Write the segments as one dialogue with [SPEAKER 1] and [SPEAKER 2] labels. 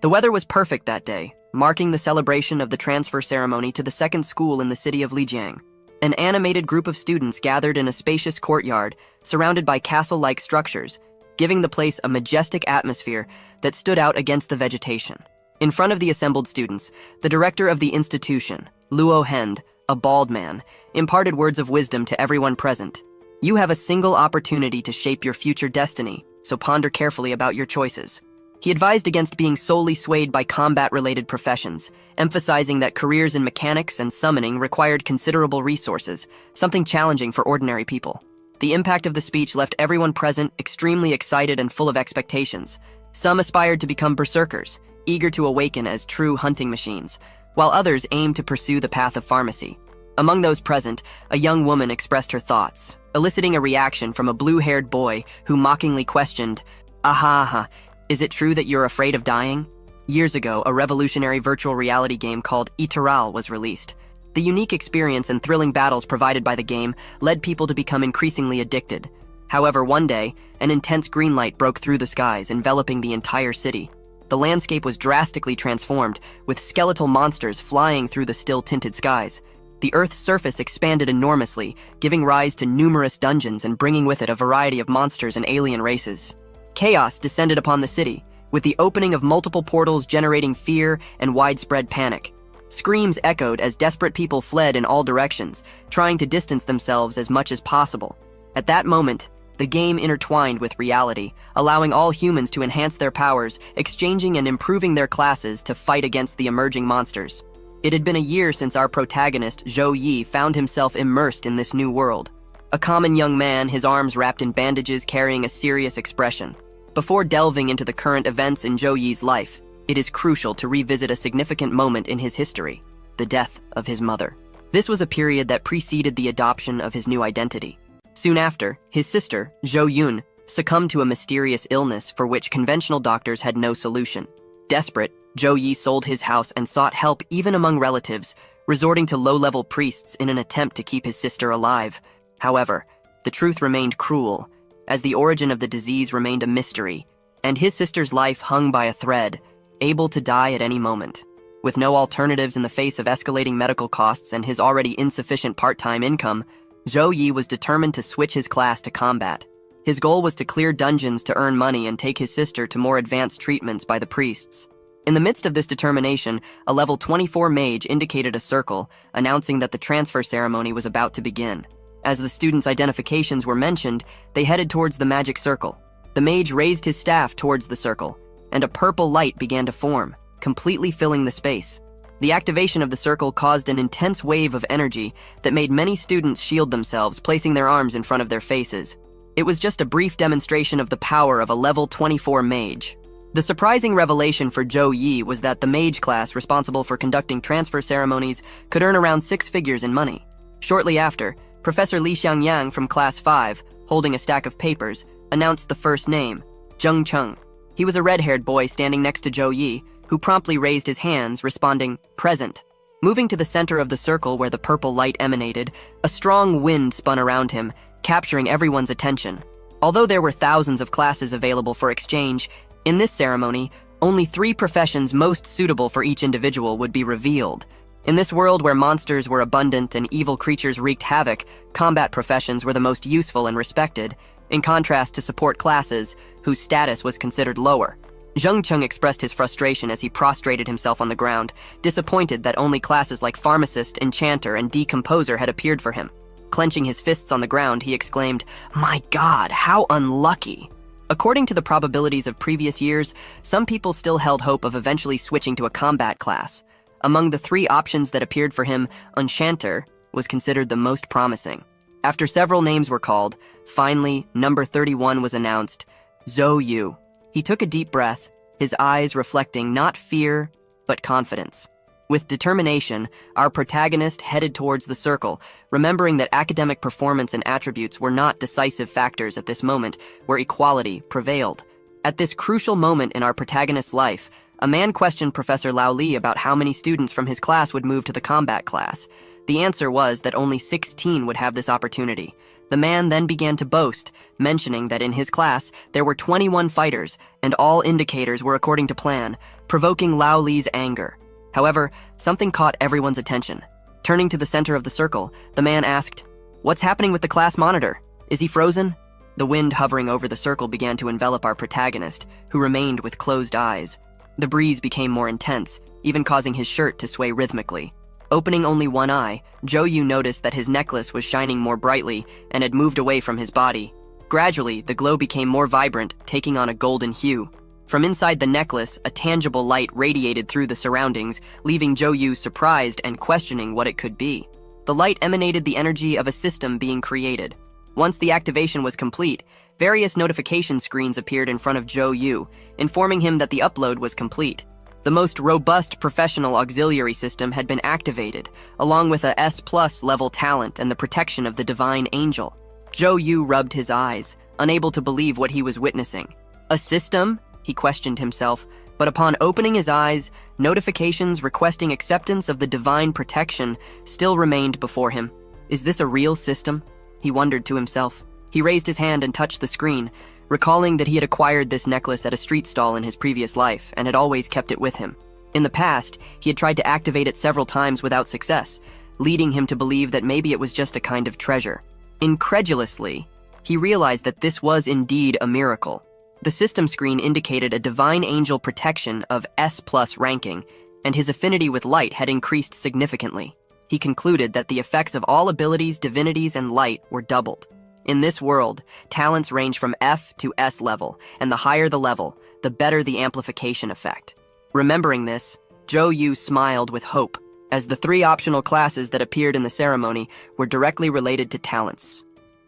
[SPEAKER 1] The weather was perfect that day, marking the celebration of the transfer ceremony to the second school in the city of Lijiang. An animated group of students gathered in a spacious courtyard, surrounded by castle-like structures, giving the place a majestic atmosphere that stood out against the vegetation. In front of the assembled students, the director of the institution, Luo Hend, a bald man, imparted words of wisdom to everyone present. You have a single opportunity to shape your future destiny, so ponder carefully about your choices. He advised against being solely swayed by combat-related professions, emphasizing that careers in mechanics and summoning required considerable resources, something challenging for ordinary people. The impact of the speech left everyone present extremely excited and full of expectations. Some aspired to become berserkers, eager to awaken as true hunting machines, while others aimed to pursue the path of pharmacy. Among those present, a young woman expressed her thoughts, eliciting a reaction from a blue-haired boy who mockingly questioned, "Aha, is it true that you're afraid of dying?" Years ago, a revolutionary virtual reality game called Iteral was released. The unique experience and thrilling battles provided by the game led people to become increasingly addicted. However, one day, an intense green light broke through the skies, enveloping the entire city. The landscape was drastically transformed, with skeletal monsters flying through the still-tinted skies. The Earth's surface expanded enormously, giving rise to numerous dungeons and bringing with it a variety of monsters and alien races. Chaos descended upon the city, with the opening of multiple portals generating fear and widespread panic. Screams echoed as desperate people fled in all directions, trying to distance themselves as much as possible. At that moment, the game intertwined with reality, allowing all humans to enhance their powers, exchanging and improving their classes to fight against the emerging monsters. It had been a year since our protagonist, Zhou Yi, found himself immersed in this new world. A common young man, his arms wrapped in bandages, carrying a serious expression. Before delving into the current events in Zhou Yi's life, it is crucial to revisit a significant moment in his history, the death of his mother. This was a period that preceded the adoption of his new identity. Soon after, his sister, Zhou Yun, succumbed to a mysterious illness for which conventional doctors had no solution. Desperate, Zhou Yi sold his house and sought help even among relatives, resorting to low-level priests in an attempt to keep his sister alive. However, the truth remained cruel, as the origin of the disease remained a mystery, and his sister's life hung by a thread, able to die at any moment. With no alternatives in the face of escalating medical costs and his already insufficient part-time income, Zhou Yi was determined to switch his class to combat. His goal was to clear dungeons to earn money and take his sister to more advanced treatments by the priests. In the midst of this determination, a level 24 mage indicated a circle, announcing that the transfer ceremony was about to begin. As the students' identifications were mentioned, they headed towards the magic circle. The mage raised his staff towards the circle, and a purple light began to form, completely filling the space. The activation of the circle caused an intense wave of energy that made many students shield themselves, placing their arms in front of their faces. It was just a brief demonstration of the power of a level 24 mage. The surprising revelation for Zhou Yi was that the mage class responsible for conducting transfer ceremonies could earn around 6 figures in money. Shortly after, Professor Li Xiangyang from Class 5, holding a stack of papers, announced the first name, Zheng Cheng. He was a red-haired boy standing next to Zhou Yi, who promptly raised his hands, responding, "Present." Moving to the center of the circle where the purple light emanated, a strong wind spun around him, capturing everyone's attention. Although there were thousands of classes available for exchange, in this ceremony, only 3 professions most suitable for each individual would be revealed. In this world where monsters were abundant and evil creatures wreaked havoc, combat professions were the most useful and respected, in contrast to support classes, whose status was considered lower. Zheng Cheng expressed his frustration as he prostrated himself on the ground, disappointed that only classes like Pharmacist, Enchanter, and Decomposer had appeared for him. Clenching his fists on the ground, he exclaimed, "My God, how unlucky!" According to the probabilities of previous years, some people still held hope of eventually switching to a combat class. Among the 3 options that appeared for him, Enchanter was considered the most promising. After several names were called, finally, number 31 was announced, Zhou Yu. He took a deep breath, his eyes reflecting not fear, but confidence. With determination, our protagonist headed towards the circle, remembering that academic performance and attributes were not decisive factors at this moment where equality prevailed. At this crucial moment in our protagonist's life, a man questioned Professor Lao Li about how many students from his class would move to the combat class. The answer was that only 16 would have this opportunity. The man then began to boast, mentioning that in his class there were 21 fighters, and all indicators were according to plan, provoking Lao Li's anger. However, something caught everyone's attention. Turning to the center of the circle, the man asked, "What's happening with the class monitor? Is he frozen?" The wind hovering over the circle began to envelop our protagonist, who remained with closed eyes. The breeze became more intense, even causing his shirt to sway rhythmically. Opening only one eye, Jo-yu noticed that his necklace was shining more brightly and had moved away from his body. Gradually, the glow became more vibrant, taking on a golden hue. From inside the necklace, a tangible light radiated through the surroundings, leaving Jo-yu surprised and questioning what it could be. The light emanated the energy of a system being created. Once the activation was complete, various notification screens appeared in front of Jo-yu, informing him that the upload was complete. The most robust professional auxiliary system had been activated, along with a S+ level talent and the protection of the divine angel. Jo-yu rubbed his eyes, unable to believe what he was witnessing. A system? He questioned himself, but upon opening his eyes, notifications requesting acceptance of the divine protection still remained before him. Is this a real system? He wondered to himself. He raised his hand and touched the screen, recalling that he had acquired this necklace at a street stall in his previous life and had always kept it with him. In the past, he had tried to activate it several times without success, leading him to believe that maybe it was just a kind of treasure. Incredulously, he realized that this was indeed a miracle. The system screen indicated a divine angel protection of S+ ranking, and his affinity with light had increased significantly. He concluded that the effects of all abilities, divinities, and light were doubled. In this world, talents range from F to S level, and the higher the level, the better the amplification effect. Remembering this, Jo-yu smiled with hope, as the 3 optional classes that appeared in the ceremony were directly related to talents.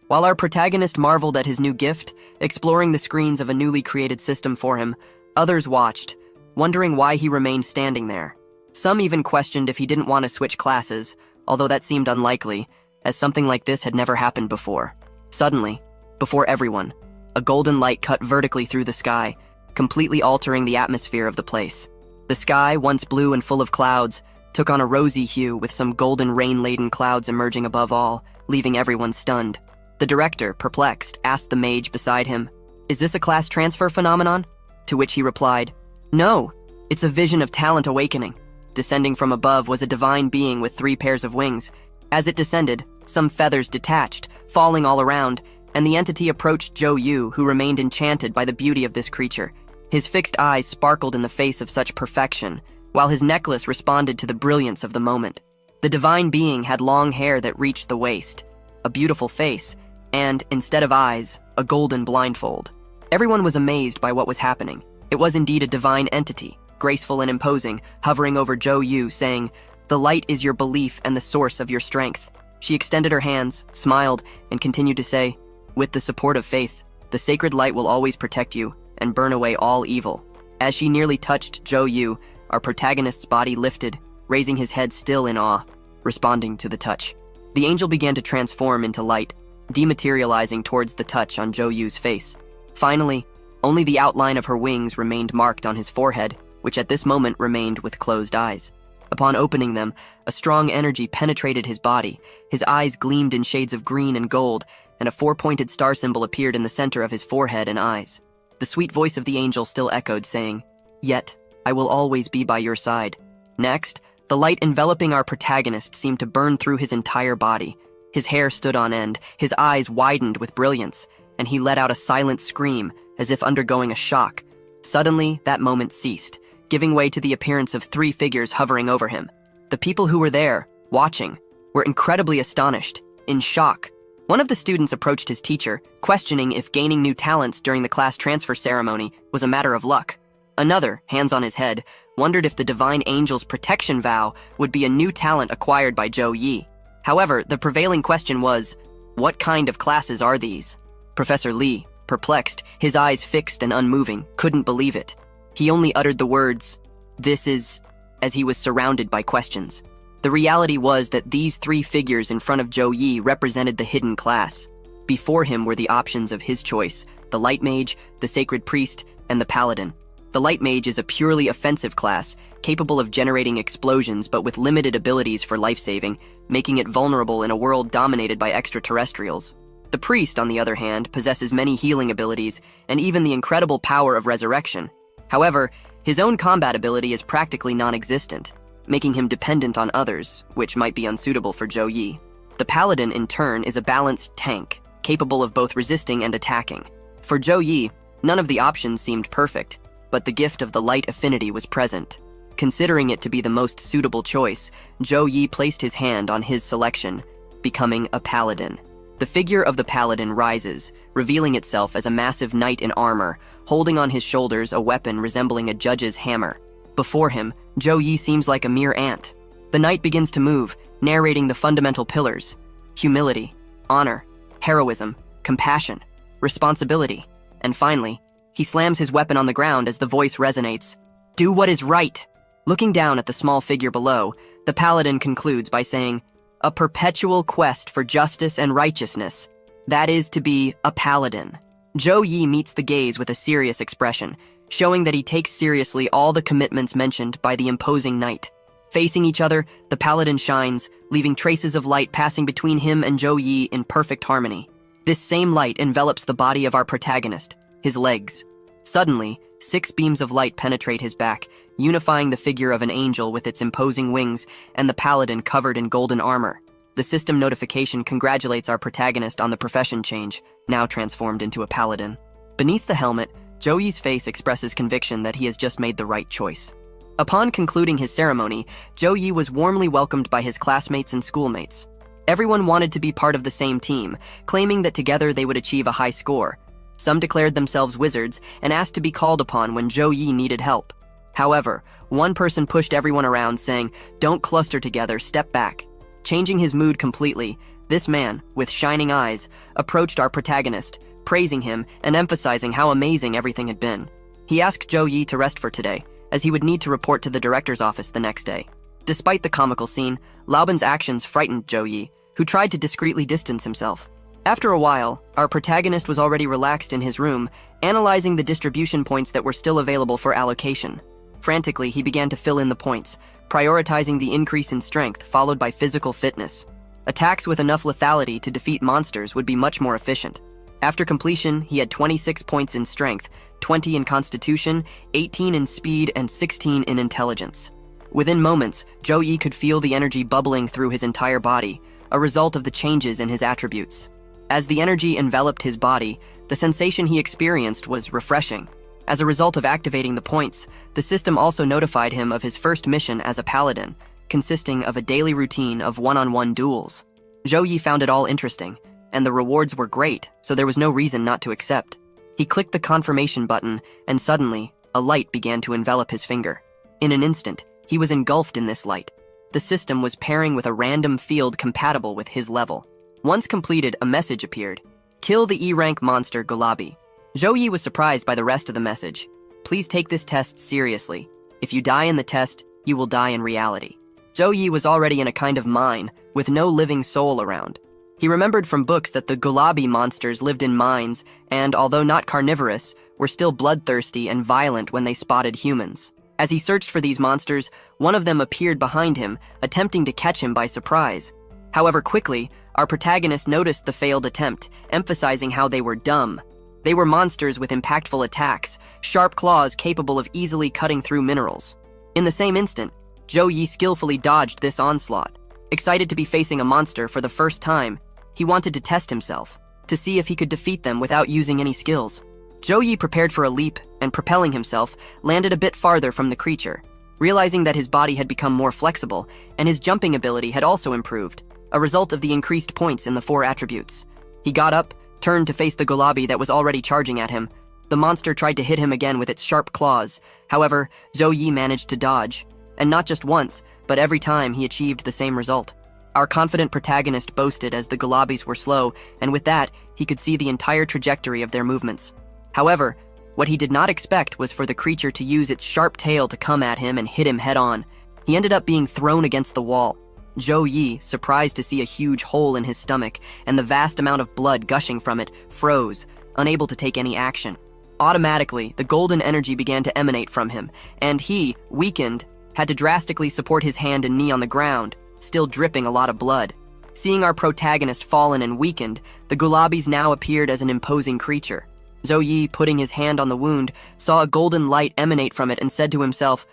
[SPEAKER 1] While our protagonist marveled at his new gift, exploring the screens of a newly created system for him, others watched, wondering why he remained standing there. Some even questioned if he didn't want to switch classes, although that seemed unlikely, as something like this had never happened before. Suddenly, before everyone, a golden light cut vertically through the sky, completely altering the atmosphere of the place. The sky, once blue and full of clouds, took on a rosy hue with some golden rain-laden clouds emerging above all, leaving everyone stunned. The director, perplexed, asked the mage beside him, "Is this a class transfer phenomenon?" To which he replied, "No, it's a vision of talent awakening." Descending from above was a divine being with 3 pairs of wings. As it descended, some feathers detached, falling all around, and the entity approached Jo-yu, who remained enchanted by the beauty of this creature. His fixed eyes sparkled in the face of such perfection, while his necklace responded to the brilliance of the moment. The divine being had long hair that reached the waist, a beautiful face, and, instead of eyes, a golden blindfold. Everyone was amazed by what was happening. It was indeed a divine entity, graceful and imposing, hovering over Jo-yu, saying, "The light is your belief and the source of your strength." She extended her hands, smiled, and continued to say, "With the support of faith, the sacred light will always protect you and burn away all evil." As she nearly touched Jo-yu, our protagonist's body lifted, raising his head still in awe, responding to the touch. The angel began to transform into light, dematerializing towards the touch on Jo-yu's face. Finally, only the outline of her wings remained marked on his forehead, which at this moment remained with closed eyes. Upon opening them, a strong energy penetrated his body. His eyes gleamed in shades of green and gold, and a 4-pointed star symbol appeared in the center of his forehead and eyes. The sweet voice of the angel still echoed, saying, "Yet, I will always be by your side." Next, the light enveloping our protagonist seemed to burn through his entire body. His hair stood on end, his eyes widened with brilliance, and he let out a silent scream, as if undergoing a shock. Suddenly, that moment ceased, giving way to the appearance of 3 figures hovering over him. The people who were there, watching, were incredibly astonished, in shock. One of the students approached his teacher, questioning if gaining new talents during the class transfer ceremony was a matter of luck. Another, hands on his head, wondered if the divine angel's protection vow would be a new talent acquired by Jo-yi. However, the prevailing question was, what kind of classes are these? Professor Lee, perplexed, his eyes fixed and unmoving, couldn't believe it. He only uttered the words, "This is," as he was surrounded by questions. The reality was that these 3 figures in front of Jo-yi represented the hidden class. Before him were the options of his choice, the Light Mage, the Sacred Priest, and the Paladin. The Light Mage is a purely offensive class, capable of generating explosions but with limited abilities for life-saving, making it vulnerable in a world dominated by extraterrestrials. The priest, on the other hand, possesses many healing abilities and even the incredible power of resurrection. However, his own combat ability is practically non-existent, making him dependent on others, which might be unsuitable for Zhou Yi. The Paladin, in turn, is a balanced tank, capable of both resisting and attacking. For Zhou Yi, none of the options seemed perfect, but the gift of the light affinity was present. Considering it to be the most suitable choice, Zhou Yi placed his hand on his selection, becoming a Paladin. The figure of the Paladin rises, revealing itself as a massive knight in armor, holding on his shoulders a weapon resembling a judge's hammer. Before him, Zhou Yi seems like a mere ant. The knight begins to move, narrating the fundamental pillars: humility, honor, heroism, compassion, responsibility, and finally, he slams his weapon on the ground as the voice resonates, "Do what is right." Looking down at the small figure below, the Paladin concludes by saying, "A perpetual quest for justice and righteousness. That is to be a Paladin." Zhou Yi meets the gaze with a serious expression, showing that he takes seriously all the commitments mentioned by the imposing knight. Facing each other, the Paladin shines, leaving traces of light passing between him and Zhou Yi in perfect harmony. This same light envelops the body of our protagonist, his legs. Suddenly, 6 beams of light penetrate his back, unifying the figure of an angel with its imposing wings and the Paladin covered in golden armor. The system notification congratulates our protagonist on the profession change, now transformed into a Paladin. Beneath the helmet, Zhou Yi's face expresses conviction that he has just made the right choice. Upon concluding his ceremony, Zhou Yi was warmly welcomed by his classmates and schoolmates. Everyone wanted to be part of the same team, claiming that together they would achieve a high score. Some declared themselves wizards and asked to be called upon when Zhou Yi needed help. However, one person pushed everyone around, saying, "Don't cluster together, step back." Changing his mood completely, this man, with shining eyes, approached our protagonist, praising him and emphasizing how amazing everything had been. He asked Zhou Yi to rest for today, as he would need to report to the director's office the next day. Despite the comical scene, Laoban's actions frightened Zhou Yi, who tried to discreetly distance himself. After a while, our protagonist was already relaxed in his room, analyzing the distribution points that were still available for allocation. Frantically, he began to fill in the points, prioritizing the increase in strength followed by physical fitness. Attacks with enough lethality to defeat monsters would be much more efficient. After completion, he had 26 points in strength, 20 in constitution, 18 in speed, and 16 in intelligence. Within moments, Zhou Yi could feel the energy bubbling through his entire body, a result of the changes in his attributes. As the energy enveloped his body, the sensation he experienced was refreshing. As a result of activating the points, the system also notified him of his first mission as a Paladin, consisting of a daily routine of one-on-one duels. Zhou Yi found it all interesting, and the rewards were great, so there was no reason not to accept. He clicked the confirmation button, and suddenly, a light began to envelop his finger. In an instant, he was engulfed in this light. The system was pairing with a random field compatible with his level. Once completed, a message appeared. "Kill the E-rank monster Gulabi." Zhou Yi was surprised by the rest of the message. "Please take this test seriously. If you die in the test, you will die in reality." Zhou Yi was already in a kind of mine, with no living soul around. He remembered from books that the Gulabi monsters lived in mines and, although not carnivorous, were still bloodthirsty and violent when they spotted humans. As he searched for these monsters, one of them appeared behind him, attempting to catch him by surprise. However, quickly, our protagonist noticed the failed attempt, emphasizing how they were dumb. They were monsters with impactful attacks, sharp claws capable of easily cutting through minerals. In the same instant, Zhou Yi skillfully dodged this onslaught. Excited to be facing a monster for the first time, he wanted to test himself, to see if he could defeat them without using any skills. Zhou Yi prepared for a leap and, propelling himself, landed a bit farther from the creature. Realizing that his body had become more flexible, and his jumping ability had also improved, a result of the increased points in the 4 attributes. He got up, turned to face the Gulabi that was already charging at him. The monster tried to hit him again with its sharp claws. However, Zhou Yi managed to dodge. And not just once, but every time he achieved the same result. Our confident protagonist boasted as the Gulabis were slow, and with that, he could see the entire trajectory of their movements. However, what he did not expect was for the creature to use its sharp tail to come at him and hit him head-on. He ended up being thrown against the wall. Zhou Yi, surprised to see a huge hole in his stomach and the vast amount of blood gushing from it, froze, unable to take any action. Automatically, the golden energy began to emanate from him, and he, weakened, had to drastically support his hand and knee on the ground, still dripping a lot of blood. Seeing our protagonist fallen and weakened, the Gulabis now appeared as an imposing creature. Zhou Yi, putting his hand on the wound, saw a golden light emanate from it and said to himself,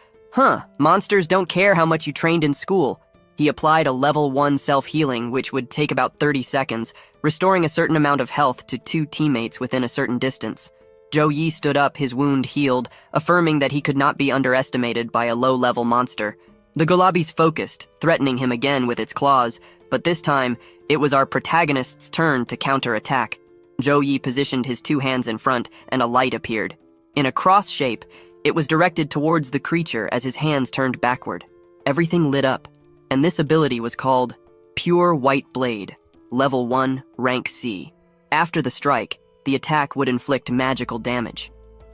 [SPEAKER 1] monsters don't care how much you trained in school. He applied a level 1 self-healing, which would take about 30 seconds, restoring a certain amount of health to 2 teammates within a certain distance. Zhou Yi stood up, his wound healed, affirming that he could not be underestimated by a low-level monster. The Gulabis focused, threatening him again with its claws, but this time, it was our protagonist's turn to counter-attack. Zhou Yi positioned his 2 hands in front, and a light appeared. In a cross shape, it was directed towards the creature as his hands turned backward. Everything lit up, and this ability was called Pure White Blade, Level 1, Rank C. After the strike, the attack would inflict magical damage.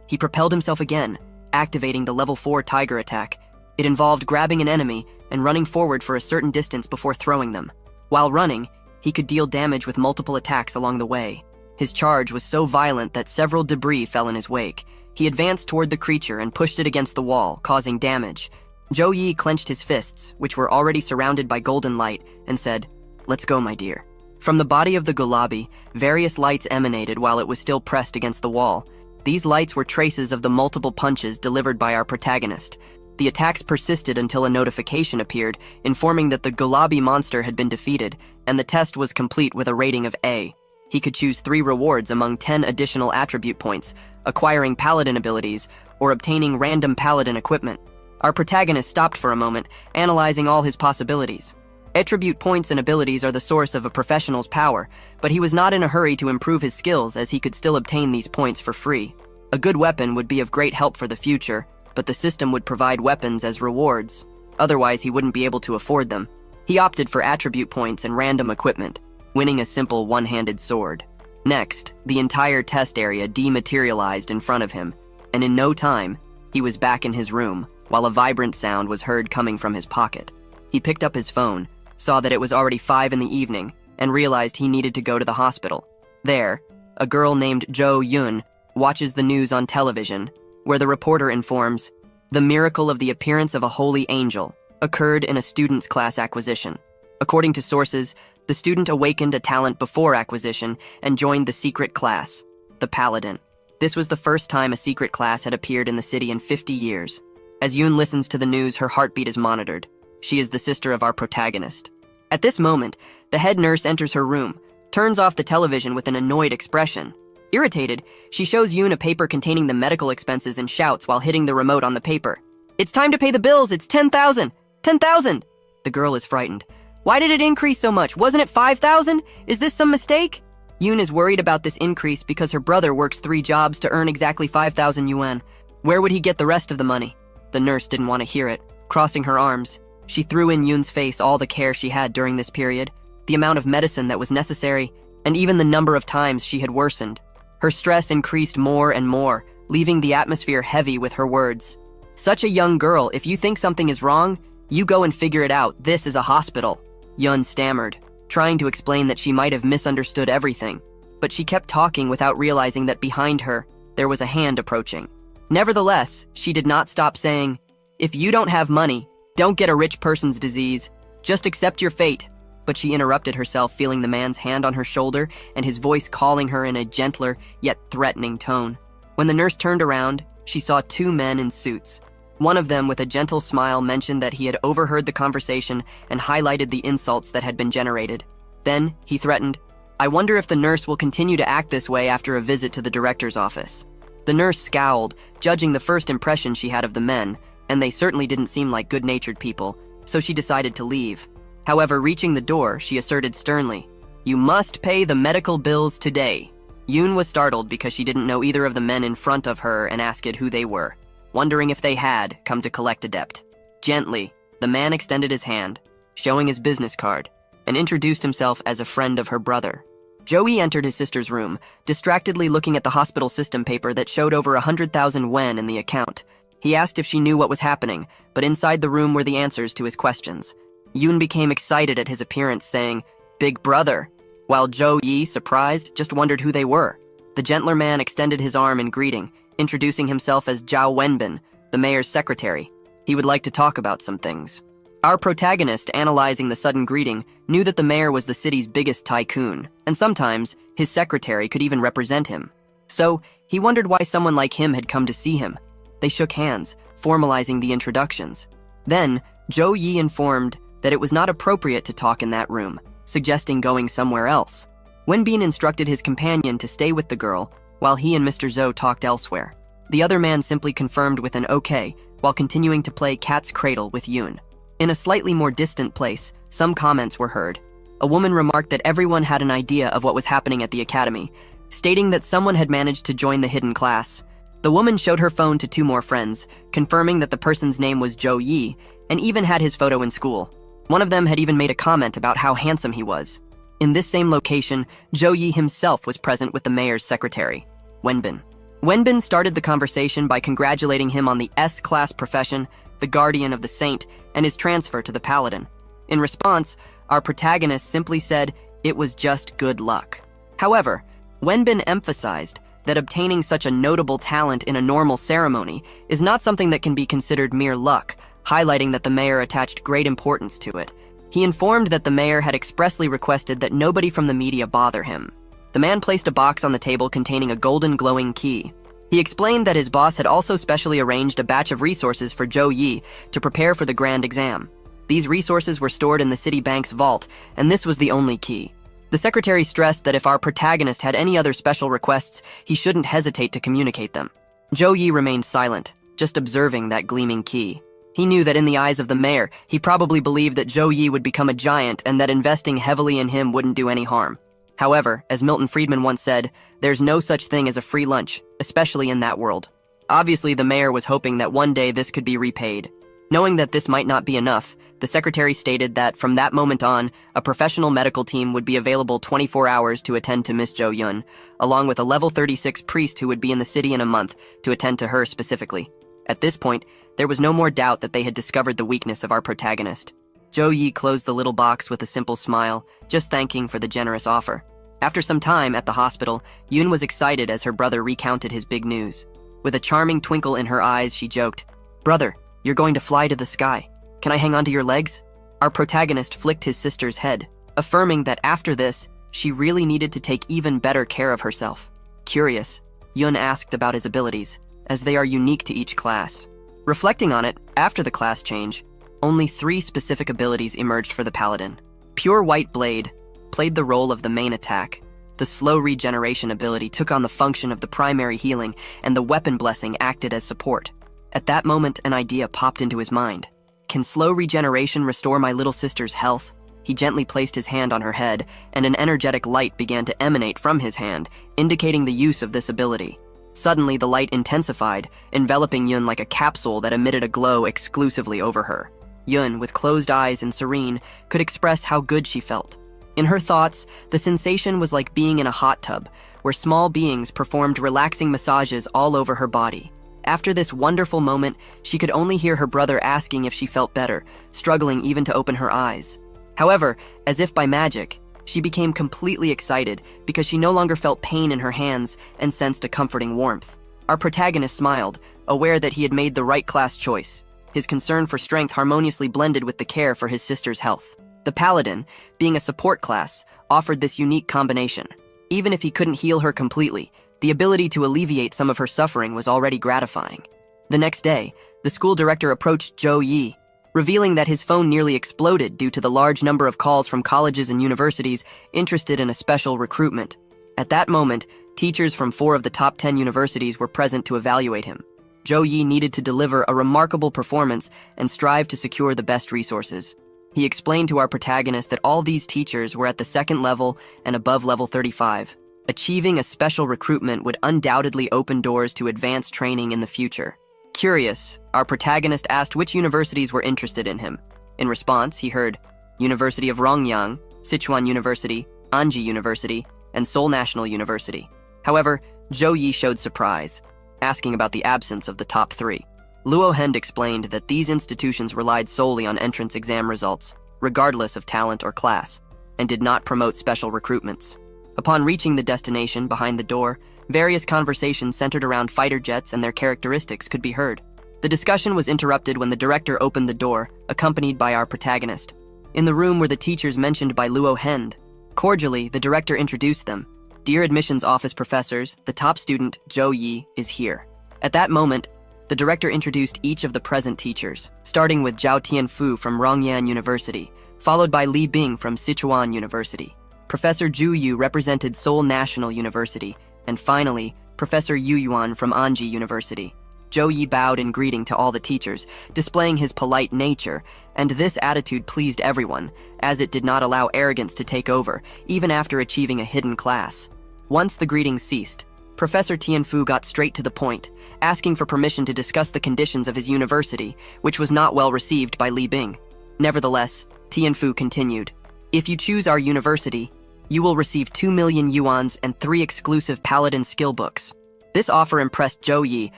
[SPEAKER 1] He propelled himself again, activating the Level 4 Tiger attack. It involved grabbing an enemy and running forward for a certain distance before throwing them. While running, he could deal damage with multiple attacks along the way. His charge was so violent that several debris fell in his wake. He advanced toward the creature and pushed it against the wall, causing damage. Zhou Yi clenched his fists, which were already surrounded by golden light, and said, "Let's go, my dear." From the body of the Gulabi, various lights emanated while it was still pressed against the wall. These lights were traces of the multiple punches delivered by our protagonist. The attacks persisted until a notification appeared, informing that the Gulabi monster had been defeated, and the test was complete with a rating of A. He could choose 3 rewards among 10 additional attribute points, acquiring Paladin abilities, or obtaining random Paladin equipment. Our protagonist stopped for a moment, analyzing all his possibilities. Attribute points and abilities are the source of a professional's power, but he was not in a hurry to improve his skills as he could still obtain these points for free. A good weapon would be of great help for the future, but the system would provide weapons as rewards. Otherwise, he wouldn't be able to afford them. He opted for attribute points and random equipment, winning a simple one-handed sword. Next, the entire test area dematerialized in front of him, and in no time, he was back in his room, while a vibrant sound was heard coming from his pocket. He picked up his phone, saw that it was already 5 in the evening, and realized he needed to go to the hospital. There, a girl named Zhou Yun watches the news on television, where the reporter informs, "The miracle of the appearance of a holy angel occurred in a student's class acquisition. According to sources, the student awakened a talent before acquisition and joined the secret class, the Paladin. This was the first time a secret class had appeared in the city in 50 years. As Yun listens to the news, her heartbeat is monitored. She is the sister of our protagonist. At this moment, the head nurse enters her room, turns off the television with an annoyed expression. Irritated, she shows Yun a paper containing the medical expenses and shouts while hitting the remote on the paper. "It's time to pay the bills, it's 10,000! 10,000! The girl is frightened. "Why did it increase so much? Wasn't it 5,000? Is this some mistake?" Yun is worried about this increase because her brother works 3 jobs to earn exactly 5,000 yuan. Where would he get the rest of the money? The nurse didn't want to hear it. Crossing her arms, she threw in Yun's face all the care she had during this period, the amount of medicine that was necessary, and even the number of times she had worsened. Her stress increased more and more, leaving the atmosphere heavy with her words. "Such a young girl, if you think something is wrong, you go and figure it out. This is a hospital." Yun stammered, trying to explain that she might have misunderstood everything, but she kept talking without realizing that behind her, there was a hand approaching. Nevertheless, she did not stop saying, "If you don't have money, don't get a rich person's disease. Just accept your fate." But she interrupted herself, feeling the man's hand on her shoulder and his voice calling her in a gentler yet threatening tone. When the nurse turned around, she saw 2 men in suits. One of them, with a gentle smile, mentioned that he had overheard the conversation and highlighted the insults that had been generated. Then, he threatened, "I wonder if the nurse will continue to act this way after a visit to the director's office." The nurse scowled, judging the first impression she had of the men, and they certainly didn't seem like good-natured people, so she decided to leave. However, reaching the door, she asserted sternly, "You must pay the medical bills today." Yun was startled because she didn't know either of the men in front of her and asked who they were, wondering if they had come to collect a debt. Gently, the man extended his hand, showing his business card, and introduced himself as a friend of her brother. Joey entered his sister's room, distractedly looking at the hospital system paper that showed over 100,000 wen in the account. He asked if she knew what was happening, but inside the room were the answers to his questions. Yun became excited at his appearance, saying, "Big brother," while Zhou Yi, surprised, just wondered who they were. The gentler man extended his arm in greeting, introducing himself as Zhao Wenbin, the mayor's secretary. He would like to talk about some things. Our protagonist, analyzing the sudden greeting, knew that the mayor was the city's biggest tycoon, and sometimes his secretary could even represent him. So, he wondered why someone like him had come to see him. They shook hands, formalizing the introductions. Then, Zhou Yi informed that it was not appropriate to talk in that room, suggesting going somewhere else. Wenbin instructed his companion to stay with the girl, while he and Mr. Zhou talked elsewhere. The other man simply confirmed with an okay, while continuing to play cat's cradle with Yun. In a slightly more distant place, some comments were heard. A woman remarked that everyone had an idea of what was happening at the academy, stating that someone had managed to join the hidden class. The woman showed her phone to two more friends, confirming that the person's name was Zhou Yi, and even had his photo in school. One of them had even made a comment about how handsome he was. In this same location, Zhou Yi himself was present with the mayor's secretary, Wenbin. Wenbin started the conversation by congratulating him on the S-class profession, the guardian of the saint, and his transfer to the Paladin. In response, our protagonist simply said it was just good luck. However, Wenbin emphasized that obtaining such a notable talent in a normal ceremony is not something that can be considered mere luck, highlighting that the mayor attached great importance to it. He informed that the mayor had expressly requested that nobody from the media bother him. The man placed a box on the table containing a golden glowing key. He explained that his boss had also specially arranged a batch of resources for Zhou Yi to prepare for the grand exam. These resources were stored in the city bank's vault, and this was the only key. The secretary stressed that if our protagonist had any other special requests, he shouldn't hesitate to communicate them. Zhou Yi remained silent, just observing that gleaming key. He knew that in the eyes of the mayor, he probably believed that Zhou Yi would become a giant and that investing heavily in him wouldn't do any harm. However, as Milton Friedman once said, there's no such thing as a free lunch, especially in that world. Obviously, the mayor was hoping that one day this could be repaid. Knowing that this might not be enough, the secretary stated that from that moment on, a professional medical team would be available 24 hours to attend to Miss Zhou Yun, along with a level 36 priest who would be in the city in a month to attend to her specifically. At this point, there was no more doubt that they had discovered the weakness of our protagonist. Zhou Yi closed the little box with a simple smile, just thanking for the generous offer. After some time at the hospital, Yun was excited as her brother recounted his big news. With a charming twinkle in her eyes, she joked, "Brother, you're going to fly to the sky. Can I hang onto your legs?" Our protagonist flicked his sister's head, affirming that after this, she really needed to take even better care of herself. Curious, Yun asked about his abilities, as they are unique to each class. Reflecting on it, after the class change, only 3 specific abilities emerged for the Paladin. Pure White Blade played the role of the main attack. The slow regeneration ability took on the function of the primary healing, and the weapon blessing acted as support. At that moment, an idea popped into his mind. Can slow regeneration restore my little sister's health? He gently placed his hand on her head, and an energetic light began to emanate from his hand, indicating the use of this ability. Suddenly, the light intensified, enveloping Yun like a capsule that emitted a glow exclusively over her. Yun, with closed eyes and serene, could express how good she felt. In her thoughts, the sensation was like being in a hot tub, where small beings performed relaxing massages all over her body. After this wonderful moment, she could only hear her brother asking if she felt better, struggling even to open her eyes. However, as if by magic, she became completely excited because she no longer felt pain in her hands and sensed a comforting warmth. Our protagonist smiled, aware that he had made the right class choice. His concern for strength harmoniously blended with the care for his sister's health. The Paladin, being a support class, offered this unique combination. Even if he couldn't heal her completely, the ability to alleviate some of her suffering was already gratifying. The next day, the school director approached Zhou Yi, revealing that his phone nearly exploded due to the large number of calls from colleges and universities interested in a special recruitment. At that moment, teachers from 4 of the top 10 universities were present to evaluate him. Zhou Yi needed to deliver a remarkable performance and strive to secure the best resources. He explained to our protagonist that all these teachers were at the 2nd level and above level 35. Achieving a special recruitment would undoubtedly open doors to advanced training in the future. Curious, our protagonist asked which universities were interested in him. In response, he heard University of Rongyang, Sichuan University, Anji University, and Seoul National University. However, Zhou Yi showed surprise, asking about the absence of the top 3. Luo Hend explained that these institutions relied solely on entrance exam results, regardless of talent or class, and did not promote special recruitments. Upon reaching the destination behind the door, various conversations centered around fighter jets and their characteristics could be heard. The discussion was interrupted when the director opened the door, accompanied by our protagonist. In the room were the teachers mentioned by Luo Hend. Cordially, the director introduced them. Dear admissions office professors, the top student, Zhou Yi, is here. At that moment, the director introduced each of the present teachers, starting with Zhao Tianfu from Rongyan University, followed by Li Bing from Sichuan University. Professor Zhu Yu represented Seoul National University, and finally, Professor Yu Yuan from Anji University. Zhou Yi bowed in greeting to all the teachers, displaying his polite nature, and this attitude pleased everyone, as it did not allow arrogance to take over, even after achieving a hidden class. Once the greetings ceased, Professor Tianfu got straight to the point, asking for permission to discuss the conditions of his university, which was not well received by Li Bing. Nevertheless, Tianfu continued, If you choose our university, you will receive 2 million yuans and 3 exclusive Paladin skill books. This offer impressed Zhou Yi,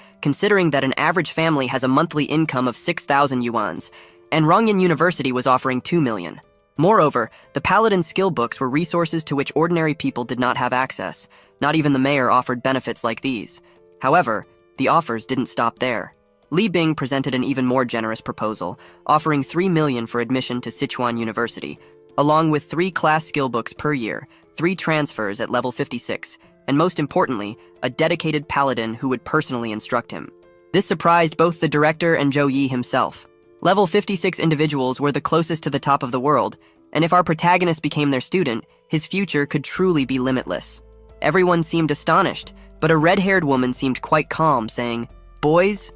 [SPEAKER 1] considering that an average family has a monthly income of 6,000 yuans, and Rongyan University was offering 2 million. Moreover, the Paladin skill books were resources to which ordinary people did not have access. Not even the mayor offered benefits like these. However, the offers didn't stop there. Li Bing presented an even more generous proposal, offering 3 million for admission to Sichuan University, along with 3 class skill books per year, 3 transfers at level 56, and most importantly, a dedicated paladin who would personally instruct him. This surprised both the director and Zhou Yi himself. Level 56 individuals were the closest to the top of the world, and if our protagonist became their student, his future could truly be limitless. Everyone seemed astonished, but a red-haired woman seemed quite calm, saying, Boys,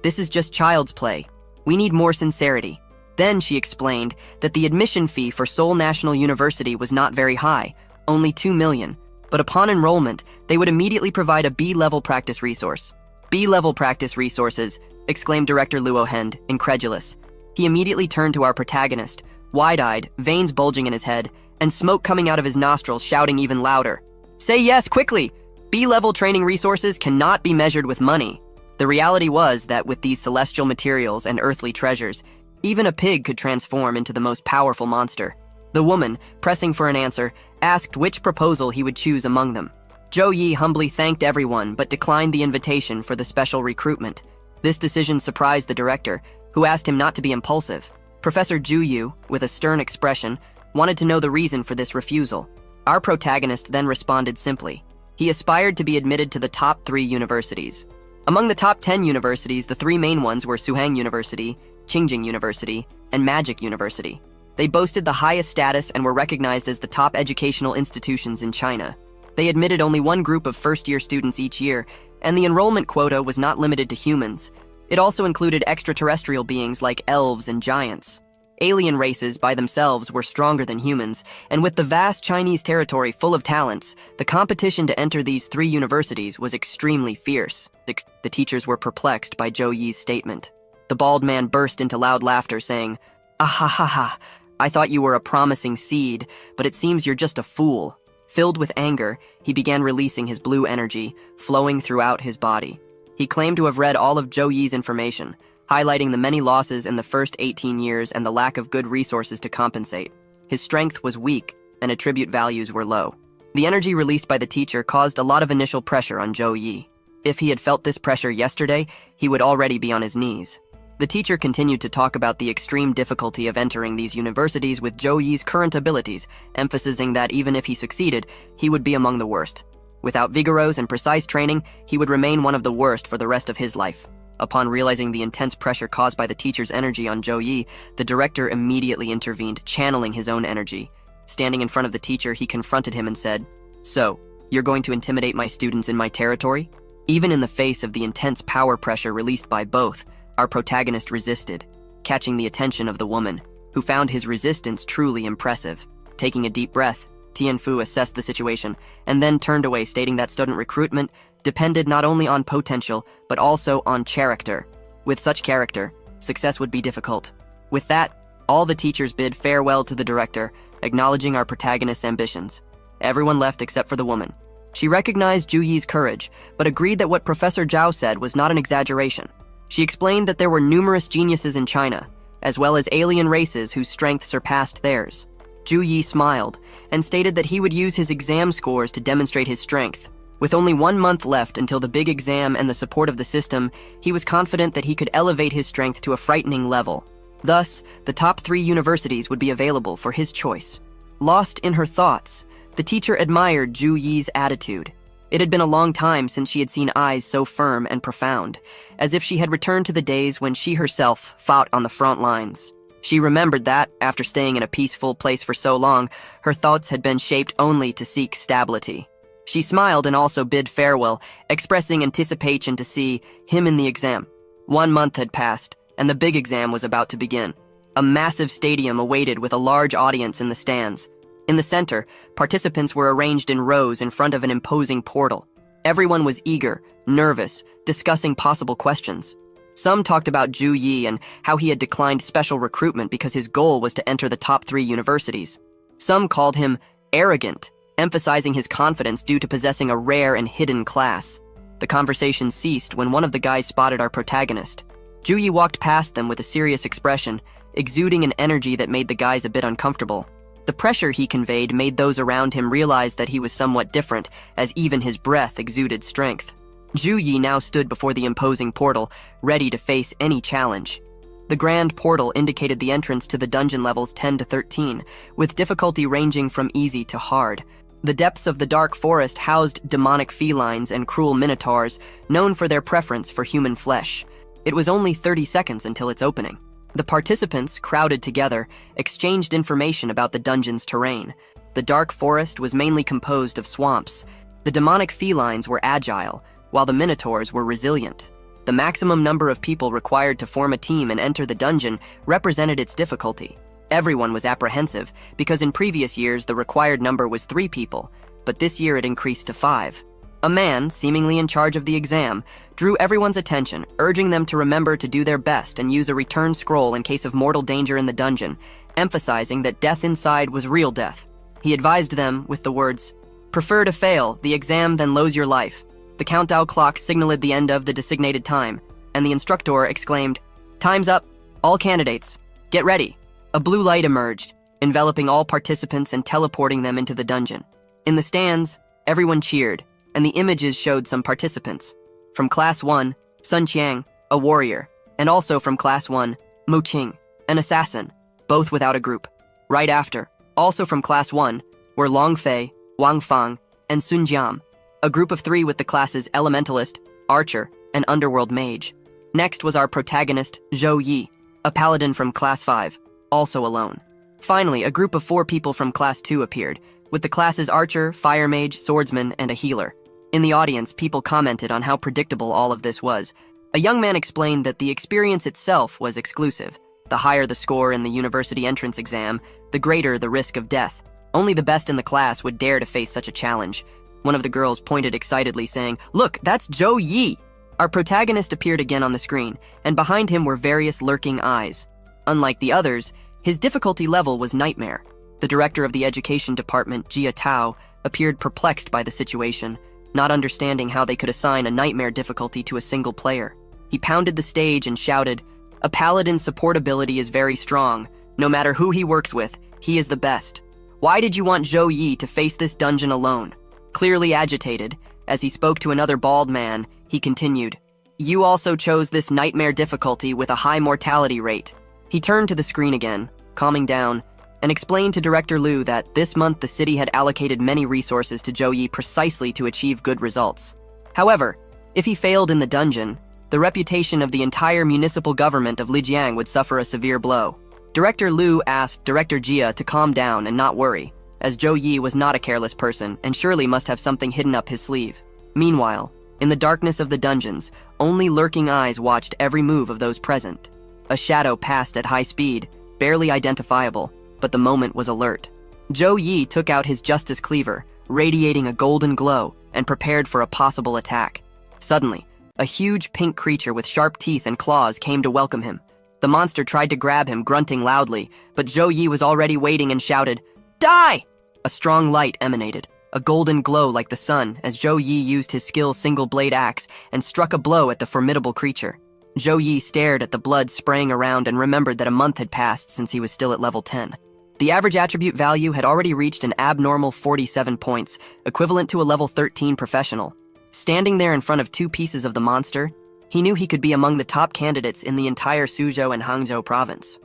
[SPEAKER 1] this is just child's play. We need more sincerity. Then she explained that the admission fee for Seoul National University was not very high, only 2 million, but upon enrollment, they would immediately provide a B-level practice resource. B-level practice resources, exclaimed Director Luo Hend, incredulous. He immediately turned to our protagonist, wide-eyed, veins bulging in his head, and smoke coming out of his nostrils, shouting even louder. Say yes, quickly! B-level training resources cannot be measured with money. The reality was that with these celestial materials and earthly treasures, even a pig could transform into the most powerful monster. The woman, pressing for an answer, asked which proposal he would choose among them. Zhou Yi humbly thanked everyone but declined the invitation for the special recruitment. This decision surprised the director, who asked him not to be impulsive. Professor Zhu Yu, with a stern expression, wanted to know the reason for this refusal. Our protagonist then responded simply. He aspired to be admitted to the top 3 universities. Among the top 10 universities, the 3 main ones were Suhang University, Qingjing University, and Magic University. They boasted the highest status and were recognized as the top educational institutions in China. They admitted only one group of first-year students each year, and the enrollment quota was not limited to humans. It also included extraterrestrial beings like elves and giants. Alien races by themselves were stronger than humans, and with the vast Chinese territory full of talents, the competition to enter these 3 universities was extremely fierce. The teachers were perplexed by Zhou Yi's statement. The bald man burst into loud laughter, saying, "Ah-ha-ha-ha, I thought you were a promising seed, but it seems you're just a fool." Filled with anger, he began releasing his blue energy, flowing throughout his body. He claimed to have read all of Zhou Yi's information, highlighting the many losses in the first 18 years and the lack of good resources to compensate. His strength was weak, and attribute values were low. The energy released by the teacher caused a lot of initial pressure on Zhou Yi. If he had felt this pressure yesterday, he would already be on his knees. The teacher continued to talk about the extreme difficulty of entering these universities with Zhou Yi's current abilities, emphasizing that even if he succeeded, he would be among the worst. Without vigorous and precise training, he would remain one of the worst for the rest of his life. Upon realizing the intense pressure caused by the teacher's energy on Zhou Yi, the director immediately intervened, channeling his own energy. Standing in front of the teacher, he confronted him and said, "So, you're going to intimidate my students in my territory?" Even in the face of the intense power pressure released by both, our protagonist resisted, catching the attention of the woman, who found his resistance truly impressive. Taking a deep breath, Tianfu assessed the situation and then turned away, stating that student recruitment depended not only on potential, but also on character. With such character, success would be difficult. With that, all the teachers bid farewell to the director, acknowledging our protagonist's ambitions. Everyone left except for the woman. She recognized Zhu Yi's courage, but agreed that what Professor Zhao said was not an exaggeration. She explained that there were numerous geniuses in China, as well as alien races whose strength surpassed theirs. Zhu Yi smiled and stated that he would use his exam scores to demonstrate his strength. With only 1 month left until the big exam and the support of the system, he was confident that he could elevate his strength to a frightening level. Thus, the top 3 universities would be available for his choice. Lost in her thoughts, the teacher admired Ju Yi's attitude. It had been a long time since she had seen eyes so firm and profound, as if she had returned to the days when she herself fought on the front lines. She remembered that, after staying in a peaceful place for so long, her thoughts had been shaped only to seek stability. She smiled and also bid farewell, expressing anticipation to see him in the exam. 1 month had passed, and the big exam was about to begin. A massive stadium awaited with a large audience in the stands. In the center, participants were arranged in rows in front of an imposing portal. Everyone was eager, nervous, discussing possible questions. Some talked about Ju Yi and how he had declined special recruitment because his goal was to enter the top 3 universities. Some called him arrogant, emphasizing his confidence due to possessing a rare and hidden class. The conversation ceased when one of the guys spotted our protagonist. Ju Yi walked past them with a serious expression, exuding an energy that made the guys a bit uncomfortable. The pressure he conveyed made those around him realize that he was somewhat different, as even his breath exuded strength. Ju Yi now stood before the imposing portal, ready to face any challenge. The grand portal indicated the entrance to the dungeon levels 10 to 13, with difficulty ranging from easy to hard. The depths of the dark forest housed demonic felines and cruel minotaurs, known for their preference for human flesh. It was only 30 seconds until its opening. The participants, crowded together, exchanged information about the dungeon's terrain. The dark forest was mainly composed of swamps. The demonic felines were agile, while the minotaurs were resilient. The maximum number of people required to form a team and enter the dungeon represented its difficulty. Everyone was apprehensive, because in previous years the required number was 3 people, but this year it increased to 5. A man, seemingly in charge of the exam, drew everyone's attention, urging them to remember to do their best and use a return scroll in case of mortal danger in the dungeon, emphasizing that death inside was real death. He advised them with the words, "Prefer to fail the exam than lose your life." The countdown clock signaled the end of the designated time, and the instructor exclaimed, "Time's up! All candidates, get ready!" A blue light emerged, enveloping all participants and teleporting them into the dungeon. In the stands, everyone cheered, and the images showed some participants. From Class 1, Sun Qiang, a warrior, and also from Class 1, Mu Qing, an assassin, both without a group. Right after, also from Class 1, were Long Fei, Wang Fang, and Sun Jiam, a group of 3 with the classes Elementalist, Archer, and Underworld Mage. Next was our protagonist, Zhou Yi, a paladin from Class 5, also alone. Finally, a group of 4 people from Class 2 appeared, with the classes Archer, Fire Mage, Swordsman, and a healer. In the audience, people commented on how predictable all of this was. A young man explained that the experience itself was exclusive. The higher the score in the university entrance exam, the greater the risk of death. Only the best in the class would dare to face such a challenge. One of the girls pointed excitedly, saying, "Look, that's Zhou Yi!" Our protagonist appeared again on the screen, and behind him were various lurking eyes. Unlike the others, his difficulty level was Nightmare. The director of the education department, Jia Tao, appeared perplexed by the situation, not understanding how they could assign a Nightmare difficulty to a single player. He pounded the stage and shouted, "A paladin's support ability is very strong. No matter who he works with, he is the best. Why did you want Zhou Yi to face this dungeon alone?" Clearly agitated, as he spoke to another bald man, he continued, "You also chose this Nightmare difficulty with a high mortality rate." He turned to the screen again, calming down, and explained to Director Liu that this month the city had allocated many resources to Zhou Yi precisely to achieve good results. However, if he failed in the dungeon, the reputation of the entire municipal government of Lijiang would suffer a severe blow. Director Liu asked Director Jia to calm down and not worry, as Zhou Yi was not a careless person and surely must have something hidden up his sleeve. Meanwhile, in the darkness of the dungeons, only lurking eyes watched every move of those present. A shadow passed at high speed, barely identifiable, but the moment was alert. Zhou Yi took out his Justice Cleaver, radiating a golden glow, and prepared for a possible attack. Suddenly, a huge pink creature with sharp teeth and claws came to welcome him. The monster tried to grab him, grunting loudly, but Zhou Yi was already waiting and shouted, "Die!" A strong light emanated, a golden glow like the sun, as Zhou Yi used his skill single-blade axe and struck a blow at the formidable creature. Zhou Yi stared at the blood spraying around and remembered that a month had passed since he was still at level 10. The average attribute value had already reached an abnormal 47 points, equivalent to a level 13 professional. Standing there in front of two pieces of the monster, he knew he could be among the top candidates in the entire Suzhou and Hangzhou province.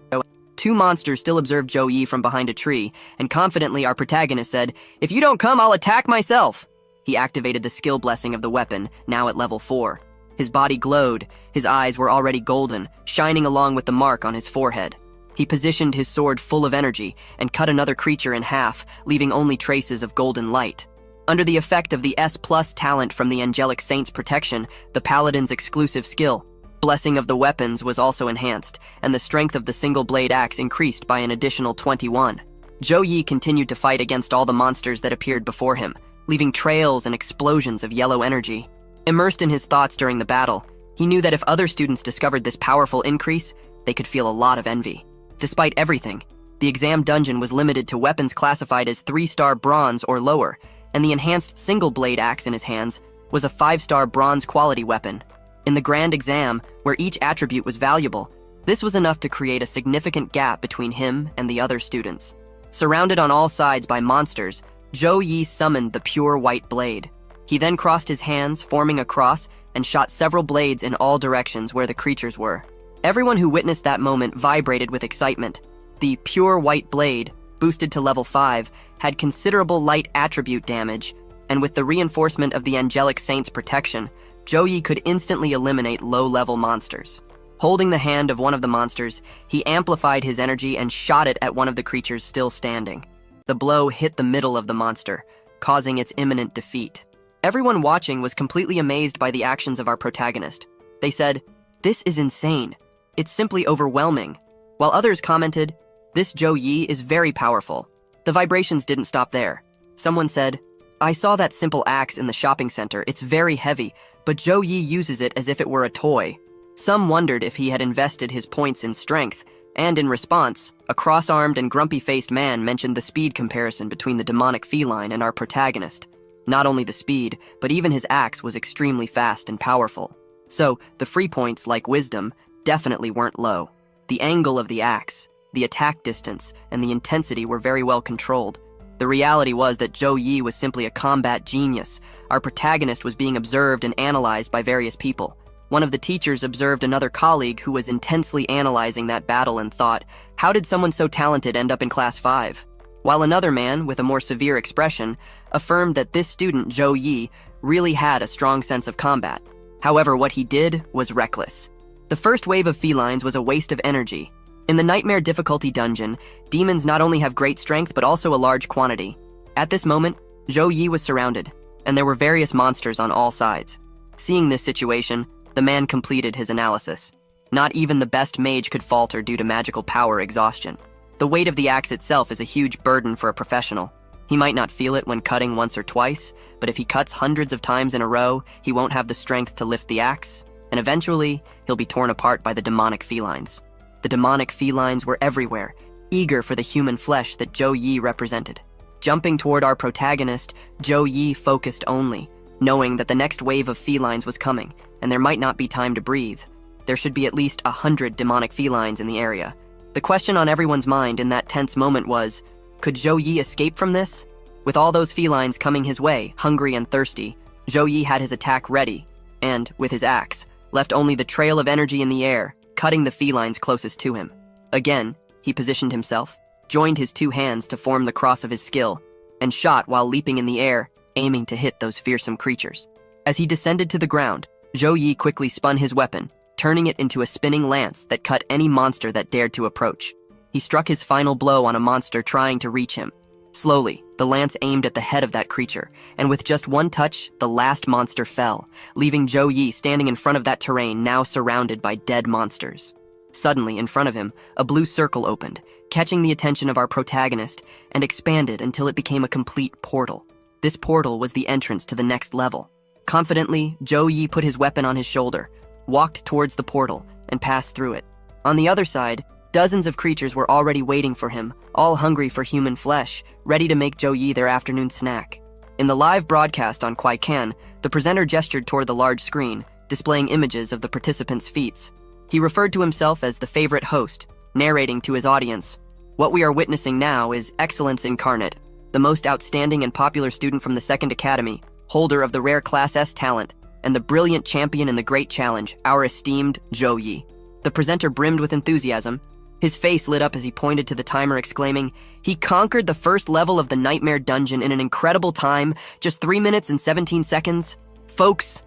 [SPEAKER 1] Two monsters still observed Zhou Yi from behind a tree, and confidently our protagonist said, "If you don't come, I'll attack myself." He activated the skill blessing of the weapon, now at level 4. His body glowed, his eyes were already golden, shining along with the mark on his forehead. He positioned his sword full of energy and cut another creature in half, leaving only traces of golden light. Under the effect of the S+ talent from the Angelic Saint's protection, the Paladin's exclusive skill, Blessing of the Weapons, was also enhanced, and the strength of the single-blade axe increased by an additional 21. Zhou Yi continued to fight against all the monsters that appeared before him, leaving trails and explosions of yellow energy. Immersed in his thoughts during the battle, he knew that if other students discovered this powerful increase, they could feel a lot of envy. Despite everything, the exam dungeon was limited to weapons classified as 3-star bronze or lower, and the enhanced single-blade axe in his hands was a 5-star bronze quality weapon. In the grand exam, where each attribute was valuable, this was enough to create a significant gap between him and the other students. Surrounded on all sides by monsters, Zhou Yi summoned the pure white blade. He then crossed his hands, forming a cross, and shot several blades in all directions where the creatures were. Everyone who witnessed that moment vibrated with excitement. The pure white blade, boosted to level 5, had considerable light attribute damage, and with the reinforcement of the Angelic Saint's protection, Zhou Yi could instantly eliminate low-level monsters. Holding the hand of one of the monsters, he amplified his energy and shot it at one of the creatures still standing. The blow hit the middle of the monster, causing its imminent defeat. Everyone watching was completely amazed by the actions of our protagonist. They said, "This is insane. It's simply overwhelming." While others commented, "This Zhou Yi is very powerful." The vibrations didn't stop there. Someone said, "I saw that simple axe in the shopping center. It's very heavy, but Zhou Yi uses it as if it were a toy." Some wondered if he had invested his points in strength, and in response, a cross-armed and grumpy-faced man mentioned the speed comparison between the demonic feline and our protagonist. Not only the speed, but even his axe was extremely fast and powerful. So, the free points, like wisdom, definitely weren't low. The angle of the axe, the attack distance, and the intensity were very well controlled. The reality was that Zhou Yi was simply a combat genius. Our protagonist was being observed and analyzed by various people. One of the teachers observed another colleague who was intensely analyzing that battle and thought, "How did someone so talented end up in Class 5? While another man, with a more severe expression, affirmed that this student, Zhou Yi, really had a strong sense of combat. However, what he did was reckless. The first wave of felines was a waste of energy. In the Nightmare difficulty dungeon, demons not only have great strength but also a large quantity. At this moment, Zhou Yi was surrounded, and there were various monsters on all sides. Seeing this situation, the man completed his analysis. Not even the best mage could falter due to magical power exhaustion. The weight of the axe itself is a huge burden for a professional. He might not feel it when cutting once or twice, but if he cuts hundreds of times in a row, he won't have the strength to lift the axe, and eventually, he'll be torn apart by the demonic felines. The demonic felines were everywhere, eager for the human flesh that Zhou Yi represented. Jumping toward our protagonist, Zhou Yi focused only, knowing that the next wave of felines was coming, and there might not be time to breathe. There should be at least 100 demonic felines in the area. The question on everyone's mind in that tense moment was, could Zhou Yi escape from this? With all those felines coming his way, hungry and thirsty, Zhou Yi had his attack ready, and, with his axe, left only the trail of energy in the air, cutting the felines closest to him. Again, he positioned himself, joined his two hands to form the cross of his skill, and shot while leaping in the air, aiming to hit those fearsome creatures. As he descended to the ground, Zhou Yi quickly spun his weapon, turning it into a spinning lance that cut any monster that dared to approach. He struck his final blow on a monster trying to reach him. Slowly, the lance aimed at the head of that creature, and with just one touch, the last monster fell, leaving Zhou Yi standing in front of that terrain now surrounded by dead monsters. Suddenly, in front of him, a blue circle opened, catching the attention of our protagonist, and expanded until it became a complete portal. This portal was the entrance to the next level. Confidently, Zhou Yi put his weapon on his shoulder, walked towards the portal, and passed through it. On the other side, dozens of creatures were already waiting for him, all hungry for human flesh, ready to make Zhou Yi their afternoon snack. In the live broadcast on Kwaikan, the presenter gestured toward the large screen, displaying images of the participants' feats. He referred to himself as the favorite host, narrating to his audience, What we are witnessing now is excellence incarnate, the most outstanding and popular student from the Second Academy, holder of the rare Class S talent, and the brilliant champion in the Great Challenge, our esteemed Zhou Yi. The presenter brimmed with enthusiasm. His face lit up as he pointed to the timer, exclaiming, "He conquered the first level of the Nightmare Dungeon in an incredible time, just 3 minutes and 17 seconds. Folks,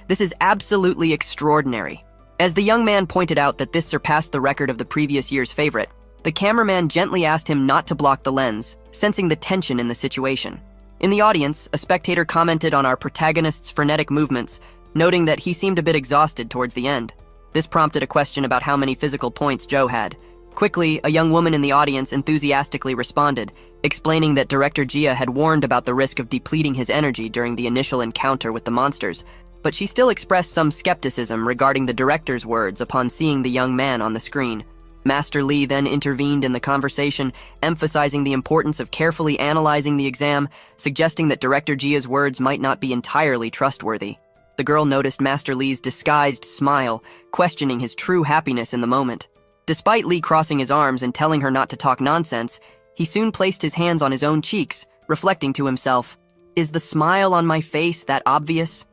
[SPEAKER 1] this is absolutely extraordinary." As the young man pointed out that this surpassed the record of the previous year's favorite, the cameraman gently asked him not to block the lens, sensing the tension in the situation. In the audience, a spectator commented on our protagonist's frenetic movements, noting that he seemed a bit exhausted towards the end. This prompted a question about how many physical points Joe had. Quickly, a young woman in the audience enthusiastically responded, explaining that Director Jia had warned about the risk of depleting his energy during the initial encounter with the monsters, but she still expressed some skepticism regarding the director's words upon seeing the young man on the screen. Master Lee then intervened in the conversation, emphasizing the importance of carefully analyzing the exam, suggesting that Director Jia's words might not be entirely trustworthy. The girl noticed Master Lee's disguised smile, questioning his true happiness in the moment. Despite Lee crossing his arms and telling her not to talk nonsense, he soon placed his hands on his own cheeks, reflecting to himself, "Is the smile on my face that obvious?"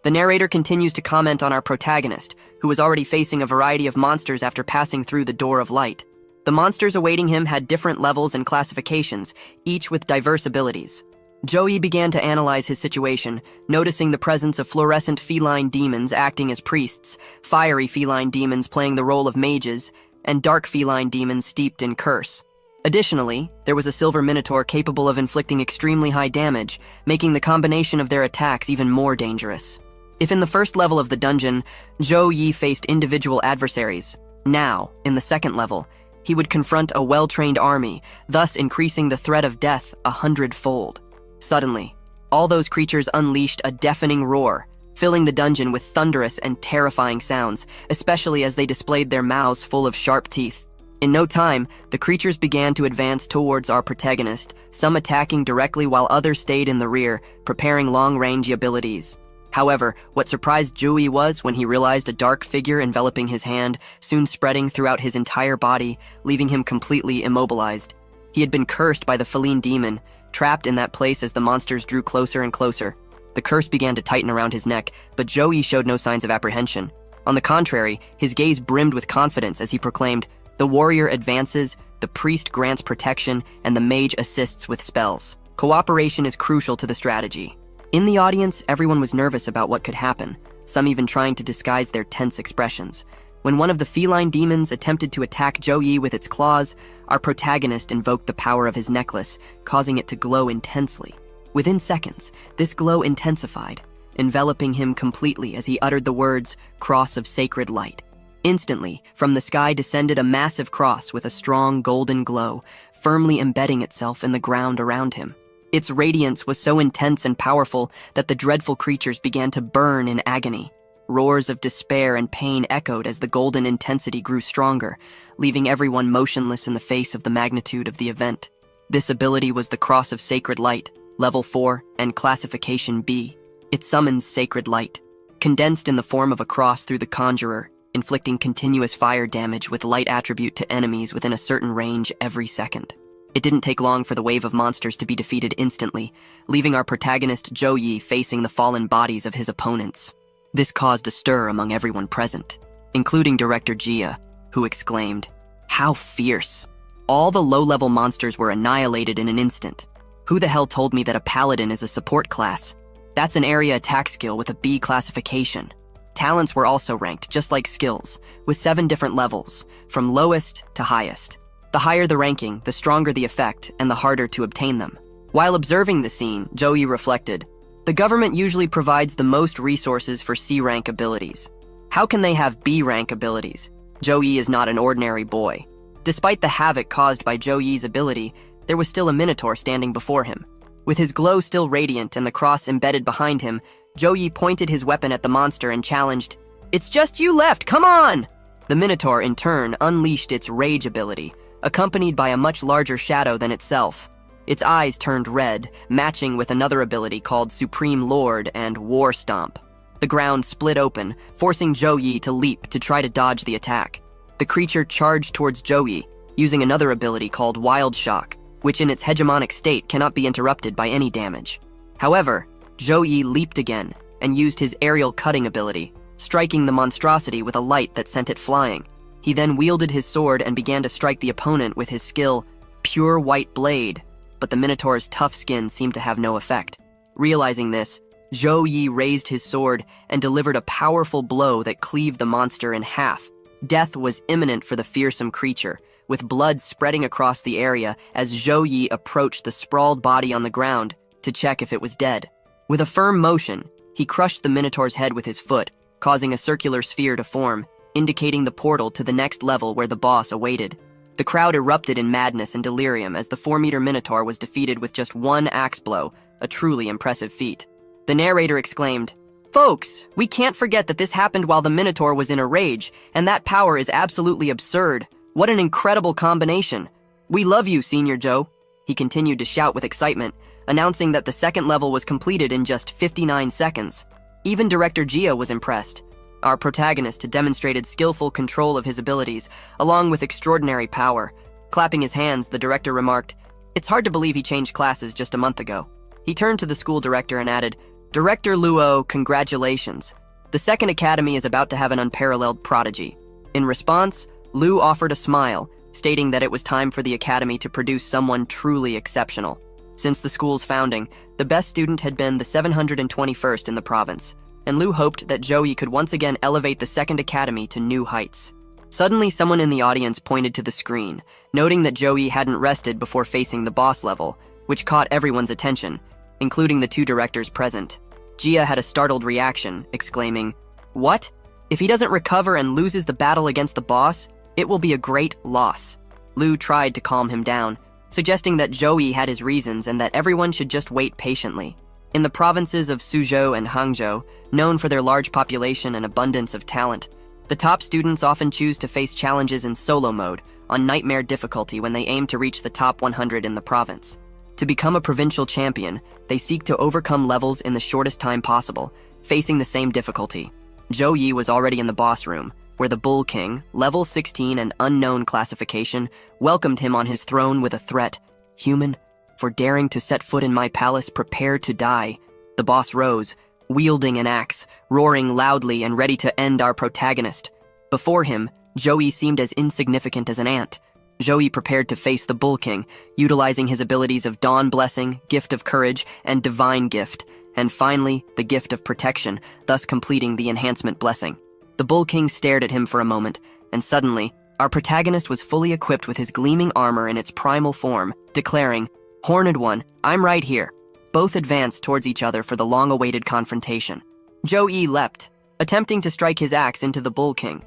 [SPEAKER 1] The narrator continues to comment on our protagonist, who was already facing a variety of monsters after passing through the Door of Light. The monsters awaiting him had different levels and classifications, each with diverse abilities. Joey began to analyze his situation, noticing the presence of fluorescent feline demons acting as priests, fiery feline demons playing the role of mages, and dark feline demons steeped in curse. Additionally, there was a silver minotaur capable of inflicting extremely high damage, making the combination of their attacks even more dangerous. If in the first level of the dungeon, Zhou Yi faced individual adversaries, now, in the second level, he would confront a well-trained army, thus increasing the threat of death 100-fold. Suddenly, all those creatures unleashed a deafening roar, filling the dungeon with thunderous and terrifying sounds, especially as they displayed their mouths full of sharp teeth. In no time, the creatures began to advance towards our protagonist, some attacking directly while others stayed in the rear, preparing long-range abilities. However, what surprised Jui was when he realized a dark figure enveloping his hand, soon spreading throughout his entire body, leaving him completely immobilized. He had been cursed by the feline demon, trapped in that place as the monsters drew closer and closer. The curse began to tighten around his neck, but Joey showed no signs of apprehension. On the contrary, his gaze brimmed with confidence as he proclaimed, "The warrior advances, the priest grants protection, and the mage assists with spells. Cooperation is crucial to the strategy." In the audience, everyone was nervous about what could happen, some even trying to disguise their tense expressions. When one of the feline demons attempted to attack Zhou Yi with its claws, our protagonist invoked the power of his necklace, causing it to glow intensely. Within seconds, this glow intensified, enveloping him completely as he uttered the words, "Cross of Sacred Light." Instantly, from the sky descended a massive cross with a strong golden glow, firmly embedding itself in the ground around him. Its radiance was so intense and powerful that the dreadful creatures began to burn in agony. Roars of despair and pain echoed as the golden intensity grew stronger, leaving everyone motionless in the face of the magnitude of the event. This ability was the Cross of Sacred Light, Level 4, and Classification B. It summons Sacred Light, condensed in the form of a cross through the Conjurer, inflicting continuous fire damage with light attribute to enemies within a certain range every second. It didn't take long for the wave of monsters to be defeated instantly, leaving our protagonist Zhou Yi facing the fallen bodies of his opponents. This caused a stir among everyone present, including Director Jia, who exclaimed, "How fierce!" All the low-level monsters were annihilated in an instant. Who the hell told me that a Paladin is a support class? That's an area attack skill with a B classification. Talents were also ranked, just like skills, with 7 different levels, from lowest to highest. The higher the ranking, the stronger the effect, and the harder to obtain them. While observing the scene, Joey reflected, "The government usually provides the most resources for C-rank abilities. How can they have B-rank abilities? Joey is not an ordinary boy." Despite the havoc caused by Joey's ability, there was still a Minotaur standing before him. With his glow still radiant and the cross embedded behind him, Joey pointed his weapon at the monster and challenged, "It's just you left, come on!" The Minotaur, in turn, unleashed its Rage ability, accompanied by a much larger shadow than itself. Its eyes turned red, matching with another ability called Supreme Lord and War Stomp. The ground split open, forcing Zhou Yi to leap to try to dodge the attack. The creature charged towards Zhou Yi, using another ability called Wild Shock, which in its hegemonic state cannot be interrupted by any damage. However, Zhou Yi leaped again and used his aerial cutting ability, striking the monstrosity with a light that sent it flying. He then wielded his sword and began to strike the opponent with his skill, Pure White Blade, but the Minotaur's tough skin seemed to have no effect. Realizing this, Zhou Yi raised his sword and delivered a powerful blow that cleaved the monster in half. Death was imminent for the fearsome creature, with blood spreading across the area as Zhou Yi approached the sprawled body on the ground to check if it was dead. With a firm motion, he crushed the Minotaur's head with his foot, causing a circular sphere to form, indicating the portal to the next level where the boss awaited. The crowd erupted in madness and delirium as the 4-meter Minotaur was defeated with just one axe blow, a truly impressive feat. The narrator exclaimed, "Folks, we can't forget that this happened while the Minotaur was in a rage, and that power is absolutely absurd. What an incredible combination. We love you, Senior Joe." He continued to shout with excitement, announcing that the second level was completed in just 59 seconds. Even Director Gia was impressed. Our protagonist demonstrated skillful control of his abilities, along with extraordinary power. Clapping his hands, the director remarked, "It's hard to believe he changed classes just a month ago." He turned to the school director and added, "Director Luo, congratulations. The second academy is about to have an unparalleled prodigy." In response, Lu offered a smile, stating that it was time for the academy to produce someone truly exceptional. Since the school's founding, the best student had been the 721st in the province, and Lu hoped that Zhou Yi could once again elevate the second academy to new heights. Suddenly, someone in the audience pointed to the screen, noting that Zhou Yi hadn't rested before facing the boss level, which caught everyone's attention, including the two directors present. Gia had a startled reaction, exclaiming, "What? If he doesn't recover and loses the battle against the boss, it will be a great loss." Lu tried to calm him down, suggesting that Zhou Yi had his reasons and that everyone should just wait patiently. In the provinces of Suzhou and Hangzhou, known for their large population and abundance of talent, the top students often choose to face challenges in solo mode, on nightmare difficulty when they aim to reach the top 100 in the province. To become a provincial champion, they seek to overcome levels in the shortest time possible, facing the same difficulty. Zhou Yi was already in the boss room, where the Bull King, level 16 and unknown classification, welcomed him on his throne with a threat. "Human, for daring to set foot in my palace, prepare to die." The boss rose, wielding an axe, roaring loudly and ready to end our protagonist. Before him, Zhou Yi seemed as insignificant as an ant. Zhou Yi prepared to face the Bull King, utilizing his abilities of Dawn Blessing, Gift of Courage, and Divine Gift, and finally, the Gift of Protection, thus completing the Enhancement Blessing. The Bull King stared at him for a moment, and suddenly, our protagonist was fully equipped with his gleaming armor in its primal form, declaring, "Horned One, I'm right here." Both advanced towards each other for the long-awaited confrontation. Zhou Yi leapt, attempting to strike his axe into the Bull King.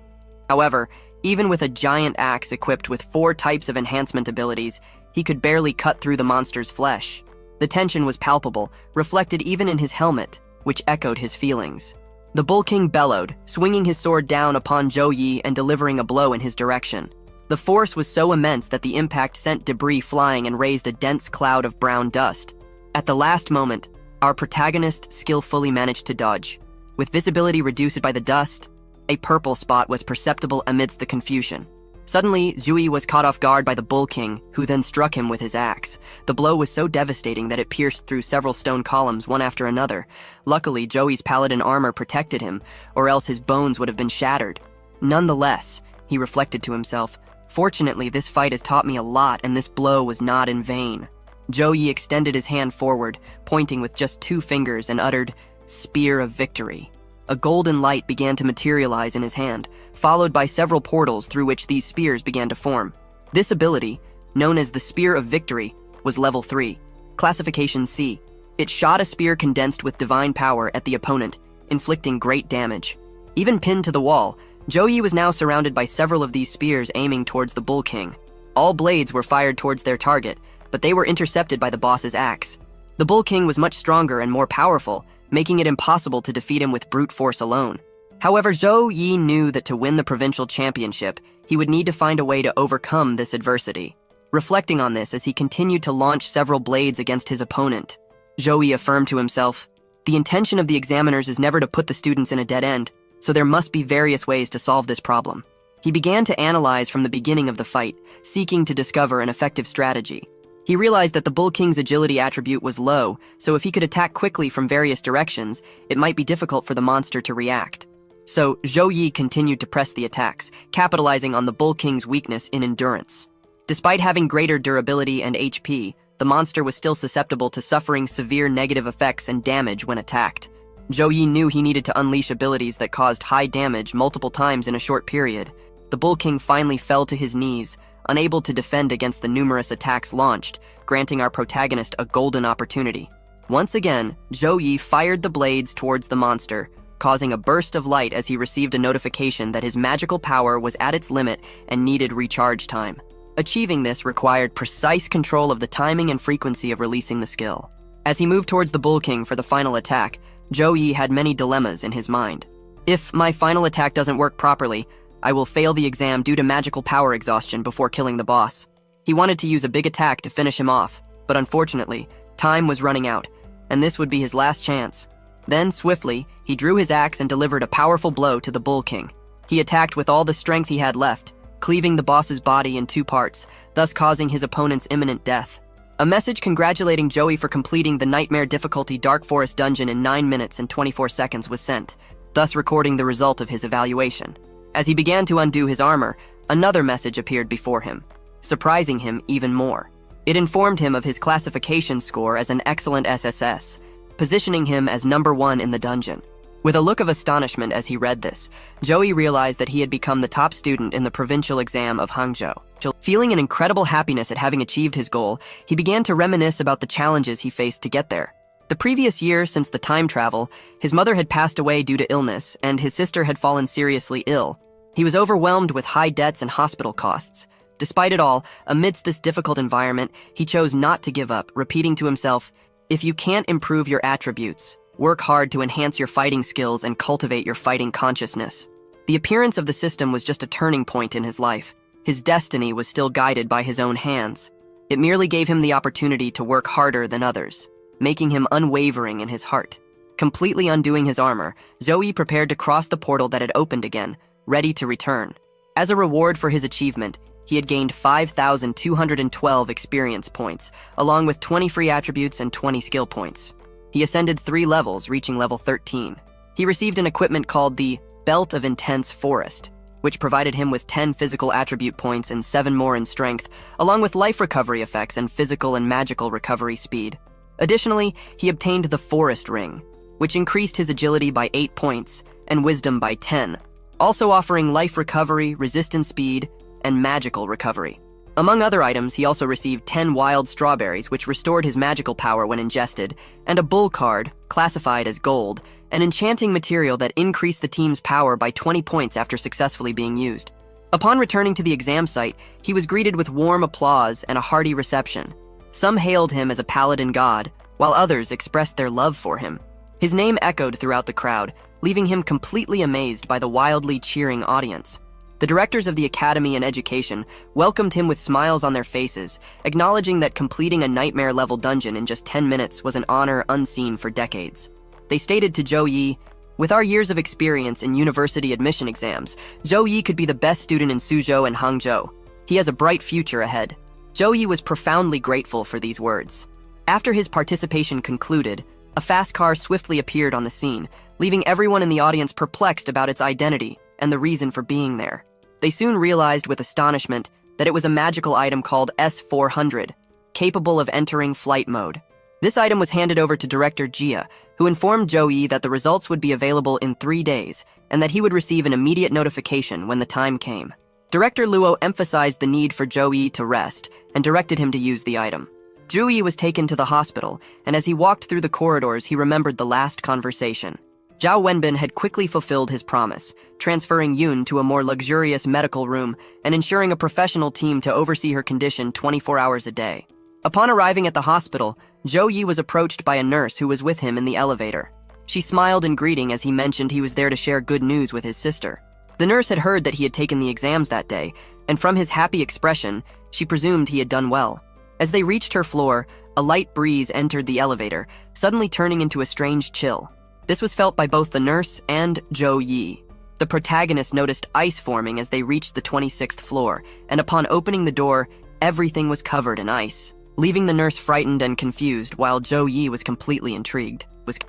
[SPEAKER 1] However, even with a giant axe equipped with 4 types of enhancement abilities, he could barely cut through the monster's flesh. The tension was palpable, reflected even in his helmet, which echoed his feelings. The Bull King bellowed, swinging his sword down upon Zhou Yi and delivering a blow in his direction. The force was so immense that the impact sent debris flying and raised a dense cloud of brown dust. At the last moment, our protagonist skillfully managed to dodge. With visibility reduced by the dust, a purple spot was perceptible amidst the confusion. Suddenly, Zhou Yi was caught off guard by the Bull King, who then struck him with his axe. The blow was so devastating that it pierced through several stone columns one after another. Luckily, Zhou Yi's paladin armor protected him, or else his bones would have been shattered. Nonetheless, he reflected to himself, "Fortunately, this fight has taught me a lot, and this blow was not in vain." Zhou Yi extended his hand forward, pointing with just 2 fingers, and uttered, "Spear of Victory." A golden light began to materialize in his hand, followed by several portals through which these spears began to form. This ability, known as the Spear of Victory, was level 3, classification C. It shot a spear condensed with divine power at the opponent, inflicting great damage. Even pinned to the wall, Zhou Yi was now surrounded by several of these spears aiming towards the Bull King. All blades were fired towards their target, but they were intercepted by the boss's axe. The Bull King was much stronger and more powerful, making it impossible to defeat him with brute force alone. However, Zhou Yi knew that to win the provincial championship, he would need to find a way to overcome this adversity. Reflecting on this as he continued to launch several blades against his opponent, Zhou Yi affirmed to himself, "The intention of the examiners is never to put the students in a dead end, so there must be various ways to solve this problem." He began to analyze from the beginning of the fight, seeking to discover an effective strategy. He realized that the Bull King's agility attribute was low, so if he could attack quickly from various directions, it might be difficult for the monster to react. So, Zhou Yi continued to press the attacks, capitalizing on the Bull King's weakness in endurance. Despite having greater durability and HP, the monster was still susceptible to suffering severe negative effects and damage when attacked. Zhou Yi knew he needed to unleash abilities that caused high damage multiple times in a short period. The Bull King finally fell to his knees, unable to defend against the numerous attacks launched, granting our protagonist a golden opportunity. Once again, Zhou Yi fired the blades towards the monster, causing a burst of light as he received a notification that his magical power was at its limit and needed recharge time. Achieving this required precise control of the timing and frequency of releasing the skill. As he moved towards the Bull King for the final attack, Zhou Yi had many dilemmas in his mind. If my final attack doesn't work properly, I will fail the exam due to magical power exhaustion before killing the boss. He wanted to use a big attack to finish him off, but unfortunately, time was running out, and this would be his last chance. Then, swiftly, he drew his axe and delivered a powerful blow to the Bull King. He attacked with all the strength he had left, cleaving the boss's body in 2 parts, thus causing his opponent's imminent death. A message congratulating Joey for completing the Nightmare Difficulty Dark Forest dungeon in 9 minutes and 24 seconds was sent, thus recording the result of his evaluation. As he began to undo his armor, another message appeared before him, surprising him even more. It informed him of his classification score as an excellent SSS, positioning him as number 1 in the dungeon. With a look of astonishment as he read this, Joey realized that he had become the top student in the provincial exam of Hangzhou. Feeling an incredible happiness at having achieved his goal, he began to reminisce about the challenges he faced to get there. The previous year, since the time travel, his mother had passed away due to illness, and his sister had fallen seriously ill. He was overwhelmed with high debts and hospital costs. Despite it all, amidst this difficult environment, he chose not to give up, repeating to himself, "If you can't improve your attributes, work hard to enhance your fighting skills and cultivate your fighting consciousness." The appearance of the system was just a turning point in his life. His destiny was still guided by his own hands. It merely gave him the opportunity to work harder than others, making him unwavering in his heart. Completely undoing his armor, Zoe prepared to cross the portal that had opened again, ready to return. As a reward for his achievement, he had gained 5,212 experience points, along with 20 free attributes and 20 skill points. He ascended 3 levels, reaching level 13. He received an equipment called the Belt of Intense Forest, which provided him with 10 physical attribute points and 7 more in strength, along with life recovery effects and physical and magical recovery speed. Additionally, he obtained the Forest Ring, which increased his agility by 8 points and wisdom by 10, also offering life recovery, resistance speed, and magical recovery. Among other items, he also received 10 wild strawberries, which restored his magical power when ingested, and a bull card, classified as gold, an enchanting material that increased the team's power by 20 points after successfully being used. Upon returning to the exam site, he was greeted with warm applause and a hearty reception. Some hailed him as a Paladin god, while others expressed their love for him. His name echoed throughout the crowd, leaving him completely amazed by the wildly cheering audience. The directors of the Academy and Education welcomed him with smiles on their faces, acknowledging that completing a nightmare-level dungeon in just 10 minutes was an honor unseen for decades. They stated to Zhou Yi, "With our years of experience in university admission exams, Zhou Yi could be the best student in Suzhou and Hangzhou. He has a bright future ahead." Zhou Yi was profoundly grateful for these words. After his participation concluded, a fast car swiftly appeared on the scene, leaving everyone in the audience perplexed about its identity and the reason for being there. They soon realized with astonishment that it was a magical item called S-400, capable of entering flight mode. This item was handed over to Director Jia, who informed Zhou Yi that the results would be available in 3 days, and that he would receive an immediate notification when the time came. Director Luo emphasized the need for Zhou Yi to rest, and directed him to use the item. Zhou Yi was taken to the hospital, and as he walked through the corridors, he remembered the last conversation. Zhao Wenbin had quickly fulfilled his promise, transferring Yun to a more luxurious medical room and ensuring a professional team to oversee her condition 24 hours a day. Upon arriving at the hospital, Zhou Yi was approached by a nurse who was with him in the elevator. She smiled in greeting as he mentioned he was there to share good news with his sister. The nurse had heard that he had taken the exams that day, and from his happy expression, she presumed he had done well. As they reached her floor, a light breeze entered the elevator, suddenly turning into a strange chill. This was felt by both the nurse and Zhou Yi. The The protagonist noticed ice forming as they reached the 26th floor, and upon opening the door, everything was covered in ice, leaving the nurse frightened and confused while Zhou Yi was completely intrigued.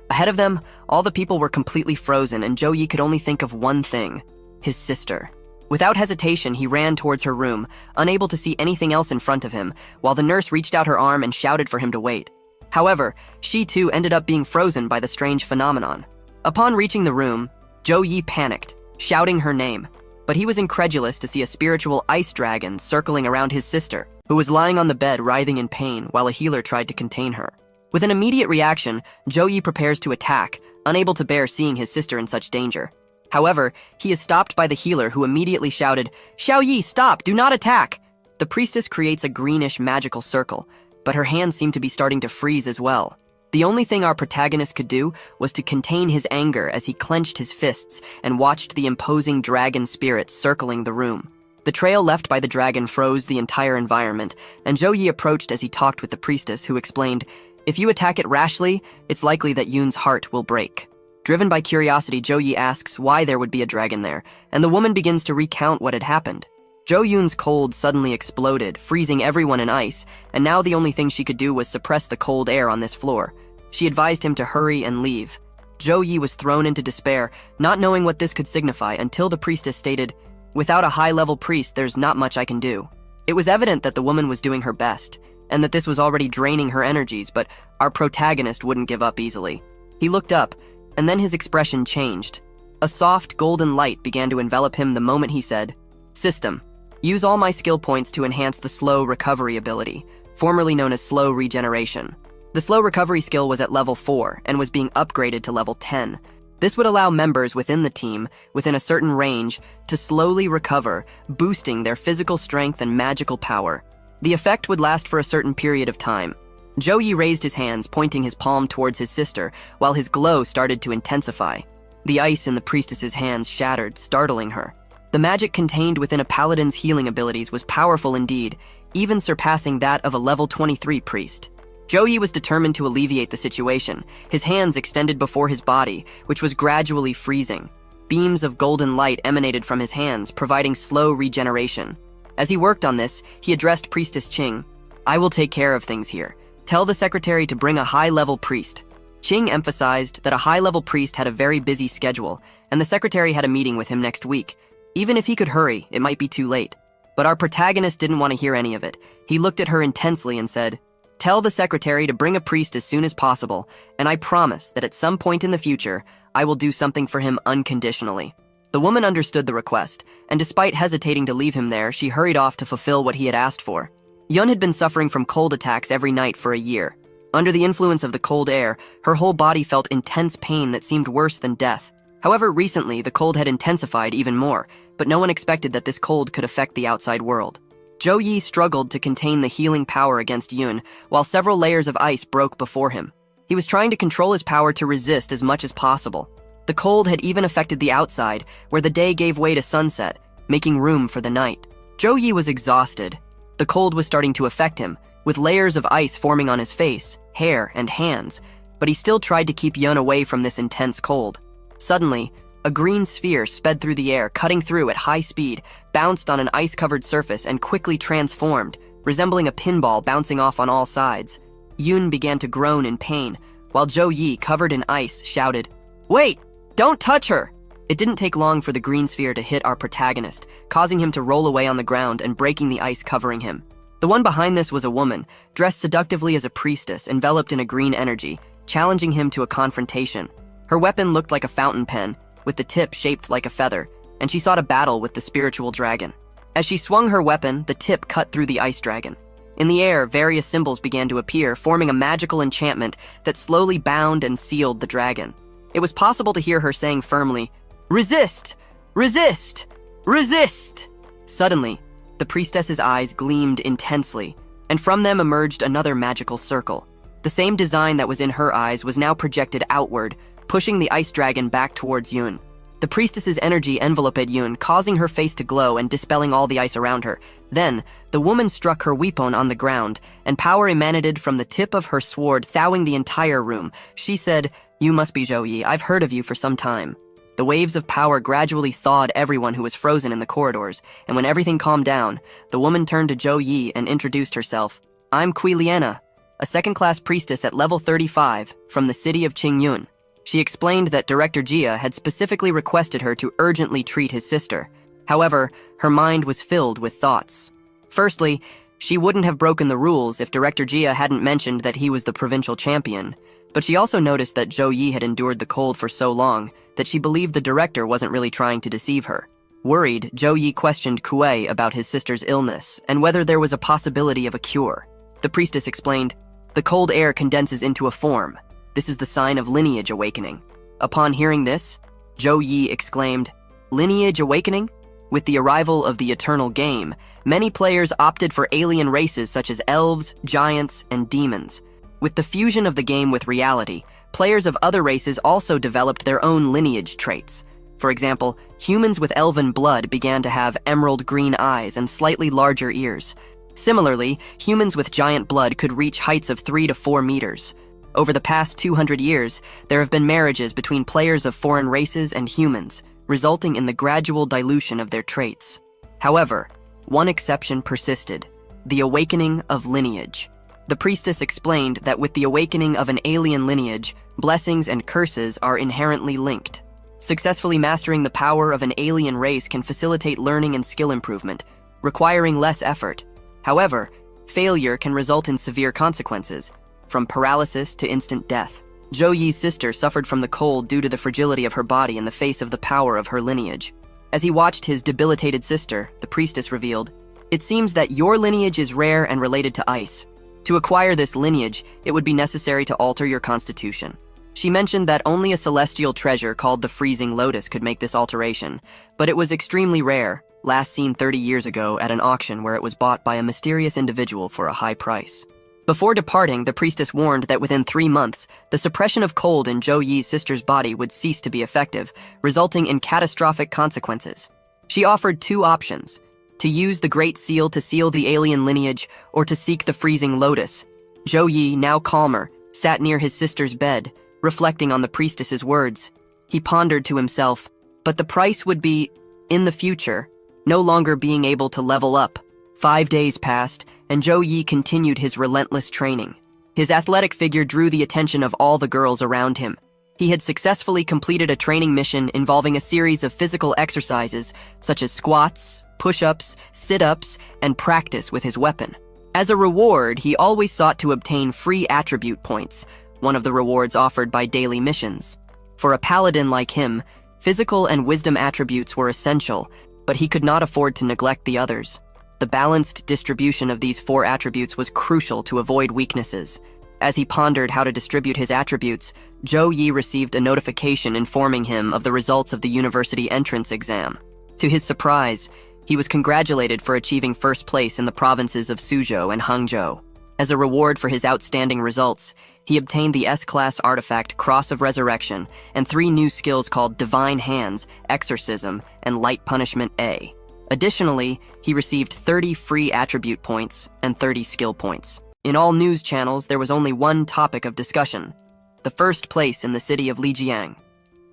[SPEAKER 1] Ahead of them, all the people were completely frozen and Zhou Yi could only think of one thing: his sister. Without hesitation, he ran towards her room, unable to see anything else in front of him, while the nurse reached out her arm and shouted for him to wait. However, she too ended up being frozen by the strange phenomenon. Upon reaching the room, Zhou Yi panicked, shouting her name, but he was incredulous to see a spiritual ice dragon circling around his sister, who was lying on the bed writhing in pain while a healer tried to contain her. With an immediate reaction, Zhou Yi prepares to attack, unable to bear seeing his sister in such danger. However, he is stopped by the healer who immediately shouted, "Xiao Yi, stop! Do not attack!" The priestess creates a greenish magical circle, but her hands seem to be starting to freeze as well. The only thing our protagonist could do was to contain his anger as he clenched his fists and watched the imposing dragon spirits circling the room. The trail left by the dragon froze the entire environment, and Zhou Yi approached as he talked with the priestess, who explained, "If you attack it rashly, it's likely that Yun's heart will break." Driven by curiosity, Zhou Yi asks why there would be a dragon there, and the woman begins to recount what had happened. Zhou Yun's cold suddenly exploded, freezing everyone in ice, and now the only thing she could do was suppress the cold air on this floor. She advised him to hurry and leave. Zhou Yi was thrown into despair, not knowing what this could signify, until the priestess stated, "Without a high-level priest, there's not much I can do." It was evident that the woman was doing her best, and that this was already draining her energies, but our protagonist wouldn't give up easily. He looked up, and then his expression changed. A soft, golden light began to envelop him the moment he said, "System, use all my skill points to enhance the slow recovery ability, formerly known as slow regeneration." The slow recovery skill was at level 4 and was being upgraded to level 10. This would allow members within the team, within a certain range, to slowly recover, boosting their physical strength and magical power. The effect would last for a certain period of time. Zhou Yi raised his hands, pointing his palm towards his sister, while his glow started to intensify. The ice in the priestess's hands shattered, startling her. The magic contained within a paladin's healing abilities was powerful indeed, even surpassing that of a level 23 priest. Zhou Yi was determined to alleviate the situation, his hands extended before his body, which was gradually freezing. Beams of golden light emanated from his hands, providing slow regeneration. As he worked on this, he addressed Priestess Qing. "I will take care of things here. Tell the secretary to bring a high-level priest." Qing emphasized that a high-level priest had a very busy schedule, and the secretary had a meeting with him next week. Even if he could hurry, it might be too late. But our protagonist didn't want to hear any of it. He looked at her intensely and said, "Tell the secretary to bring a priest as soon as possible, and I promise that at some point in the future, I will do something for him unconditionally." The woman understood the request, and despite hesitating to leave him there, she hurried off to fulfill what he had asked for. Yun had been suffering from cold attacks every night for a year. Under the influence of the cold air, her whole body felt intense pain that seemed worse than death. However, recently, the cold had intensified even more, but no one expected that this cold could affect the outside world. Zhou Yi struggled to contain the healing power against Yun, while several layers of ice broke before him. He was trying to control his power to resist as much as possible. The cold had even affected the outside, where the day gave way to sunset, making room for the night. Zhou Yi was exhausted. The cold was starting to affect him, with layers of ice forming on his face, hair, and hands, but he still tried to keep Yun away from this intense cold. Suddenly, a green sphere sped through the air, cutting through at high speed, bounced on an ice-covered surface, and quickly transformed, resembling a pinball bouncing off on all sides. Yun began to groan in pain, while Zhou Yi, covered in ice, shouted, "Wait! Don't touch her!" It didn't take long for the green sphere to hit our protagonist, causing him to roll away on the ground and breaking the ice covering him. The one behind this was a woman, dressed seductively as a priestess, enveloped in a green energy, challenging him to a confrontation. Her weapon looked like a fountain pen, with the tip shaped like a feather, and she sought a battle with the spiritual dragon. As she swung her weapon, the tip cut through the ice dragon. In the air, various symbols began to appear, forming a magical enchantment that slowly bound and sealed the dragon. It was possible to hear her saying firmly, "Resist! Resist! Resist!" Suddenly, the priestess's eyes gleamed intensely, and from them emerged another magical circle. The same design that was in her eyes was now projected outward, pushing the ice dragon back towards Yun. The priestess's energy enveloped Yun, causing her face to glow and dispelling all the ice around her. Then, the woman struck her weapon on the ground, and power emanated from the tip of her sword, thawing the entire room. She said, "You must be Zhou Yi. I've heard of you for some time." The waves of power gradually thawed everyone who was frozen in the corridors, and when everything calmed down, the woman turned to Zhou Yi and introduced herself. I'm Kui Liana, a second-class priestess at level 35 from the city of Qingyun. She explained that Director Jia had specifically requested her to urgently treat his sister. However, her mind was filled with thoughts. Firstly, she wouldn't have broken the rules if Director Jia hadn't mentioned that he was the provincial champion, but she also noticed that Zhou Yi had endured the cold for so long that she believed the director wasn't really trying to deceive her. Worried, Zhou Yi questioned Kuei about his sister's illness and whether there was a possibility of a cure. The priestess explained, "The cold air condenses into a form. This is the sign of lineage awakening." Upon hearing this, Zhou Yi exclaimed, "Lineage awakening?" With the arrival of the eternal game, many players opted for alien races such as elves, giants, and demons. With the fusion of the game with reality, players of other races also developed their own lineage traits. For example, humans with elven blood began to have emerald green eyes and slightly larger ears. Similarly, humans with giant blood could reach heights of 3 to 4 meters. Over the past 200 years, there have been marriages between players of foreign races and humans, resulting in the gradual dilution of their traits. However, one exception persisted: the awakening of lineage. The priestess explained that with the awakening of an alien lineage, blessings and curses are inherently linked. Successfully mastering the power of an alien race can facilitate learning and skill improvement, requiring less effort. However, failure can result in severe consequences, from paralysis to instant death. Zhou Yi's sister suffered from the cold due to the fragility of her body in the face of the power of her lineage. As he watched his debilitated sister, the priestess revealed, "It seems that your lineage is rare and related to ice. To acquire this lineage, it would be necessary to alter your constitution." She mentioned that only a celestial treasure called the Freezing Lotus could make this alteration, but it was extremely rare, last seen 30 years ago at an auction where it was bought by a mysterious individual for a high price. Before departing, the priestess warned that within 3 months, the suppression of cold in Zhou Yi's sister's body would cease to be effective, resulting in catastrophic consequences. She offered 2 options: to use the Great Seal to seal the alien lineage, or to seek the Freezing Lotus. Zhou Yi, now calmer, sat near his sister's bed, reflecting on the priestess's words. He pondered to himself, but the price would be, in the future, no longer being able to level up. 5 days passed, and Zhou Yi continued his relentless training. His athletic figure drew the attention of all the girls around him. He had successfully completed a training mission involving a series of physical exercises, such as squats, push-ups, sit-ups, and practice with his weapon. As a reward, he always sought to obtain free attribute points, one of the rewards offered by daily missions. For a paladin like him, physical and wisdom attributes were essential, but he could not afford to neglect the others. The balanced distribution of these 4 attributes was crucial to avoid weaknesses. As he pondered how to distribute his attributes, Zhou Yi received a notification informing him of the results of the university entrance exam. To his surprise, he was congratulated for achieving first place in the provinces of Suzhou and Hangzhou. As a reward for his outstanding results, he obtained the S-Class artifact Cross of Resurrection and 3 new skills called Divine Hands, Exorcism, and Light Punishment A. Additionally, he received 30 free attribute points and 30 skill points. In all news channels, there was only one topic of discussion: the first place in the city of Lijiang.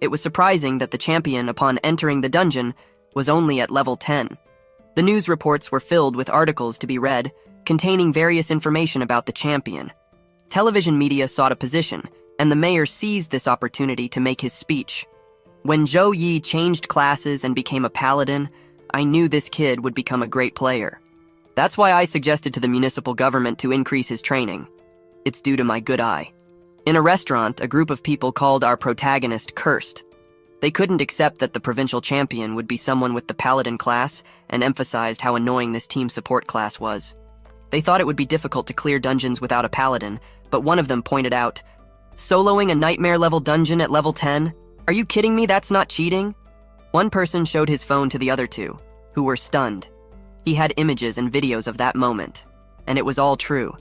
[SPEAKER 1] It was surprising that the champion, upon entering the dungeon, was only at level 10. The news reports were filled with articles to be read, containing various information about the champion. Television media sought a position, and the mayor seized this opportunity to make his speech. When Zhou Yi changed classes and became a paladin, I knew this kid would become a great player. That's why I suggested to the municipal government to increase his training. It's due to my good eye. In a restaurant, a group of people called our protagonist cursed. They couldn't accept that the provincial champion would be someone with the paladin class and emphasized how annoying this team support class was. They thought it would be difficult to clear dungeons without a paladin, but one of them pointed out, "Soloing a nightmare-level dungeon at level 10? Are you kidding me? That's not cheating?" One person showed his phone to the other 2, who were stunned. He had images and videos of that moment, and it was all true.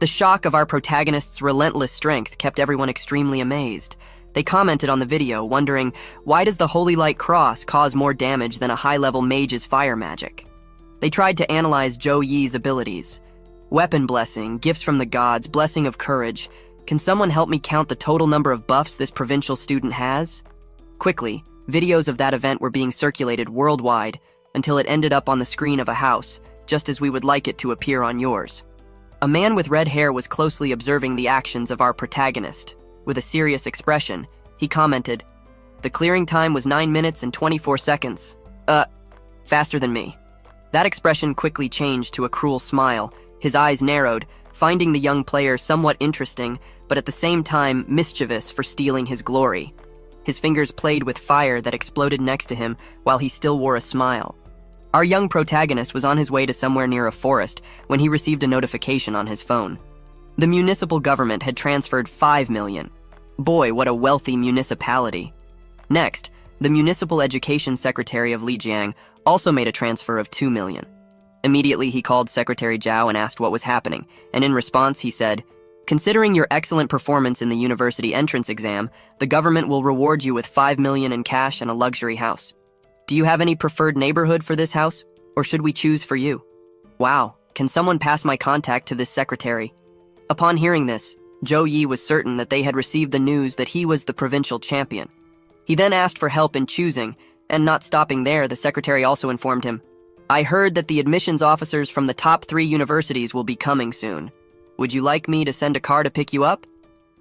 [SPEAKER 1] The shock of our protagonist's relentless strength kept everyone extremely amazed. They commented on the video, wondering, why does the Holy Light Cross cause more damage than a high-level mage's fire magic? They tried to analyze Zhou Yi's abilities. Weapon blessing, gifts from the gods, blessing of courage. Can someone help me count the total number of buffs this provincial student has? Quickly, Videos of that event were being circulated worldwide until it ended up on the screen of a house, just as we would like it to appear on yours. A man with red hair was closely observing the actions of our protagonist. With a serious expression, he commented, "The clearing time was 9 minutes and 24 seconds. Faster than me." That expression quickly changed to a cruel smile. His eyes narrowed, finding the young player somewhat interesting, but at the same time mischievous for stealing his glory. His fingers played with fire that exploded next to him while he still wore a smile. Our young protagonist was on his way to somewhere near a forest when he received a notification on his phone. The municipal government had transferred 5 million. Boy, what a wealthy municipality. Next, the municipal education secretary of Lijiang also made a transfer of 2 million. Immediately, he called Secretary Zhao and asked what was happening, and in response, he said, "Considering your excellent performance in the university entrance exam, the government will reward you with 5 million in cash and a luxury house. Do you have any preferred neighborhood for this house, or should we choose for you? Wow, can someone pass my contact to this secretary?" Upon hearing this, Zhou Yi was certain that they had received the news that he was the provincial champion. He then asked for help in choosing, and not stopping there, the secretary also informed him, "I heard that the admissions officers from the top 3 universities will be coming soon. Would you like me to send a car to pick you up?"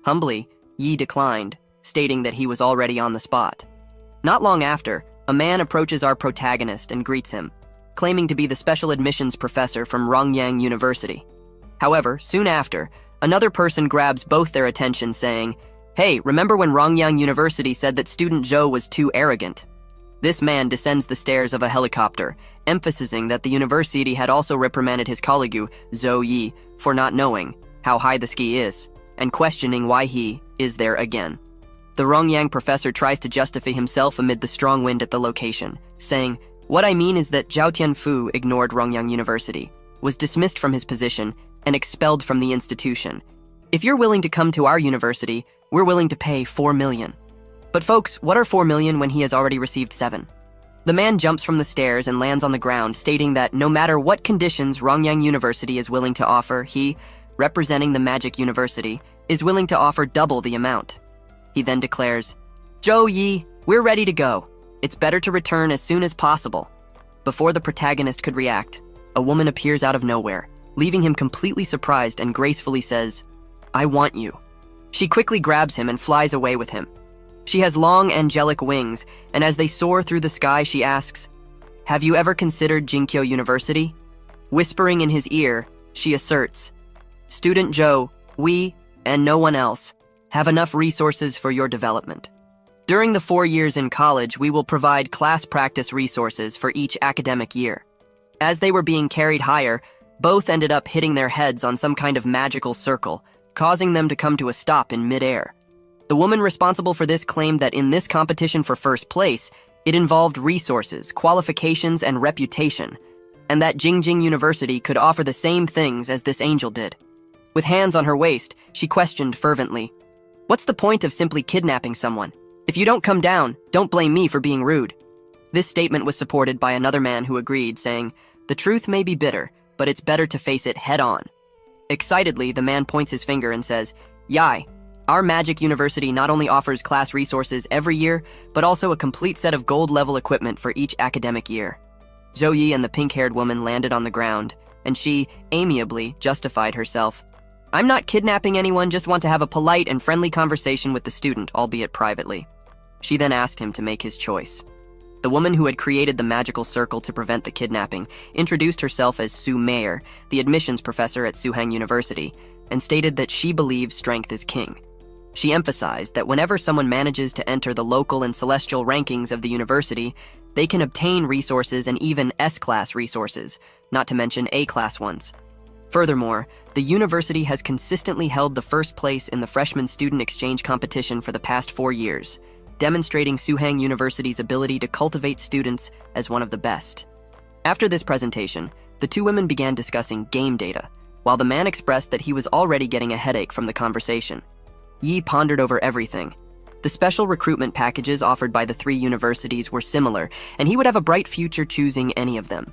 [SPEAKER 1] Humbly, Yi declined, stating that he was already on the spot. Not long after, a man approaches our protagonist and greets him, claiming to be the special admissions professor from Rongyang University. However, soon after, another person grabs both their attention saying, "Hey, remember when Rongyang University said that student Zhou was too arrogant?" This man descends the stairs of a helicopter, emphasizing that the university had also reprimanded his colleague, Zhou Yi, for not knowing how high the ski is, and questioning why he is there again. The Rongyang professor tries to justify himself amid the strong wind at the location, saying, "What I mean is that Zhao Tianfu ignored Rongyang University, was dismissed from his position, and expelled from the institution. If you're willing to come to our university, we're willing to pay 4 million. But folks, what are 4 million when he has already received 7? The man jumps from the stairs and lands on the ground, stating that no matter what conditions Rongyang University is willing to offer, he, representing the Magic University, is willing to offer double the amount. He then declares, "Zhou Yi, we're ready to go. It's better to return as soon as possible." Before the protagonist could react, a woman appears out of nowhere, leaving him completely surprised and gracefully says, "I want you." She quickly grabs him and flies away with him. She has long angelic wings, and as they soar through the sky, she asks, "Have you ever considered Jinkyo University?" Whispering in his ear, she asserts, "Student Zhou, we, and no one else, have enough resources for your development. During the 4 years in college, we will provide class practice resources for each academic year." As they were being carried higher, both ended up hitting their heads on some kind of magical circle, causing them to come to a stop in midair. The woman responsible for this claimed that in this competition for first place, it involved resources, qualifications, and reputation, and that Jingjing University could offer the same things as this angel did. With hands on her waist, she questioned fervently, "What's the point of simply kidnapping someone? If you don't come down, don't blame me for being rude." This statement was supported by another man who agreed, saying, "The truth may be bitter, but it's better to face it head-on." Excitedly, the man points his finger and says, "Yai, our Magic University not only offers class resources every year, but also a complete set of gold-level equipment for each academic year." Zhou Yi and the pink-haired woman landed on the ground, and she, amiably, justified herself. "I'm not kidnapping anyone, just want to have a polite and friendly conversation with the student, albeit privately." She then asked him to make his choice. The woman who had created the magical circle to prevent the kidnapping introduced herself as Su Mayer, the admissions professor at Suhang University, and stated that she believes strength is king. She emphasized that whenever someone manages to enter the local and celestial rankings of the university, they can obtain resources and even S-class resources, not to mention A-class ones. Furthermore, the university has consistently held the first place in the freshman student exchange competition for the past 4 years, demonstrating Suhang University's ability to cultivate students as one of the best. After this presentation, the two women began discussing game data, while the man expressed that he was already getting a headache from the conversation. Yi pondered over everything. The special recruitment packages offered by the 3 universities were similar, and he would have a bright future choosing any of them.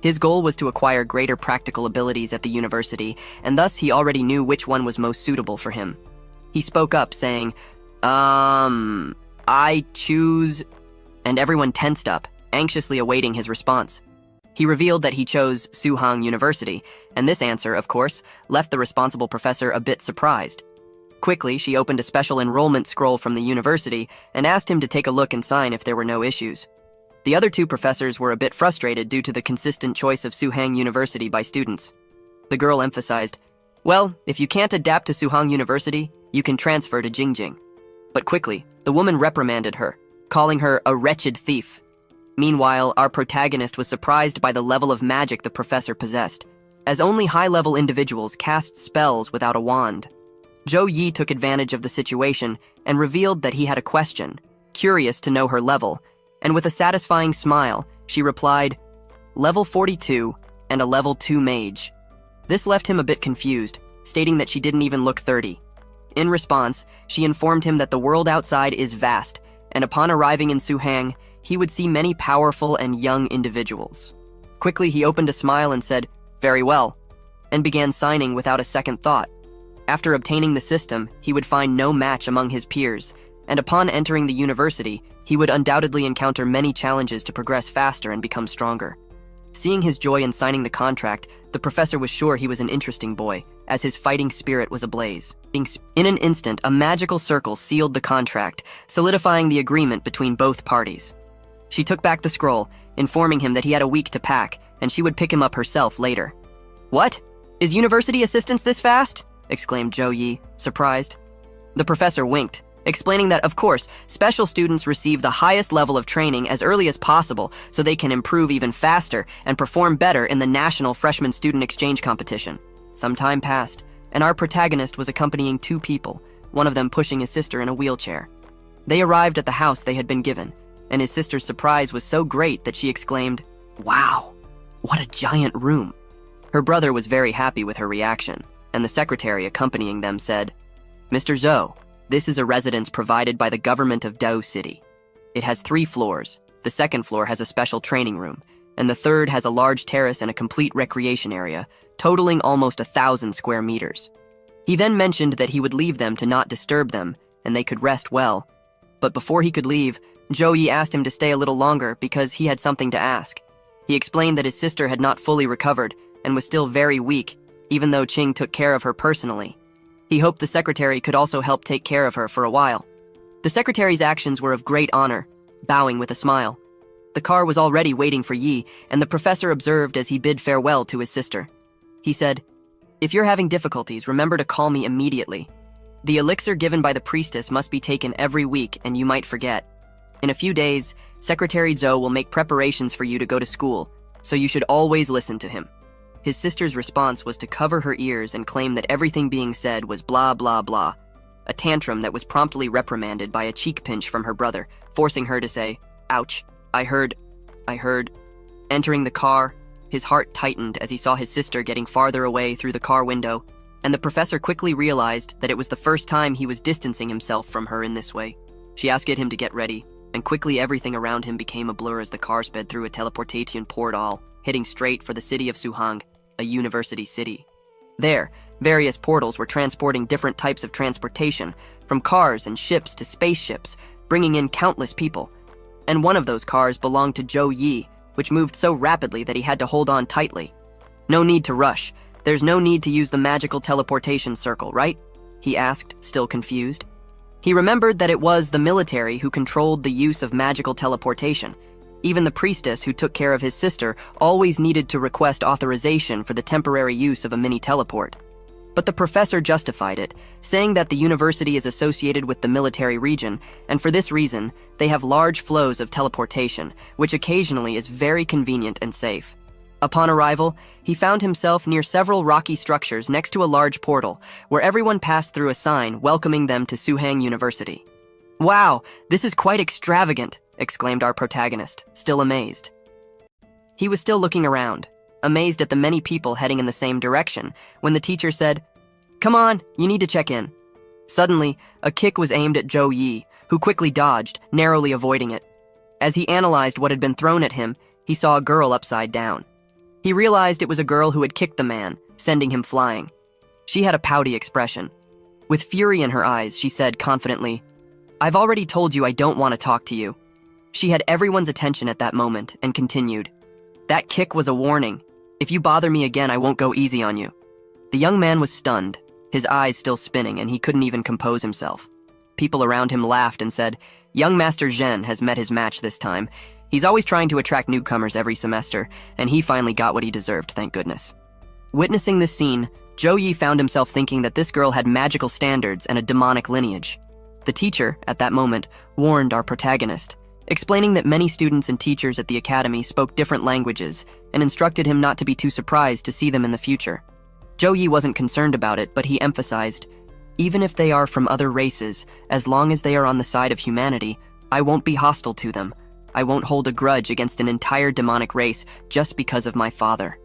[SPEAKER 1] His goal was to acquire greater practical abilities at the university, and thus he already knew which one was most suitable for him. He spoke up, saying, I choose and everyone tensed up, anxiously awaiting his response. He revealed that he chose Suhang University, and this answer, of course, left the responsible professor a bit surprised. Quickly, she opened a special enrollment scroll from the university and asked him to take a look and sign if there were no issues. The other two professors were a bit frustrated due to the consistent choice of Suhang University by students. The girl emphasized, "Well, if you can't adapt to Suhang University, you can transfer to Jingjing." But quickly, the woman reprimanded her, calling her a wretched thief. Meanwhile, our protagonist was surprised by the level of magic the professor possessed, as only high-level individuals cast spells without a wand. Zhou Yi took advantage of the situation and revealed that he had a question, curious to know her level, and with a satisfying smile, she replied, "Level 42 and a level 2 mage." This left him a bit confused, stating that she didn't even look 30. In response, she informed him that the world outside is vast, and upon arriving in Suhang, he would see many powerful and young individuals. Quickly, he opened a smile and said, "Very well," and began signing without a second thought. After obtaining the system, he would find no match among his peers, and upon entering the university, he would undoubtedly encounter many challenges to progress faster and become stronger. Seeing his joy in signing the contract, the professor was sure he was an interesting boy, as his fighting spirit was ablaze. In an instant, a magical circle sealed the contract, solidifying the agreement between both parties. She took back the scroll, informing him that he had a week to pack, and she would pick him up herself later. "What? Is university assistance this fast?" exclaimed Zhou Yi, surprised. The professor winked, explaining that, of course, special students receive the highest level of training as early as possible so they can improve even faster and perform better in the National Freshman Student Exchange Competition. Some time passed, and our protagonist was accompanying two people, one of them pushing his sister in a wheelchair. They arrived at the house they had been given, and his sister's surprise was so great that she exclaimed, "Wow, what a giant room." Her brother was very happy with her reaction, and the secretary accompanying them said, "Mr. Zhou, this is a residence provided by the government of Dao City. It has 3 floors. The second floor has a special training room, and the third has a large terrace and a complete recreation area, totaling almost 1,000 square meters." He then mentioned that he would leave them to not disturb them, and they could rest well. But before he could leave, Zhou Yi asked him to stay a little longer because he had something to ask. He explained that his sister had not fully recovered and was still very weak, even though Qing took care of her personally. He hoped the secretary could also help take care of her for a while. The secretary's actions were of great honor, bowing with a smile. The car was already waiting for Yi, and the professor observed as he bid farewell to his sister. He said, "If you're having difficulties, remember to call me immediately. The elixir given by the priestess must be taken every week, and you might forget. In a few days, Secretary Zhou will make preparations for you to go to school, so you should always listen to him." His sister's response was to cover her ears and claim that everything being said was blah blah blah, a tantrum that was promptly reprimanded by a cheek pinch from her brother, forcing her to say, "Ouch, I heard. Entering the car, his heart tightened as he saw his sister getting farther away through the car window, and the professor quickly realized that it was the first time he was distancing himself from her in this way. She asked him to get ready, and quickly everything around him became a blur as the car sped through a teleportation portal, heading straight for the city of Suhang, a university city. There, various portals were transporting different types of transportation, from cars and ships to spaceships, bringing in countless people. And one of those cars belonged to Zhou Yi, which moved so rapidly that he had to hold on tightly. "No need to rush. There's no need to use the magical teleportation circle, right?" he asked, still confused. He remembered that it was the military who controlled the use of magical teleportation. Even the priestess who took care of his sister always needed to request authorization for the temporary use of a mini teleport. But the professor justified it, saying that the university is associated with the military region, and for this reason, they have large flows of teleportation, which occasionally is very convenient and safe. Upon arrival, he found himself near several rocky structures next to a large portal, where everyone passed through a sign welcoming them to Suhang University. "Wow, this is quite extravagant," exclaimed our protagonist, still amazed. He was still looking around, amazed at the many people heading in the same direction, when the teacher said, "Come on, you need to check in." Suddenly, a kick was aimed at Zhou Yi, who quickly dodged, narrowly avoiding it. As he analyzed what had been thrown at him, he saw a girl upside down. He realized it was a girl who had kicked the man, sending him flying. She had a pouty expression. With fury in her eyes, she said confidently, "I've already told you I don't want to talk to you." She had everyone's attention at that moment and continued, "That kick was a warning. If you bother me again, I won't go easy on you." The young man was stunned, his eyes still spinning, and he couldn't even compose himself. People around him laughed and said, "Young Master Zhen has met his match this time. He's always trying to attract newcomers every semester, and he finally got what he deserved, thank goodness." Witnessing this scene, Zhou Yi found himself thinking that this girl had magical standards and a demonic lineage. The teacher, at that moment, warned our protagonist, explaining that many students and teachers at the academy spoke different languages and instructed him not to be too surprised to see them in the future. Zhou Yi wasn't concerned about it, but he emphasized, "Even if they are from other races, as long as they are on the side of humanity, I won't be hostile to them. I won't hold a grudge against an entire demonic race just because of my father."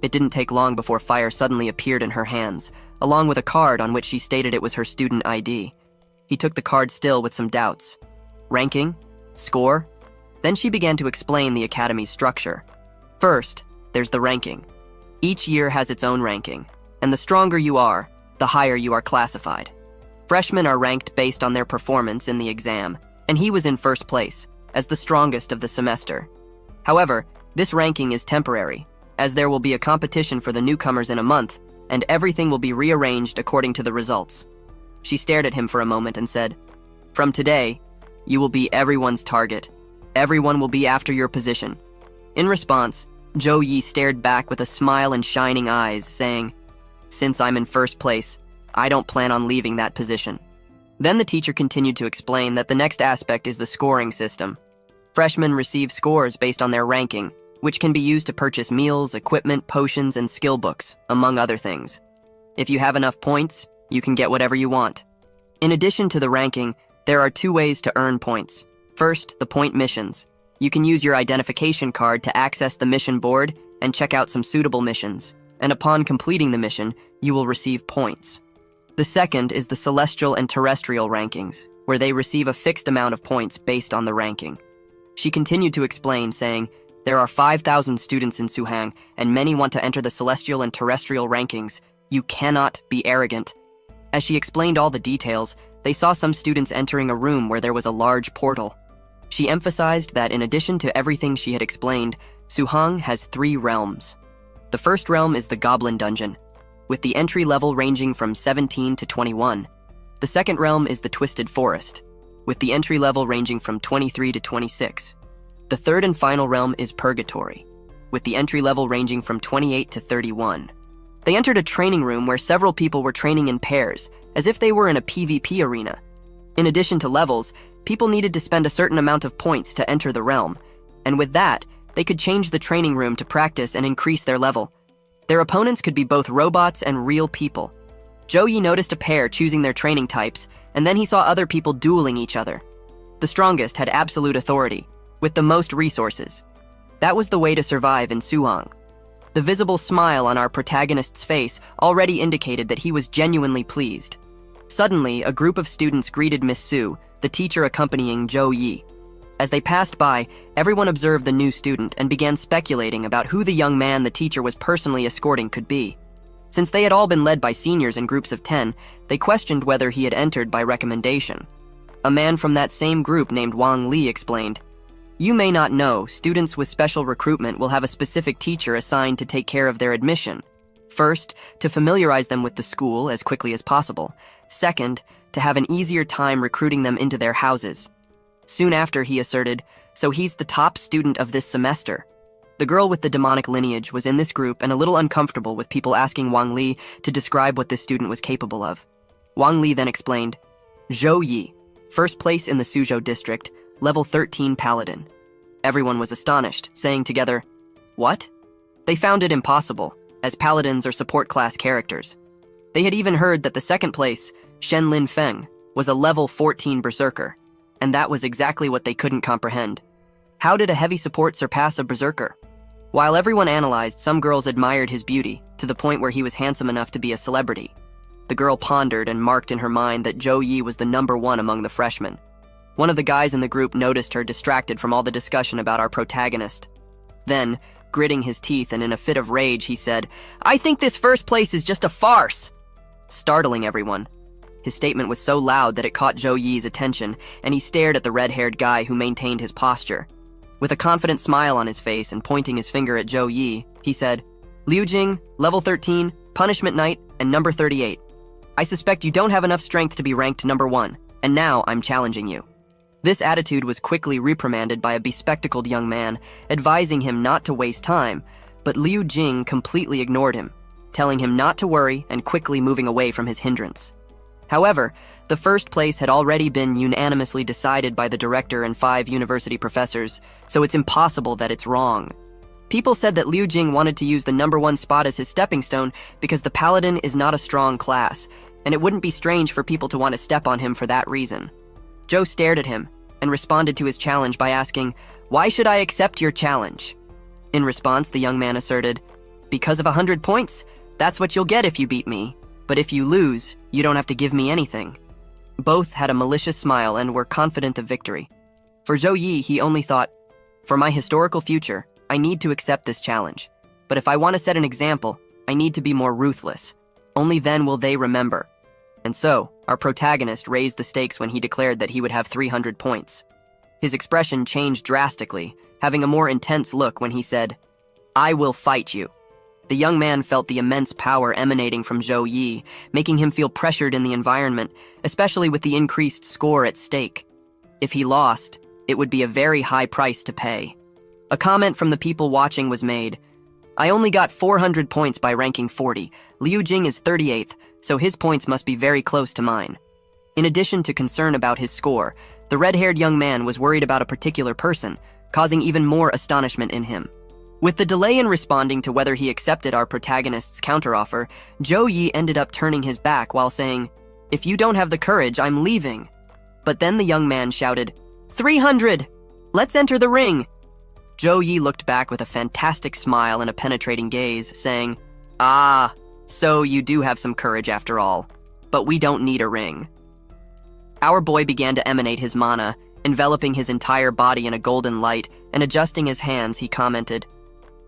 [SPEAKER 1] It didn't take long before fire suddenly appeared in her hands, along with a card on which she stated it was her student ID. He took the card still with some doubts. Ranking? Score? Then she began to explain the academy's structure. First, there's the ranking. Each year has its own ranking, and the stronger you are, the higher you are classified. Freshmen are ranked based on their performance in the exam, and he was in first place, as the strongest of the semester. However, this ranking is temporary, as there will be a competition for the newcomers in a month, and everything will be rearranged according to the results. She stared at him for a moment and said, "From today, you will be everyone's target. Everyone will be after your position." In response, Zhou Yi stared back with a smile and shining eyes, saying, "Since I'm in first place, I don't plan on leaving that position." Then the teacher continued to explain that the next aspect is the scoring system. Freshmen receive scores based on their ranking, which can be used to purchase meals, equipment, potions, and skill books, among other things. If you have enough points, you can get whatever you want. In addition to the ranking, there are 2 ways to earn points. First, the point missions. You can use your identification card to access the mission board and check out some suitable missions, and upon completing the mission, you will receive points. The second is the celestial and terrestrial rankings, where they receive a fixed amount of points based on the ranking. She continued to explain, saying, "There are 5,000 students in Suhang, and many want to enter the celestial and terrestrial rankings. You cannot be arrogant." As she explained all the details, they saw some students entering a room where there was a large portal. She emphasized that in addition to everything she had explained, Suhang has 3 realms. The first realm is the Goblin Dungeon, with the entry level ranging from 17 to 21. The second realm is the Twisted Forest, with the entry level ranging from 23 to 26. The third and final realm is Purgatory, with the entry level ranging from 28 to 31. They entered a training room where several people were training in pairs, as if they were in a PvP arena. In addition to levels, people needed to spend a certain amount of points to enter the realm, and with that, they could change the training room to practice and increase their level. Their opponents could be both robots and real people. Zhou Yi noticed a pair choosing their training types, and then he saw other people dueling each other. The strongest had absolute authority, with the most resources. That was the way to survive in Suhang. The visible smile on our protagonist's face already indicated that he was genuinely pleased. Suddenly, a group of students greeted Miss Su, the teacher accompanying Zhou Yi. As they passed by, everyone observed the new student and began speculating about who the young man the teacher was personally escorting could be. Since they had all been led by seniors in groups of 10, they questioned whether he had entered by recommendation. A man from that same group named Wang Li explained, "You may not know, students with special recruitment will have a specific teacher assigned to take care of their admission. First, to familiarize them with the school as quickly as possible. Second, to have an easier time recruiting them into their houses." Soon after, he asserted, "So he's the top student of this semester." The girl with the demonic lineage was in this group and a little uncomfortable with people asking Wang Li to describe what this student was capable of. Wang Li then explained, "Zhou Yi, first place in the Suzhou district, level 13 Paladin." Everyone was astonished, saying together, "What?" They found it impossible, as Paladins are support class characters. They had even heard that the second place, Shen Lin Feng, was a level 14 Berserker, and that was exactly what they couldn't comprehend. How did a heavy support surpass a Berserker? While everyone analyzed, some girls admired his beauty, to the point where he was handsome enough to be a celebrity. The girl pondered and marked in her mind that Zhou Yi was the #1 among the freshmen. One of the guys in the group noticed her distracted from all the discussion about our protagonist. Then, gritting his teeth and in a fit of rage, he said, "I think this first place is just a farce," startling everyone. His statement was so loud that it caught Zhou Yi's attention, and he stared at the red-haired guy who maintained his posture. With a confident smile on his face and pointing his finger at Zhou Yi, he said, "Liu Jing, level 13, punishment knight, and number 38. I suspect you don't have enough strength to be ranked number 1, and now I'm challenging you." This attitude was quickly reprimanded by a bespectacled young man, advising him not to waste time, but Liu Jing completely ignored him, telling him not to worry and quickly moving away from his hindrance. However, the first place had already been unanimously decided by the director and 5 university professors, so it's impossible that it's wrong. People said that Liu Jing wanted to use the number 1 spot as his stepping stone because the Paladin is not a strong class, and it wouldn't be strange for people to want to step on him for that reason. Zhou stared at him and responded to his challenge by asking, "Why should I accept your challenge?" In response, the young man asserted, "Because of 100 points, that's what you'll get if you beat me. But if you lose, you don't have to give me anything." Both had a malicious smile and were confident of victory. For Zhou Yi, he only thought, "For my historical future, I need to accept this challenge. But if I want to set an example, I need to be more ruthless. Only then will they remember." And so, our protagonist raised the stakes when he declared that he would have 300 points. His expression changed drastically, having a more intense look when he said, "I will fight you." The young man felt the immense power emanating from Zhou Yi, making him feel pressured in the environment, especially with the increased score at stake. If he lost, it would be a very high price to pay. A comment from the people watching was made, "I only got 400 points by ranking 40. Liu Jing is 38th, so his points must be very close to mine." In addition to concern about his score, the red-haired young man was worried about a particular person, causing even more astonishment in him. With the delay in responding to whether he accepted our protagonist's counteroffer, Zhou Yi ended up turning his back while saying, "If you don't have the courage, I'm leaving." But then the young man shouted, 300! Let's enter the ring!" Zhou Yi looked back with a fantastic smile and a penetrating gaze, saying, "Ah, so you do have some courage after all. But we don't need a ring." Our boy began to emanate his mana, enveloping his entire body in a golden light, and adjusting his hands, he commented,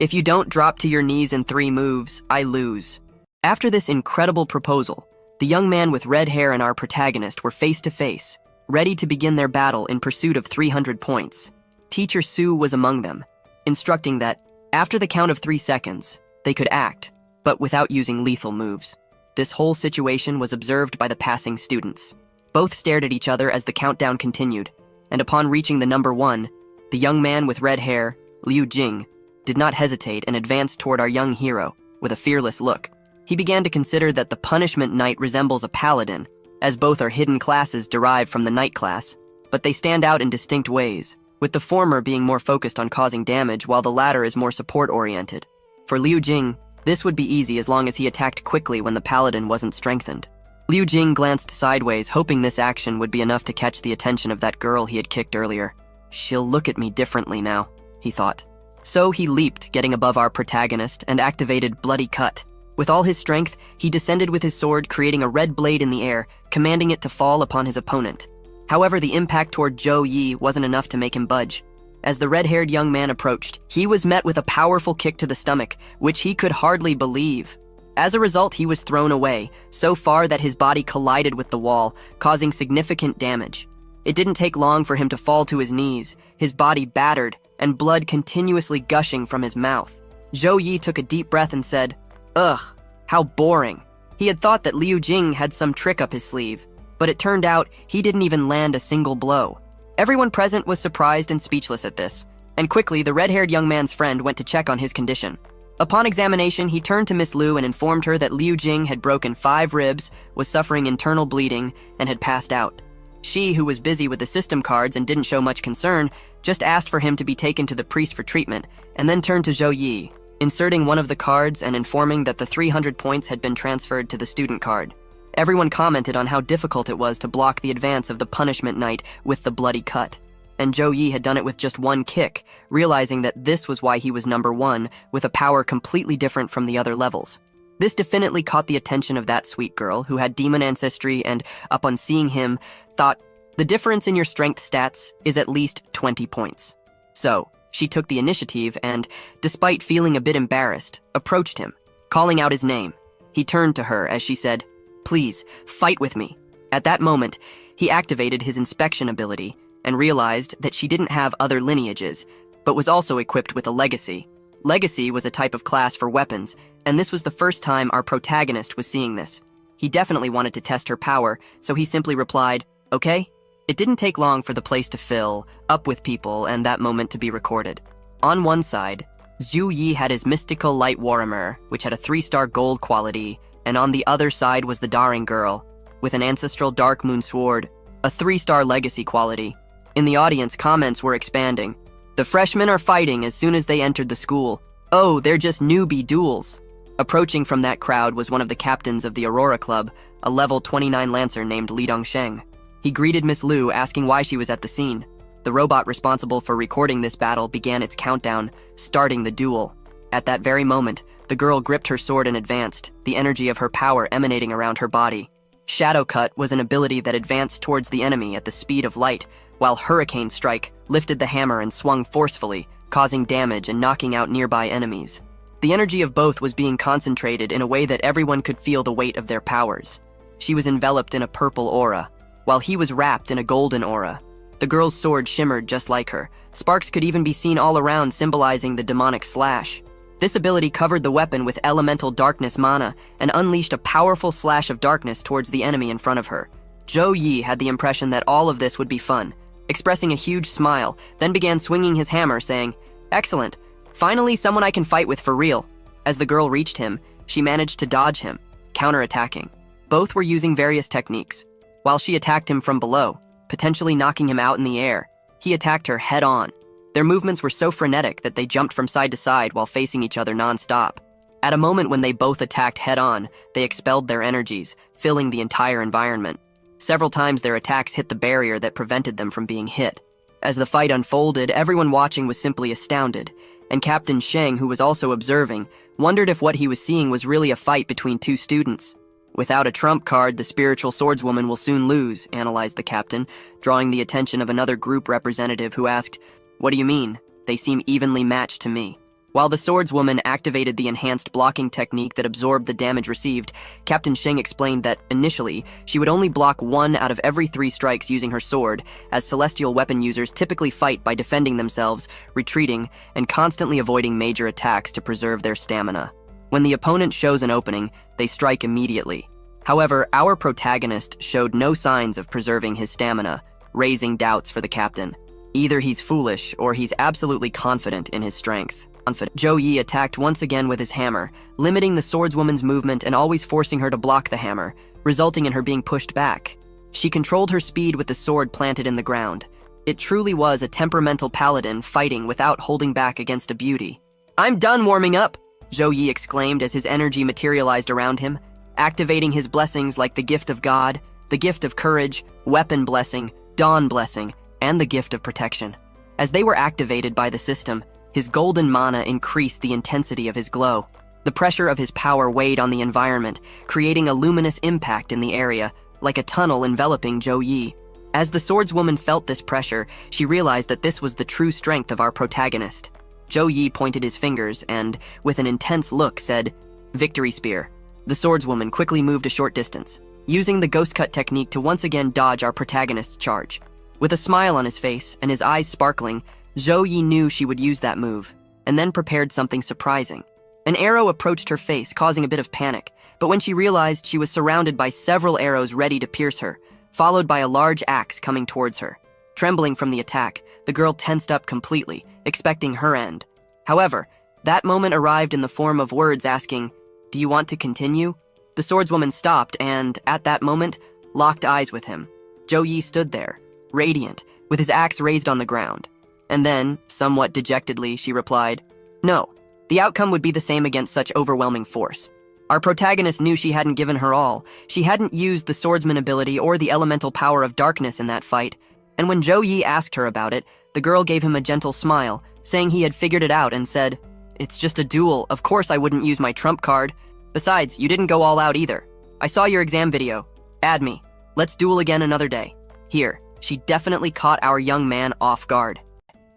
[SPEAKER 1] "If you don't drop to your knees in 3 moves, I lose." After this incredible proposal, the young man with red hair and our protagonist were face to face, ready to begin their battle in pursuit of 300 points. Teacher Su was among them, instructing that, after the count of 3 seconds, they could act, but without using lethal moves. This whole situation was observed by the passing students. Both stared at each other as the countdown continued, and upon reaching the number 1, the young man with red hair, Liu Jing, did not hesitate and advanced toward our young hero with a fearless look. He began to consider that the punishment knight resembles a paladin, as both are hidden classes derived from the knight class, but they stand out in distinct ways, with the former being more focused on causing damage while the latter is more support-oriented. For Liu Jing, this would be easy as long as he attacked quickly when the paladin wasn't strengthened. Liu Jing glanced sideways, hoping this action would be enough to catch the attention of that girl he had kicked earlier. "She'll look at me differently now," he thought. So he leaped, getting above our protagonist, and activated Bloody Cut. With all his strength, he descended with his sword, creating a red blade in the air, commanding it to fall upon his opponent. However, the impact toward Zhou Yi wasn't enough to make him budge. As the red-haired young man approached, he was met with a powerful kick to the stomach, which he could hardly believe. As a result, he was thrown away, so far that his body collided with the wall, causing significant damage. It didn't take long for him to fall to his knees, his body battered, and blood continuously gushing from his mouth. Zhou Yi took a deep breath and said, "Ugh, how boring." He had thought that Liu Jing had some trick up his sleeve, but it turned out he didn't even land a single blow. Everyone present was surprised and speechless at this, and quickly the red-haired young man's friend went to check on his condition. Upon examination, he turned to Miss Liu and informed her that Liu Jing had broken 5 ribs, was suffering internal bleeding, and had passed out. She, who was busy with the system cards and didn't show much concern, just asked for him to be taken to the priest for treatment, and then turned to Zhou Yi, inserting one of the cards and informing that the 300 points had been transferred to the student card. Everyone commented on how difficult it was to block the advance of the punishment knight with the bloody cut. And Zhou Yi had done it with just 1 kick, realizing that this was why he was number 1, with a power completely different from the other levels. This definitely caught the attention of that sweet girl who had demon ancestry and, upon seeing him, thought, "The difference in your strength stats is at least 20 points. So, she took the initiative and, despite feeling a bit embarrassed, approached him, calling out his name. He turned to her as she said, "Please, fight with me." At that moment, he activated his inspection ability and realized that she didn't have other lineages, but was also equipped with a legacy. Legacy was a type of class for weapons, and this was the first time our protagonist was seeing this. He definitely wanted to test her power, so he simply replied, "Okay?" It didn't take long for the place to fill up with people and that moment to be recorded. On one side, Zhu Yi had his mystical light warhammer, which had a 3-star gold quality, and on the other side was the Daring Girl, with an ancestral dark moon sword, a 3-star legacy quality. In the audience, comments were expanding. The freshmen are fighting as soon as they entered the school. Oh, they're just newbie duels. Approaching from that crowd was one of the captains of the Aurora Club, a level 29 lancer named Li Dongsheng. He greeted Miss Liu, asking why she was at the scene. The robot responsible for recording this battle began its countdown, starting the duel. At that very moment, the girl gripped her sword and advanced, the energy of her power emanating around her body. Shadow Cut was an ability that advanced towards the enemy at the speed of light, while Hurricane Strike lifted the hammer and swung forcefully, causing damage and knocking out nearby enemies. The energy of both was being concentrated in a way that everyone could feel the weight of their powers. She was enveloped in a purple aura, while he was wrapped in a golden aura. The girl's sword shimmered just like her. Sparks could even be seen all around, symbolizing the demonic slash. This ability covered the weapon with elemental darkness mana and unleashed a powerful slash of darkness towards the enemy in front of her. Zhou Yi had the impression that all of this would be fun, expressing a huge smile, then began swinging his hammer, saying, "Excellent. Finally someone I can fight with for real." As the girl reached him, she managed to dodge him, counterattacking. Both were using various techniques. While she attacked him from below, potentially knocking him out in the air, he attacked her head-on. Their movements were so frenetic that they jumped from side to side while facing each other non-stop. At a moment when they both attacked head-on, they expelled their energies, filling the entire environment. Several times their attacks hit the barrier that prevented them from being hit. As the fight unfolded, everyone watching was simply astounded, and Captain Sheng, who was also observing, wondered if what he was seeing was really a fight between two students. "Without a trump card, the spiritual swordswoman will soon lose," analyzed the captain, drawing the attention of another group representative who asked, "What do you mean? They seem evenly matched to me." While the swordswoman activated the enhanced blocking technique that absorbed the damage received, Captain Sheng explained that, initially, she would only block 1 out of every 3 strikes using her sword, as celestial weapon users typically fight by defending themselves, retreating, and constantly avoiding major attacks to preserve their stamina. When the opponent shows an opening, they strike immediately. However, our protagonist showed no signs of preserving his stamina, raising doubts for the captain. Either he's foolish or he's absolutely confident in his strength. Zhou Yi attacked once again with his hammer, limiting the swordswoman's movement and always forcing her to block the hammer, resulting in her being pushed back. She controlled her speed with the sword planted in the ground. It truly was a temperamental paladin fighting without holding back against a beauty. "I'm done warming up," Zhou Yi exclaimed as his energy materialized around him, activating his blessings like the gift of God, the gift of courage, weapon blessing, dawn blessing, and the gift of protection. As they were activated by the system, his golden mana increased the intensity of his glow. The pressure of his power weighed on the environment, creating a luminous impact in the area, like a tunnel enveloping Zhou Yi. As the swordswoman felt this pressure, she realized that this was the true strength of our protagonist. Zhou Yi pointed his fingers and, with an intense look, said, "Victory Spear." The swordswoman quickly moved a short distance, using the ghost cut technique to once again dodge our protagonist's charge. With a smile on his face and his eyes sparkling, Zhou Yi knew she would use that move, and then prepared something surprising. An arrow approached her face, causing a bit of panic, but when she realized she was surrounded by several arrows ready to pierce her, followed by a large axe coming towards her. Trembling from the attack, the girl tensed up completely, expecting her end. However, that moment arrived in the form of words asking, "Do you want to continue?" The swordswoman stopped and, at that moment, locked eyes with him. Zhou Yi stood there, radiant, with his axe raised on the ground. And then, somewhat dejectedly, she replied, "No, the outcome would be the same against such overwhelming force." Our protagonist knew she hadn't given her all. She hadn't used the swordsman ability or the elemental power of darkness in that fight. And when Zhou Yi asked her about it, the girl gave him a gentle smile, saying he had figured it out and said, "It's just a duel. Of course I wouldn't use my trump card. Besides, you didn't go all out either. I saw your exam video. Add me. Let's duel again another day." Here, she definitely caught our young man off guard.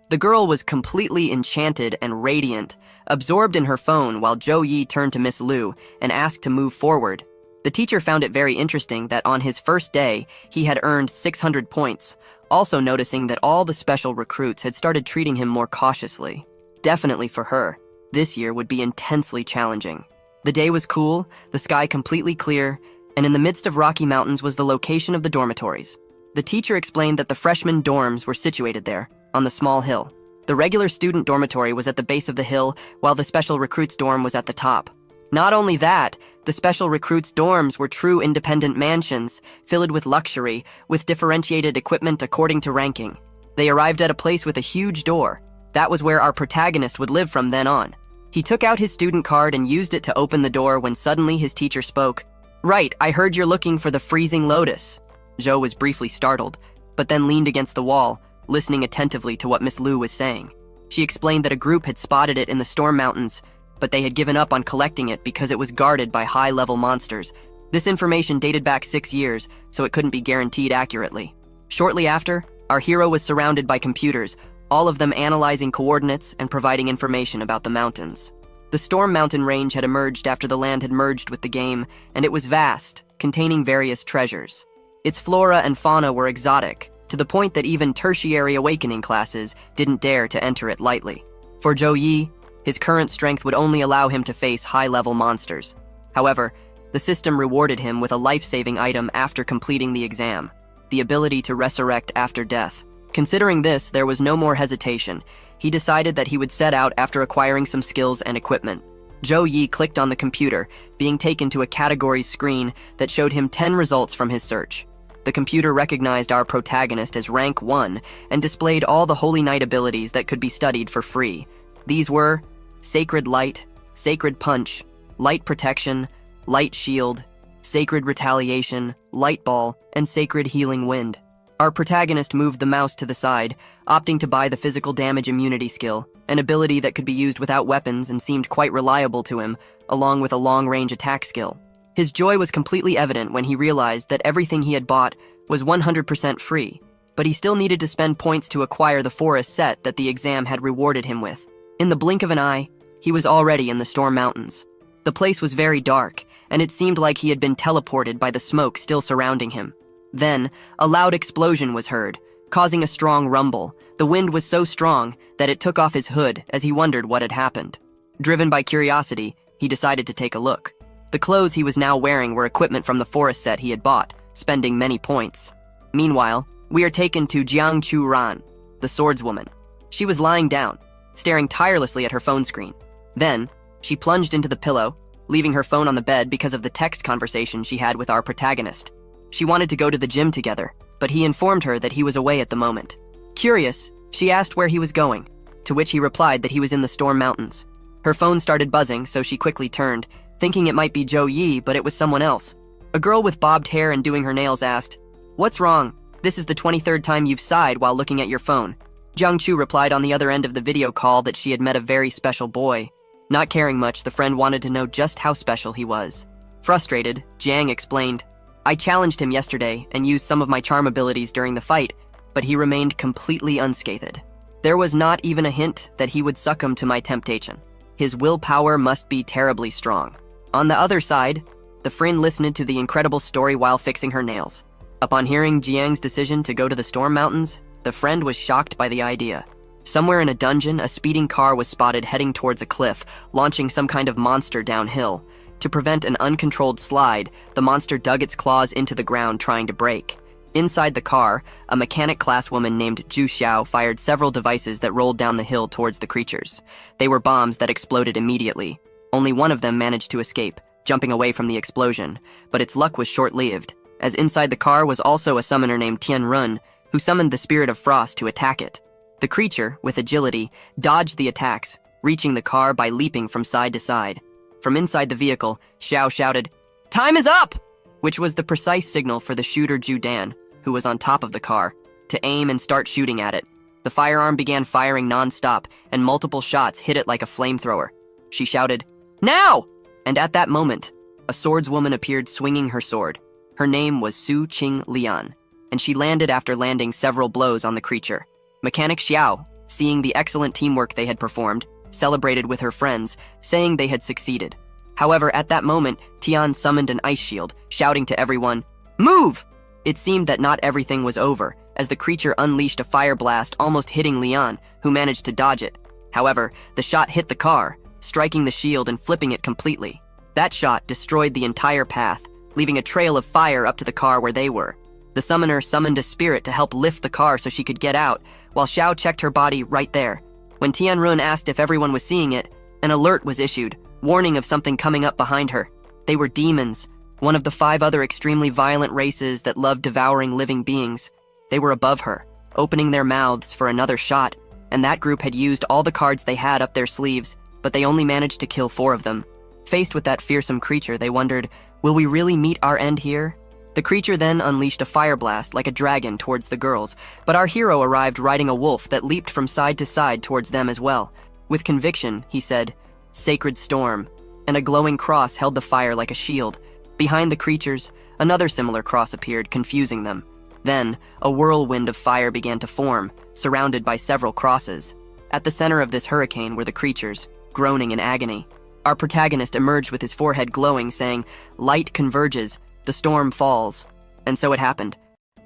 [SPEAKER 1] The girl was completely enchanted and radiant, absorbed in her phone while Zhou Yi turned to Miss Liu and asked to move forward. The teacher found it very interesting that on his first day, he had earned 600 points, also noticing that all the special recruits had started treating him more cautiously. Definitely for her, this year would be intensely challenging. The day was cool, the sky completely clear, and in the midst of Rocky Mountains was the location of the dormitories. The teacher explained that the freshman dorms were situated there, on the small hill. The regular student dormitory was at the base of the hill, while the special recruits dorm was at the top. Not only that, the special recruits' dorms were true independent mansions, filled with luxury, with differentiated equipment according to ranking. They arrived at a place with a huge door. That was where our protagonist would live from then on. He took out his student card and used it to open the door when suddenly his teacher spoke. "Right, I heard you're looking for the freezing lotus." Zhou was briefly startled, but then leaned against the wall, listening attentively to what Miss Lu was saying. She explained that a group had spotted it in the Storm Mountains, but they had given up on collecting it because it was guarded by high-level monsters. This information dated back 6 years, so it couldn't be guaranteed accurately. Shortly after, our hero was surrounded by computers, all of them analyzing coordinates and providing information about the mountains. The Storm Mountain range had emerged after the land had merged with the game, and it was vast, containing various treasures. Its flora and fauna were exotic, to the point that even tertiary awakening classes didn't dare to enter it lightly. For Zhou Yi, his current strength would only allow him to face high-level monsters. However, the system rewarded him with a life-saving item after completing the exam, the ability to resurrect after death. Considering this, there was no more hesitation. He decided that he would set out after acquiring some skills and equipment. Zhou Yi clicked on the computer, being taken to a categories screen that showed him 10 results from his search. The computer recognized our protagonist as rank 1 and displayed all the Holy Knight abilities that could be studied for free. These were Sacred Light, Sacred Punch, Light Protection, Light Shield, Sacred Retaliation, Light Ball, and Sacred Healing Wind. Our protagonist moved the mouse to the side, opting to buy the physical damage immunity skill, an ability that could be used without weapons and seemed quite reliable to him, along with a long-range attack skill. His joy was completely evident when he realized that everything he had bought was 100% free, but he still needed to spend points to acquire the forest set that the exam had rewarded him with. In the blink of an eye, he was already in the Storm Mountains. The place was very dark, and it seemed like he had been teleported by the smoke still surrounding him. Then, a loud explosion was heard, causing a strong rumble. The wind was so strong that it took off his hood as he wondered what had happened. Driven by curiosity, he decided to take a look. The clothes he was now wearing were equipment from the forest set he had bought, spending many points. Meanwhile, we are taken to Jiang Chu Ran, the swordswoman. She was lying down, staring tirelessly at her phone screen. Then, she plunged into the pillow, leaving her phone on the bed because of the text conversation she had with our protagonist. She wanted to go to the gym together, but he informed her that he was away at the moment. Curious, she asked where he was going, to which he replied that he was in the Storm Mountains. Her phone started buzzing, so she quickly turned, thinking it might be Zhou Yi, but it was someone else. A girl with bobbed hair and doing her nails asked, "What's wrong? This is the 23rd time you've sighed while looking at your phone." Jiang Chu replied on the other end of the video call that she had met a very special boy. Not caring much, the friend wanted to know just how special he was. Frustrated, Jiang explained, "I challenged him yesterday and used some of my charm abilities during the fight, but he remained completely unscathed. There was not even a hint that he would succumb to my temptation. His willpower must be terribly strong." On the other side, the friend listened to the incredible story while fixing her nails. Upon hearing Jiang's decision to go to the Storm Mountains, the friend was shocked by the idea. Somewhere in a dungeon, a speeding car was spotted heading towards a cliff, launching some kind of monster downhill. To prevent an uncontrolled slide, the monster dug its claws into the ground trying to break. Inside the car, a mechanic class woman named Zhu Xiao fired several devices that rolled down the hill towards the creatures. They were bombs that exploded immediately. Only one of them managed to escape, jumping away from the explosion, but its luck was short-lived, as inside the car was also a summoner named Tian Run, who summoned the Spirit of Frost to attack it. The creature, with agility, dodged the attacks, reaching the car by leaping from side to side. From inside the vehicle, Xiao shouted, "Time is up!" which was the precise signal for the shooter Zhu Dan, who was on top of the car, to aim and start shooting at it. The firearm began firing non-stop, and multiple shots hit it like a flamethrower. She shouted, "Now!" And at that moment, a swordswoman appeared swinging her sword. Her name was Su Qing Lian, and she landed after landing several blows on the creature. Mechanic Xiao, seeing the excellent teamwork they had performed, celebrated with her friends, saying they had succeeded. However, at that moment, Tian summoned an ice shield, shouting to everyone, "Move!" It seemed that not everything was over, as the creature unleashed a fire blast almost hitting Lian, who managed to dodge it. However, the shot hit the car, striking the shield and flipping it completely. That shot destroyed the entire path, leaving a trail of fire up to the car where they were. The summoner summoned a spirit to help lift the car so she could get out, while Xiao checked her body right there. When Tianrun asked if everyone was seeing it, an alert was issued, warning of something coming up behind her. They were demons, one of the 5 other extremely violent races that loved devouring living beings. They were above her, opening their mouths for another shot, and that group had used all the cards they had up their sleeves, but they only managed to kill 4 of them. Faced with that fearsome creature, they wondered, will we really meet our end here? The creature then unleashed a fire blast like a dragon towards the girls, but our hero arrived riding a wolf that leaped from side to side towards them as well. With conviction, he said, "Sacred storm," and a glowing cross held the fire like a shield. Behind the creatures, another similar cross appeared, confusing them. Then, a whirlwind of fire began to form, surrounded by several crosses. At the center of this hurricane were the creatures, groaning in agony. Our protagonist emerged with his forehead glowing, saying, "Light converges, the storm falls." And so it happened.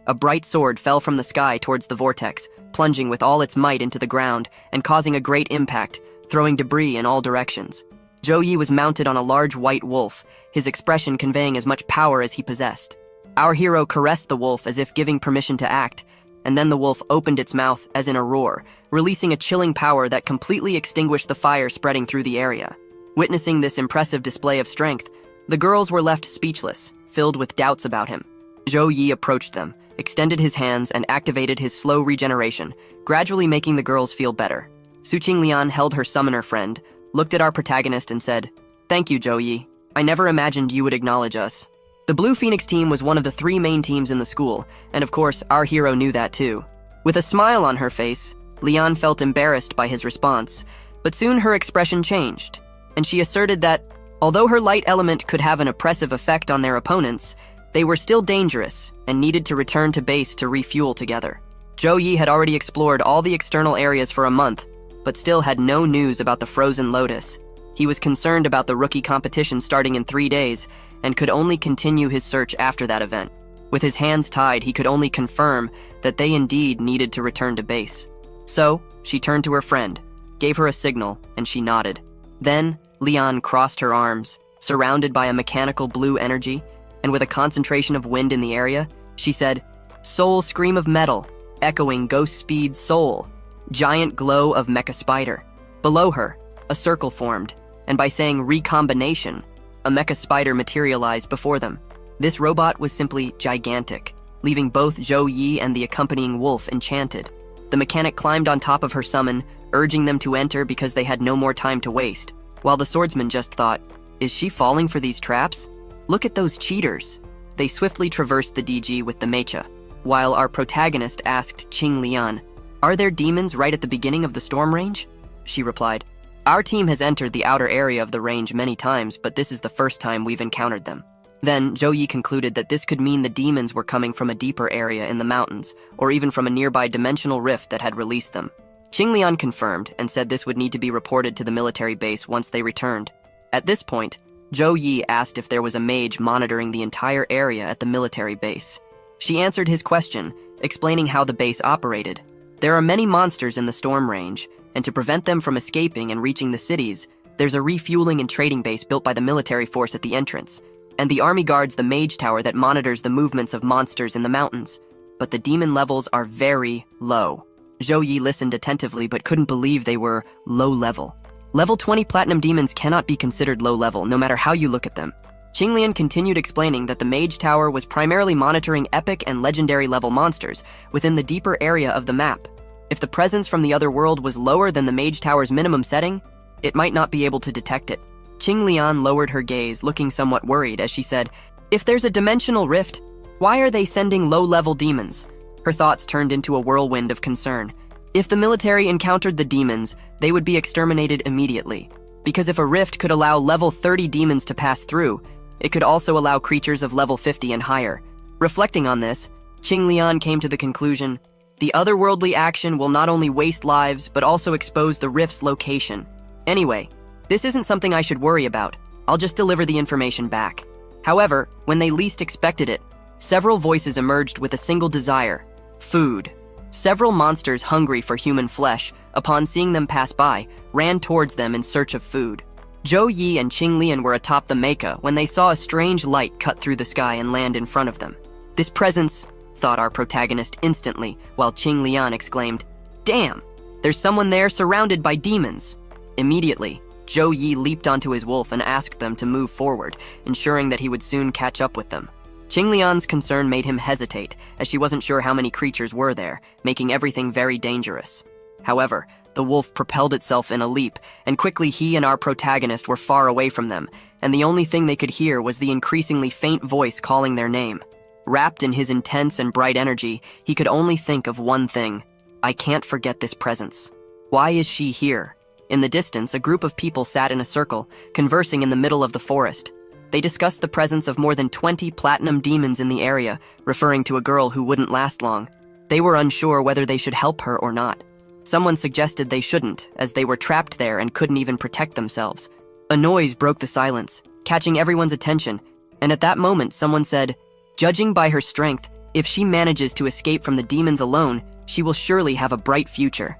[SPEAKER 1] A bright sword fell from the sky towards the vortex, plunging with all its might into the ground and causing a great impact, throwing debris in all directions. Zhou Yi was mounted on a large white wolf, his expression conveying as much power as he possessed. Our hero caressed the wolf as if giving permission to act, and then the wolf opened its mouth as in a roar, releasing a chilling power that completely extinguished the fire spreading through the area. Witnessing this impressive display of strength, the girls were left speechless, filled with doubts about him. Zhou Yi approached them, extended his hands, and activated his slow regeneration, gradually making the girls feel better. Su Qinglian held her summoner friend, looked at our protagonist, and said, "Thank you, Zhou Yi. I never imagined you would acknowledge us." The Blue Phoenix team was one of the 3 main teams in the school, and of course, our hero knew that too. With a smile on her face, Lian felt embarrassed by his response, but soon her expression changed, and she asserted that, although her light element could have an oppressive effect on their opponents, they were still dangerous and needed to return to base to refuel together. Zhou Yi had already explored all the external areas for a month, but still had no news about the Frozen Lotus. He was concerned about the rookie competition starting in 3 days, and could only continue his search after that event. With his hands tied, he could only confirm that they indeed needed to return to base. So, she turned to her friend, gave her a signal, and she nodded. Then, Lian crossed her arms, surrounded by a mechanical blue energy, and with a concentration of wind in the area, she said, "Soul scream of metal, echoing ghost speed soul, giant glow of mecha spider." Below her, a circle formed, and by saying recombination, a mecha spider materialized before them. This robot was simply gigantic, leaving both Zhou Yi and the accompanying wolf enchanted. The mechanic climbed on top of her summon, urging them to enter because they had no more time to waste, while the swordsman just thought, "Is she falling for these traps? Look at those cheaters." They swiftly traversed the DG with the mecha, while our protagonist asked Qing Lian, "Are there demons right at the beginning of the storm range?" She replied, "Our team has entered the outer area of the range many times, but this is the first time we've encountered them." Then, Zhou Yi concluded that this could mean the demons were coming from a deeper area in the mountains, or even from a nearby dimensional rift that had released them. Qinglian confirmed and said this would need to be reported to the military base once they returned. At this point, Zhou Yi asked if there was a mage monitoring the entire area at the military base. She answered his question, explaining how the base operated. There are many monsters in the storm range, and to prevent them from escaping and reaching the cities, there's a refueling and trading base built by the military force at the entrance, and the army guards the mage tower that monitors the movements of monsters in the mountains. But the demon levels are very low. Zhou Yi listened attentively but couldn't believe they were low level. Level 20 platinum demons cannot be considered low level, no matter how you look at them. Qinglian continued explaining that the mage tower was primarily monitoring epic and legendary level monsters within the deeper area of the map. If the presence from the other world was lower than the mage tower's minimum setting, it might not be able to detect it. Qinglian lowered her gaze, looking somewhat worried as she said, "If there's a dimensional rift, why are they sending low-level demons?" Her thoughts turned into a whirlwind of concern. If the military encountered the demons, they would be exterminated immediately. Because if a rift could allow level 30 demons to pass through, it could also allow creatures of level 50 and higher. Reflecting on this, Qinglian came to the conclusion, the otherworldly action will not only waste lives, but also expose the rift's location. Anyway, this isn't something I should worry about. I'll just deliver the information back. However, when they least expected it, several voices emerged with a single desire: food. Several monsters hungry for human flesh, upon seeing them pass by, ran towards them in search of food. Zhou Yi and Qing Lian were atop the mecha when they saw a strange light cut through the sky and land in front of them. This presence, thought our protagonist instantly, while Qing Lian exclaimed, "Damn! There's someone there surrounded by demons." Immediately, Zhou Yi leaped onto his wolf and asked them to move forward, ensuring that he would soon catch up with them. Qing Lian's concern made him hesitate, as she wasn't sure how many creatures were there, making everything very dangerous. However, the wolf propelled itself in a leap, and quickly he and our protagonist were far away from them, and the only thing they could hear was the increasingly faint voice calling their name. Wrapped in his intense and bright energy, he could only think of one thing: I can't forget this presence. Why is she here? In the distance, a group of people sat in a circle, conversing in the middle of the forest. They discussed the presence of more than 20 platinum demons in the area, referring to a girl who wouldn't last long. They were unsure whether they should help her or not. Someone suggested they shouldn't, as they were trapped there and couldn't even protect themselves. A noise broke the silence, catching everyone's attention, and at that moment someone said, "Judging by her strength, if she manages to escape from the demons alone, she will surely have a bright future."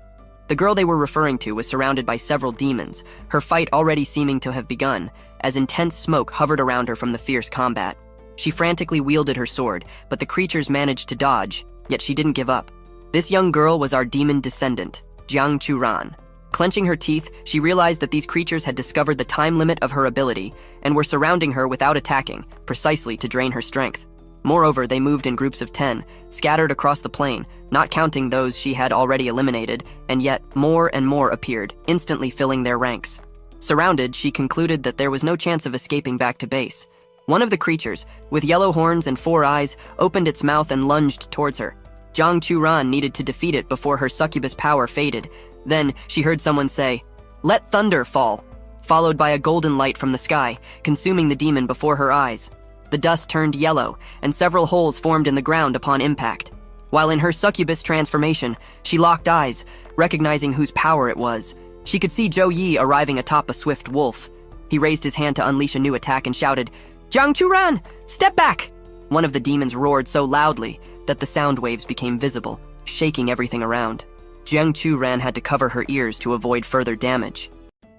[SPEAKER 1] The girl they were referring to was surrounded by several demons, her fight already seeming to have begun, as intense smoke hovered around her from the fierce combat. She frantically wielded her sword, but the creatures managed to dodge, yet she didn't give up. This young girl was our demon descendant, Jiang Churan. Clenching her teeth, she realized that these creatures had discovered the time limit of her ability and were surrounding her without attacking, precisely to drain her strength. Moreover, they moved in groups of 10, scattered across the plain, not counting those she had already eliminated, and yet more and more appeared, instantly filling their ranks. Surrounded, she concluded that there was no chance of escaping back to base. One of the creatures, with yellow horns and 4 eyes, opened its mouth and lunged towards her. Jiang Churan needed to defeat it before her succubus power faded. Then, she heard someone say, "Let thunder fall," followed by a golden light from the sky, consuming the demon before her eyes. The dust turned yellow, and several holes formed in the ground upon impact. While in her succubus transformation, she locked eyes, recognizing whose power it was. She could see Zhou Yi arriving atop a swift wolf. He raised his hand to unleash a new attack and shouted, "Jiang Churan, step back!" One of the demons roared so loudly that the sound waves became visible, shaking everything around. Jiang Churan had to cover her ears to avoid further damage.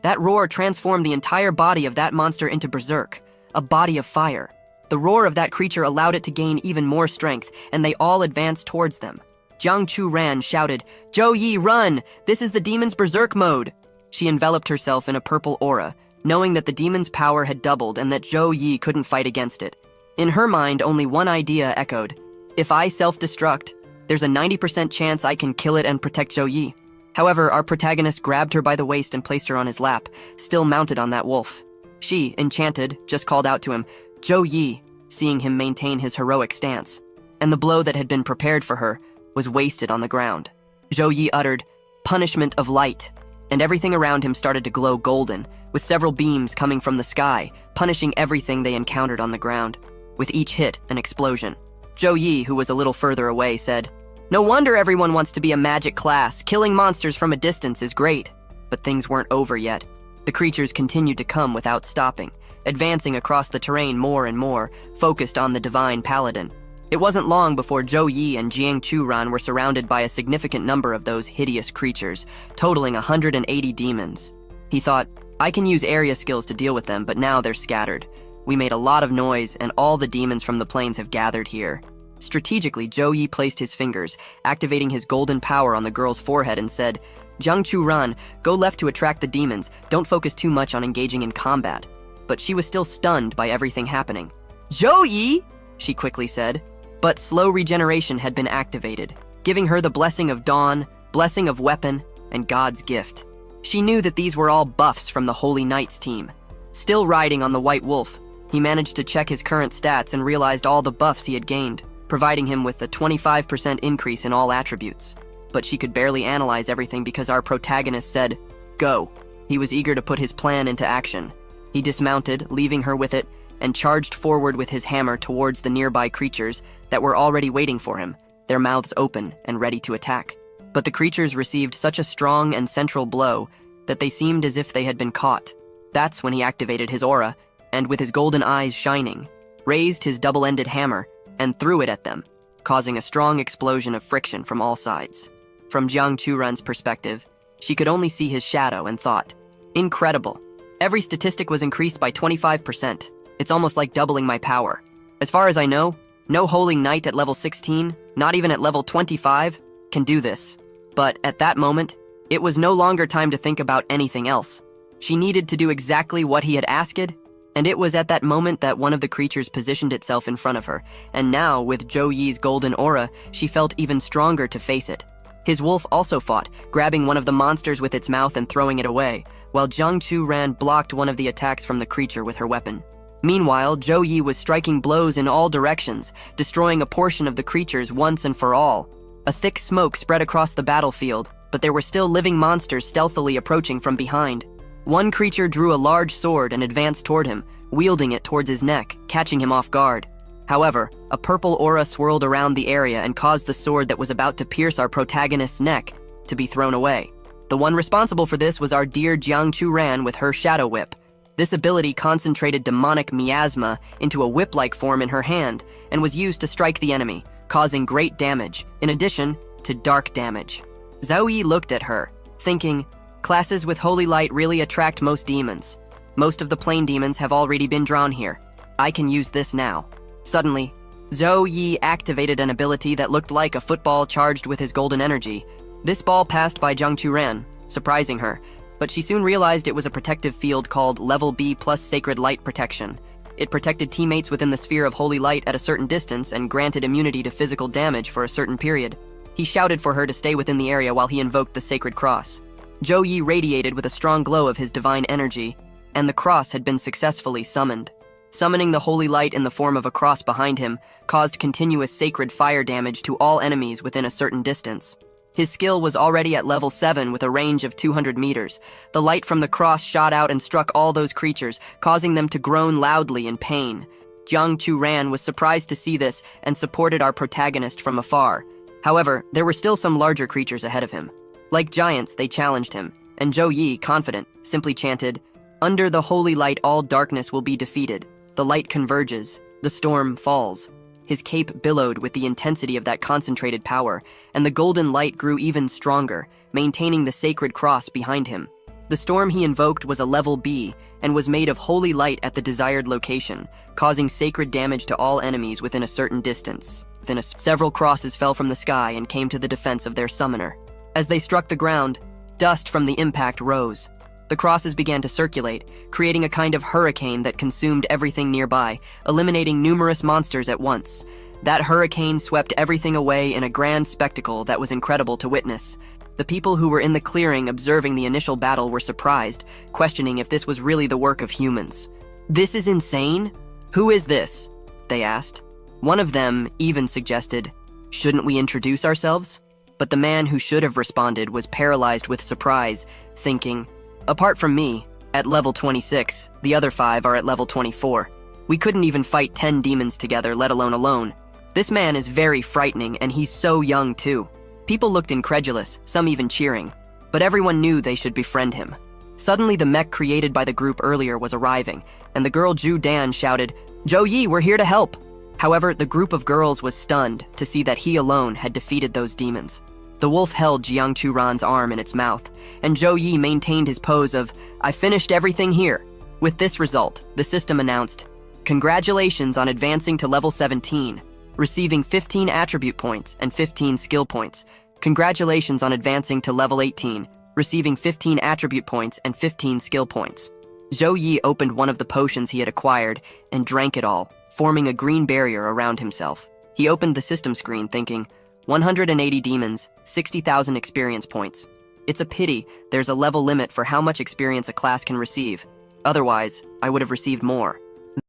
[SPEAKER 1] That roar transformed the entire body of that monster into berserk, a body of fire. The roar of that creature allowed it to gain even more strength, and they all advanced towards them. Jiang Churan shouted, "Zhou Yi, run! This is the demon's berserk mode!" She enveloped herself in a purple aura, knowing that the demon's power had doubled and that Zhou Yi couldn't fight against it. In her mind, only one idea echoed: if I self-destruct, there's a 90% chance I can kill it and protect Zhou Yi. However, our protagonist grabbed her by the waist and placed her on his lap, still mounted on that wolf. She, enchanted, just called out to him, "Zhou Yi," seeing him maintain his heroic stance. And the blow that had been prepared for her was wasted on the ground. Zhou Yi uttered, "Punishment of light," and everything around him started to glow golden, with several beams coming from the sky, punishing everything they encountered on the ground. With each hit, an explosion. Zhou Yi, who was a little further away, said, "No wonder everyone wants to be a magic class. Killing monsters from a distance is great." But things weren't over yet. The creatures continued to come without stopping, advancing across the terrain more and more, focused on the divine Paladin. It wasn't long before Zhou Yi and Jiang Churan were surrounded by a significant number of those hideous creatures, totaling 180 demons. He thought, I can use area skills to deal with them, but now they're scattered. We made a lot of noise, and all the demons from the plains have gathered here. Strategically, Zhou Yi placed his fingers, activating his golden power on the girl's forehead and said, "Jiang Churan, go left to attract the demons. Don't focus too much on engaging in combat." But she was still stunned by everything happening. "Zhou Yi," she quickly said. But slow regeneration had been activated, giving her the blessing of dawn, blessing of weapon, and God's gift. She knew that these were all buffs from the Holy Knights team. Still riding on the White Wolf, he managed to check his current stats and realized all the buffs he had gained, providing him with a 25% increase in all attributes. But she could barely analyze everything because our protagonist said, "Go." He was eager to put his plan into action. He dismounted, leaving her with it, and charged forward with his hammer towards the nearby creatures that were already waiting for him, their mouths open and ready to attack. But the creatures received such a strong and central blow that they seemed as if they had been caught. That's when he activated his aura, and with his golden eyes shining, raised his double-ended hammer and threw it at them, causing a strong explosion of friction from all sides. From Jiang Churan's perspective, she could only see his shadow and thought, incredible. Every statistic was increased by 25%. It's almost like doubling my power. As far as I know, no holy knight at level 16, not even at level 25, can do this. But at that moment, it was no longer time to think about anything else. She needed to do exactly what he had asked, and it was at that moment that one of the creatures positioned itself in front of her, and now, with Zhou Yi's golden aura, she felt even stronger to face it. His wolf also fought, grabbing one of the monsters with its mouth and throwing it away, while Jiang Churan blocked one of the attacks from the creature with her weapon. Meanwhile, Zhou Yi was striking blows in all directions, destroying a portion of the creatures once and for all. A thick smoke spread across the battlefield, but there were still living monsters stealthily approaching from behind. One creature drew a large sword and advanced toward him, wielding it towards his neck, catching him off guard. However, a purple aura swirled around the area and caused the sword that was about to pierce our protagonist's neck to be thrown away. The one responsible for this was our dear Jiang Churan with her Shadow Whip. This ability concentrated demonic miasma into a whip-like form in her hand and was used to strike the enemy, causing great damage, in addition to dark damage. Zhou Yi looked at her, thinking, classes with holy light really attract most demons. Most of the plain demons have already been drawn here. I can use this now. Suddenly, Zhou Yi activated an ability that looked like a football charged with his golden energy. This ball passed by Jiang Churan, surprising her, but she soon realized it was a protective field called Level B plus Sacred Light Protection. It protected teammates within the sphere of holy light at a certain distance and granted immunity to physical damage for a certain period. He shouted for her to stay within the area while he invoked the Sacred Cross. Zhou Yi radiated with a strong glow of his divine energy, and the cross had been successfully summoned. Summoning the holy light in the form of a cross behind him caused continuous sacred fire damage to all enemies within a certain distance. His skill was already at level 7 with a range of 200 meters. The light from the cross shot out and struck all those creatures, causing them to groan loudly in pain. Jiang Churan was surprised to see this and supported our protagonist from afar. However, there were still some larger creatures ahead of him. Like giants, they challenged him, and Zhou Yi, confident, simply chanted, "Under the holy light all darkness will be defeated. The light converges, the storm falls." His cape billowed with the intensity of that concentrated power, and the golden light grew even stronger, maintaining the sacred cross behind him. The storm he invoked was a level B, and was made of holy light at the desired location, causing sacred damage to all enemies within a certain distance. Several crosses fell from the sky and came to the defense of their summoner. As they struck the ground, dust from the impact rose. The crosses began to circulate, creating a kind of hurricane that consumed everything nearby, eliminating numerous monsters at once. That hurricane swept everything away in a grand spectacle that was incredible to witness. The people who were in the clearing observing the initial battle were surprised, questioning if this was really the work of humans. "This is insane? Who is this?" they asked. One of them even suggested, "Shouldn't we introduce ourselves?" But the man who should have responded was paralyzed with surprise, thinking, "Apart from me, at level 26, the other 5 are at level 24. We couldn't even fight 10 demons together, let alone alone. This man is very frightening, and he's so young too." People looked incredulous, some even cheering, but everyone knew they should befriend him. Suddenly the mech created by the group earlier was arriving, and the girl Zhu Dan shouted, "Zhou Yi, we're here to help!" However, the group of girls was stunned to see that he alone had defeated those demons. The wolf held Jiang Churan's arm in its mouth, and Zhou Yi maintained his pose of, "I finished everything here." With this result, the system announced, "Congratulations on advancing to level 17, receiving 15 attribute points and 15 skill points. Congratulations on advancing to level 18, receiving 15 attribute points and 15 skill points." Zhou Yi opened one of the potions he had acquired and drank it all, forming a green barrier around himself. He opened the system screen thinking, 180 demons, 60,000 experience points. It's a pity there's a level limit for how much experience a class can receive. Otherwise, I would have received more.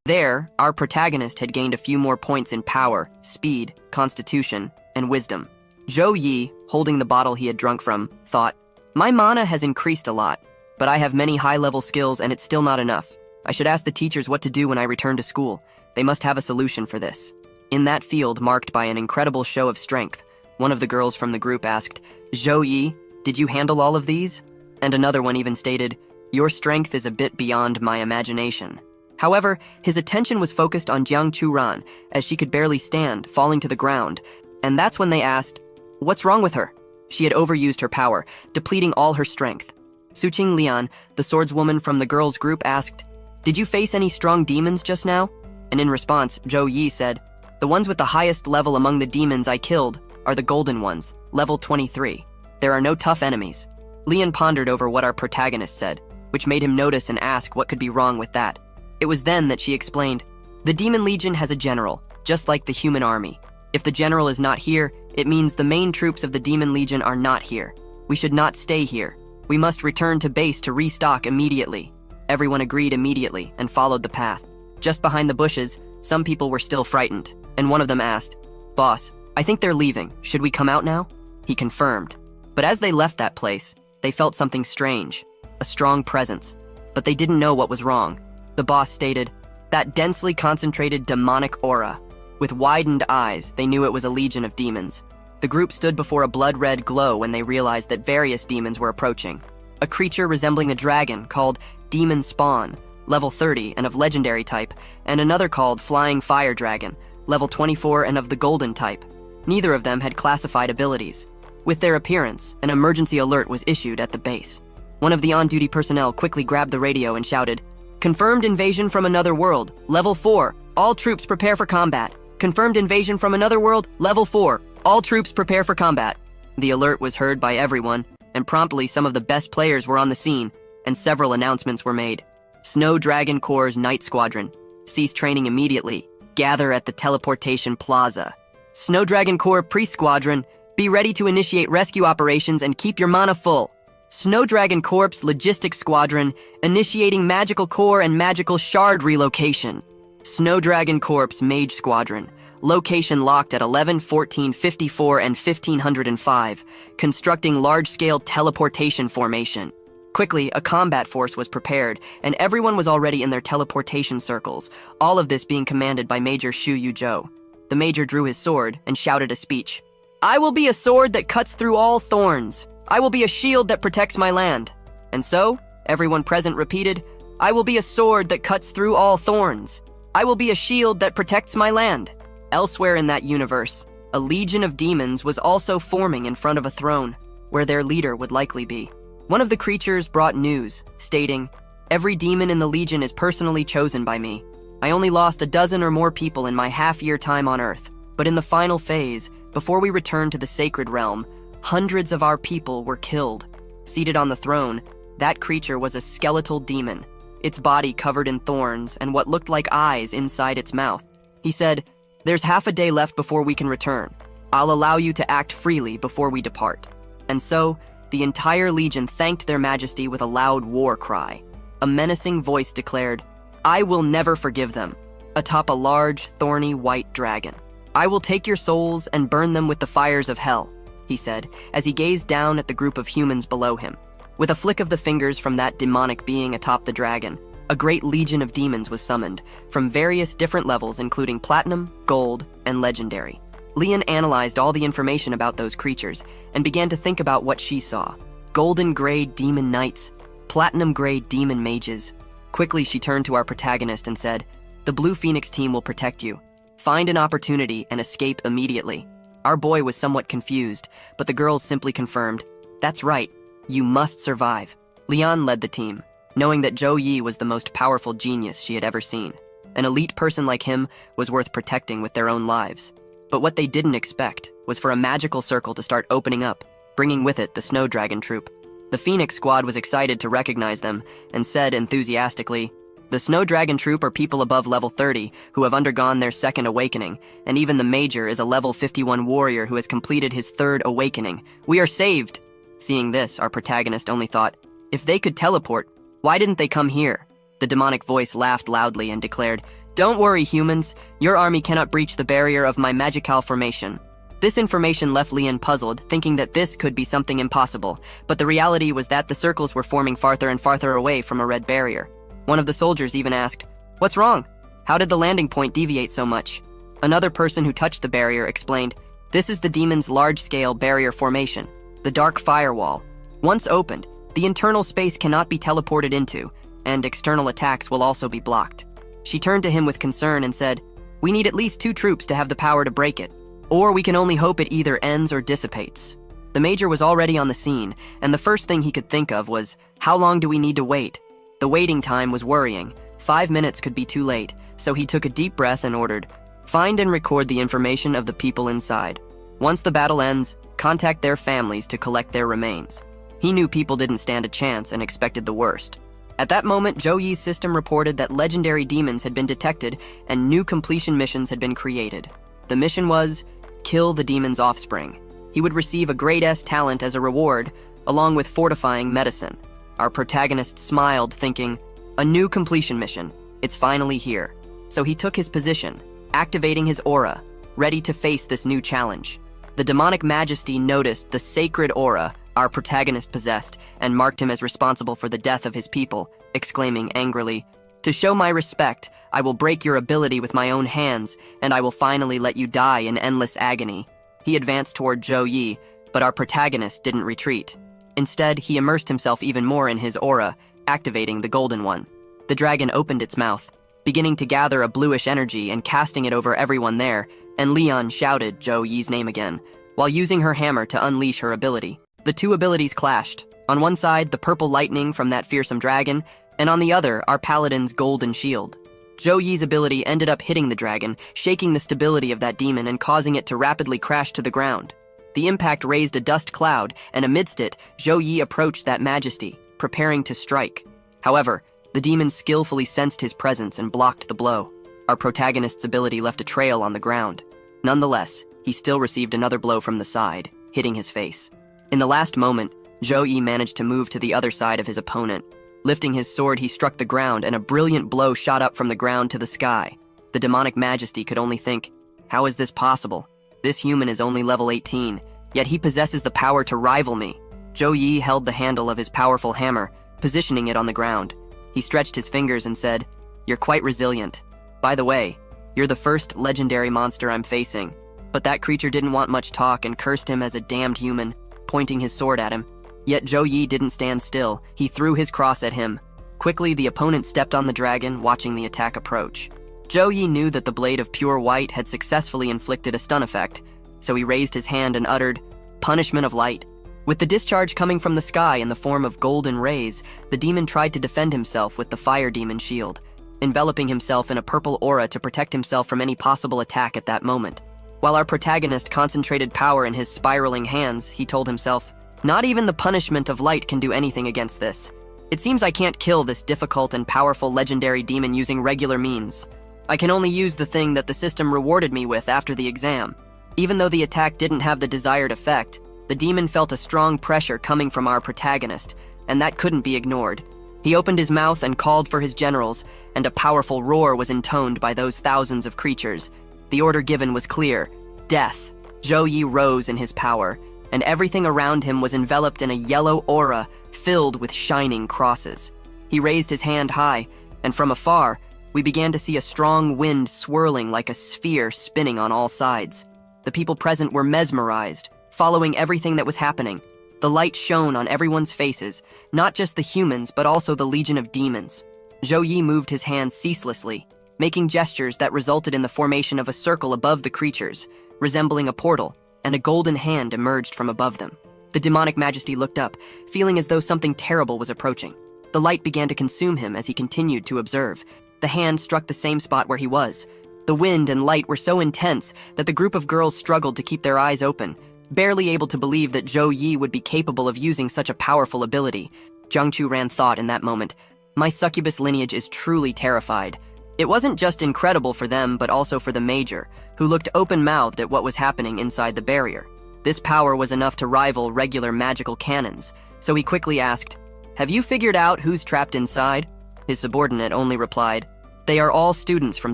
[SPEAKER 1] There, our protagonist had gained a few more points in power, speed, constitution, and wisdom. Zhou Yi, holding the bottle he had drunk from, thought, "My mana has increased a lot, but I have many high-level skills and it's still not enough. I should ask the teachers what to do when I return to school. They must have a solution for this." In that field marked by an incredible show of strength, one of the girls from the group asked, "Zhou Yi, did you handle all of these?" And another one even stated, "Your strength is a bit beyond my imagination." However, his attention was focused on Jiang Churan, as she could barely stand, falling to the ground. And that's when they asked, "What's wrong with her?" She had overused her power, depleting all her strength. Suqing Lian, the swordswoman from the girls' group, asked, "Did you face any strong demons just now?" And in response, Zhou Yi said, "The ones with the highest level among the demons I killed are the golden ones, level 23. There are no tough enemies." Lian pondered over what our protagonist said, which made him notice and ask what could be wrong with that. It was then that she explained, "The Demon Legion has a general, just like the human army. If the general is not here, it means the main troops of the Demon Legion are not here. We should not stay here. We must return to base to restock immediately." Everyone agreed immediately and followed the path. Just behind the bushes, some people were still frightened, and one of them asked, "Boss, I think they're leaving. Should we come out now?" He confirmed. But as they left that place, they felt something strange, a strong presence, but they didn't know what was wrong. The boss stated, "That densely concentrated demonic aura." With widened eyes, they knew it was a legion of demons. The group stood before a blood-red glow when they realized that various demons were approaching. A creature resembling a dragon called Demon Spawn, level 30 and of legendary type, and another called Flying Fire Dragon, level 24 and of the golden type. Neither of them had classified abilities. With their appearance, an emergency alert was issued at the base. One of the on-duty personnel quickly grabbed the radio and shouted, "Confirmed invasion from another world, level 4. All troops prepare for combat. Confirmed invasion from another world, level 4. All troops prepare for combat." The alert was heard by everyone, and promptly some of the best players were on the scene, and several announcements were made. Snow Dragon Corps' Night Squadron. Cease training immediately. Gather at the Teleportation Plaza. Snow Dragon Corps Pre-Squadron. Be ready to initiate rescue operations and keep your mana full. Snow Dragon Corps Logistics Squadron. Initiating Magical Core and Magical Shard relocation. Snow Dragon Corps Mage Squadron. Location locked at 11, 14, 54, and 1505. Constructing large-scale teleportation formation. Quickly, a combat force was prepared, and everyone was already in their teleportation circles, all of this being commanded by Major Shu Yuzhou. The Major drew his sword and shouted a speech. "I will be a sword that cuts through all thorns. I will be a shield that protects my land." And so, everyone present repeated, "I will be a sword that cuts through all thorns. I will be a shield that protects my land." Elsewhere in that universe, a legion of demons was also forming in front of a throne, where their leader would likely be. One of the creatures brought news, stating, "Every demon in the legion is personally chosen by me. I only lost a dozen or more people in my half-year time on Earth, but in the final phase, before we returned to the sacred realm, hundreds of our people were killed." Seated on the throne, that creature was a skeletal demon, its body covered in thorns and what looked like eyes inside its mouth. He said, "There's half a day left before we can return. I'll allow you to act freely before we depart." And so, the entire legion thanked their majesty with a loud war cry. A menacing voice declared, "I will never forgive them," atop a large, thorny white dragon. "I will take your souls and burn them with the fires of hell," he said, as he gazed down at the group of humans below him. With a flick of the fingers from that demonic being atop the dragon, a great legion of demons was summoned, from various different levels including Platinum, Gold, and Legendary. Lian analyzed all the information about those creatures and began to think about what she saw. Golden Gray Demon Knights, Platinum Gray Demon Mages. Quickly she turned to our protagonist and said, "The Blue Phoenix team will protect you. Find an opportunity and escape immediately." Our boy was somewhat confused, but the girls simply confirmed, "That's right, you must survive." Lian led the team, knowing that Zhou Yi was the most powerful genius she had ever seen. An elite person like him was worth protecting with their own lives. But what they didn't expect was for a magical circle to start opening up, bringing with it the Snow Dragon troop. The Phoenix Squad was excited to recognize them and said enthusiastically, "The Snow Dragon troop are people above level 30 who have undergone their second awakening, and even the Major is a level 51 warrior who has completed his third awakening. We are saved!" Seeing this, our protagonist only thought, "If they could teleport, why didn't they come here?" The demonic voice laughed loudly and declared, "Don't worry, humans. Your army cannot breach the barrier of my magical formation." This information left Lian puzzled, thinking that this could be something impossible, but the reality was that the circles were forming farther and farther away from a red barrier. One of the soldiers even asked, "What's wrong? How did the landing point deviate so much?" Another person who touched the barrier explained, "This is the demon's large-scale barrier formation, the Dark Firewall. Once opened, the internal space cannot be teleported into, and external attacks will also be blocked." She turned to him with concern and said, "We need at least 2 troops to have the power to break it, or we can only hope it either ends or dissipates." The Major was already on the scene, and the first thing he could think of was, how long do we need to wait? The waiting time was worrying. 5 minutes could be too late, so he took a deep breath and ordered, "Find and record the information of the people inside. Once the battle ends, contact their families to collect their remains." He knew people didn't stand a chance and expected the worst. At that moment, Zhou Yi's system reported that legendary demons had been detected and new completion missions had been created. The mission was, kill the demon's offspring. He would receive a grade S talent as a reward, along with fortifying medicine. Our protagonist smiled, thinking, a new completion mission. It's finally here. So he took his position, activating his aura, ready to face this new challenge. The demonic majesty noticed the sacred aura our protagonist possessed and marked him as responsible for the death of his people, exclaiming angrily, "To show my respect, I will break your ability with my own hands, and I will finally let you die in endless agony." He advanced toward Zhou Yi, but our protagonist didn't retreat. Instead, he immersed himself even more in his aura, activating the golden one. The dragon opened its mouth, beginning to gather a bluish energy and casting it over everyone there, and Leon shouted Zhou Yi's name again, while using her hammer to unleash her ability. The 2 abilities clashed. On one side, the purple lightning from that fearsome dragon, and on the other, our paladin's golden shield. Zhou Yi's ability ended up hitting the dragon, shaking the stability of that demon and causing it to rapidly crash to the ground. The impact raised a dust cloud, and amidst it, Zhou Yi approached that majesty, preparing to strike. However, the demon skillfully sensed his presence and blocked the blow. Our protagonist's ability left a trail on the ground. Nonetheless, he still received another blow from the side, hitting his face. In the last moment, Zhou Yi managed to move to the other side of his opponent. Lifting his sword, he struck the ground, and a brilliant blow shot up from the ground to the sky. The demonic majesty could only think, how is this possible? This human is only level 18, yet he possesses the power to rival me. Zhou Yi held the handle of his powerful hammer, positioning it on the ground. He stretched his fingers and said, "You're quite resilient. By the way, you're the first legendary monster I'm facing." But that creature didn't want much talk and cursed him as a damned human, pointing his sword at him. Yet Zhou Yi didn't stand still. He threw his cross at him. Quickly, the opponent stepped on the dragon, watching the attack approach. Zhou Yi knew that the blade of pure white had successfully inflicted a stun effect, so he raised his hand and uttered, "Punishment of light." With the discharge coming from the sky in the form of golden rays, the demon tried to defend himself with the fire demon shield, enveloping himself in a purple aura to protect himself from any possible attack at that moment. While our protagonist concentrated power in his spiraling hands, he told himself, "Not even the punishment of light can do anything against this. It seems I can't kill this difficult and powerful legendary demon using regular means. I can only use the thing that the system rewarded me with after the exam." Even though the attack didn't have the desired effect, the demon felt a strong pressure coming from our protagonist, and that couldn't be ignored. He opened his mouth and called for his generals, and a powerful roar was intoned by those thousands of creatures. The order given was clear: death. Zhou Yi rose in his power, and everything around him was enveloped in a yellow aura filled with shining crosses. He raised his hand high, and from afar, we began to see a strong wind swirling like a sphere spinning on all sides. The people present were mesmerized, following everything that was happening. The light shone on everyone's faces, not just the humans, but also the legion of demons. Zhou Yi moved his hands ceaselessly, making gestures that resulted in the formation of a circle above the creatures, resembling a portal, and a golden hand emerged from above them. The demonic majesty looked up, feeling as though something terrible was approaching. The light began to consume him as he continued to observe. The hand struck the same spot where he was. The wind and light were so intense that the group of girls struggled to keep their eyes open, barely able to believe that Zhou Yi would be capable of using such a powerful ability. Jiangchu ran thought in that moment, "My succubus lineage is truly terrified." It wasn't just incredible for them, but also for the Major, who looked open-mouthed at what was happening inside the barrier. This power was enough to rival regular magical cannons, so he quickly asked, "Have you figured out who's trapped inside?" His subordinate only replied, "They are all students from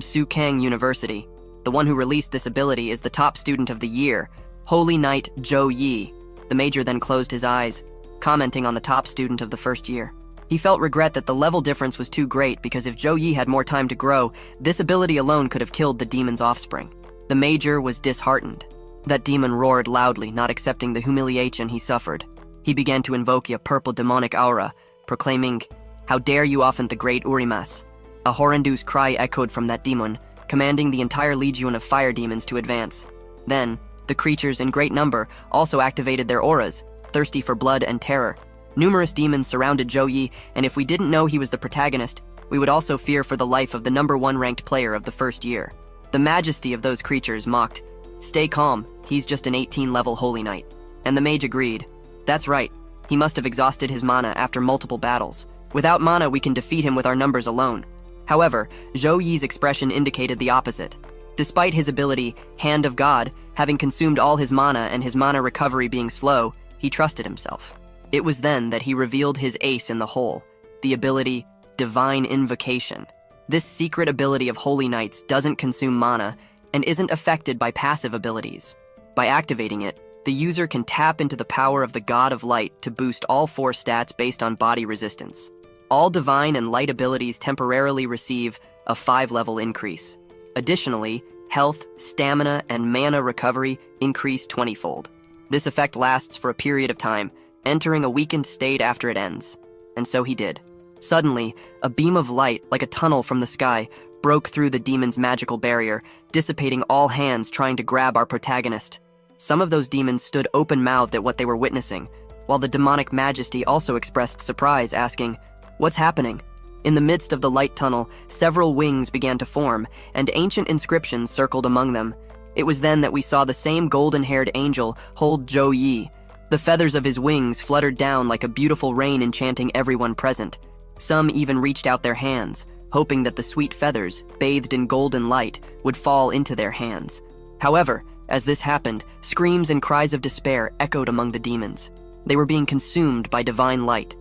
[SPEAKER 1] Sukang University. The one who released this ability is the top student of the year, Holy Knight Zhou Yi." The Major then closed his eyes, commenting on the top student of the first year. He felt regret that the level difference was too great because if Zhou Yi had more time to grow, this ability alone could have killed the demon's offspring. The Major was disheartened. That demon roared loudly, not accepting the humiliation he suffered. He began to invoke a purple demonic aura, proclaiming, "How dare you offend the great Urimas? A horrendous cry echoed from that demon, commanding the entire legion of fire demons to advance. Then, the creatures in great number also activated their auras, thirsty for blood and terror. Numerous demons surrounded Zhou Yi, and if we didn't know he was the protagonist, we would also fear for the life of the #1 ranked player of the first year. The majesty of those creatures mocked, "Stay calm, he's just an 18-level holy knight." And the mage agreed. That's right, he must have exhausted his mana after multiple battles. Without mana, we can defeat him with our numbers alone. However, Zhou Yi's expression indicated the opposite. Despite his ability, Hand of God, having consumed all his mana and his mana recovery being slow, he trusted himself. It was then that he revealed his ace in the hole, the ability Divine Invocation. This secret ability of Holy Knights doesn't consume mana and isn't affected by passive abilities. By activating it, the user can tap into the power of the God of Light to boost all 4 stats based on body resistance. All Divine and Light abilities temporarily receive a 5-level increase. Additionally, health, stamina, and mana recovery increase 20-fold. This effect lasts for a period of time, entering a weakened state after it ends. And so he did. Suddenly, a beam of light, like a tunnel from the sky, broke through the demon's magical barrier, dissipating all hands trying to grab our protagonist. Some of those demons stood open-mouthed at what they were witnessing, while the demonic majesty also expressed surprise, asking, "What's happening?" In the midst of the light tunnel, several wings began to form, and ancient inscriptions circled among them. It was then that we saw the same golden-haired angel hold Zhou Yi. The feathers of his wings fluttered down like a beautiful rain, enchanting everyone present. Some even reached out their hands, hoping that the sweet feathers, bathed in golden light, would fall into their hands. However, as this happened, screams and cries of despair echoed among the demons. They were being consumed by divine light.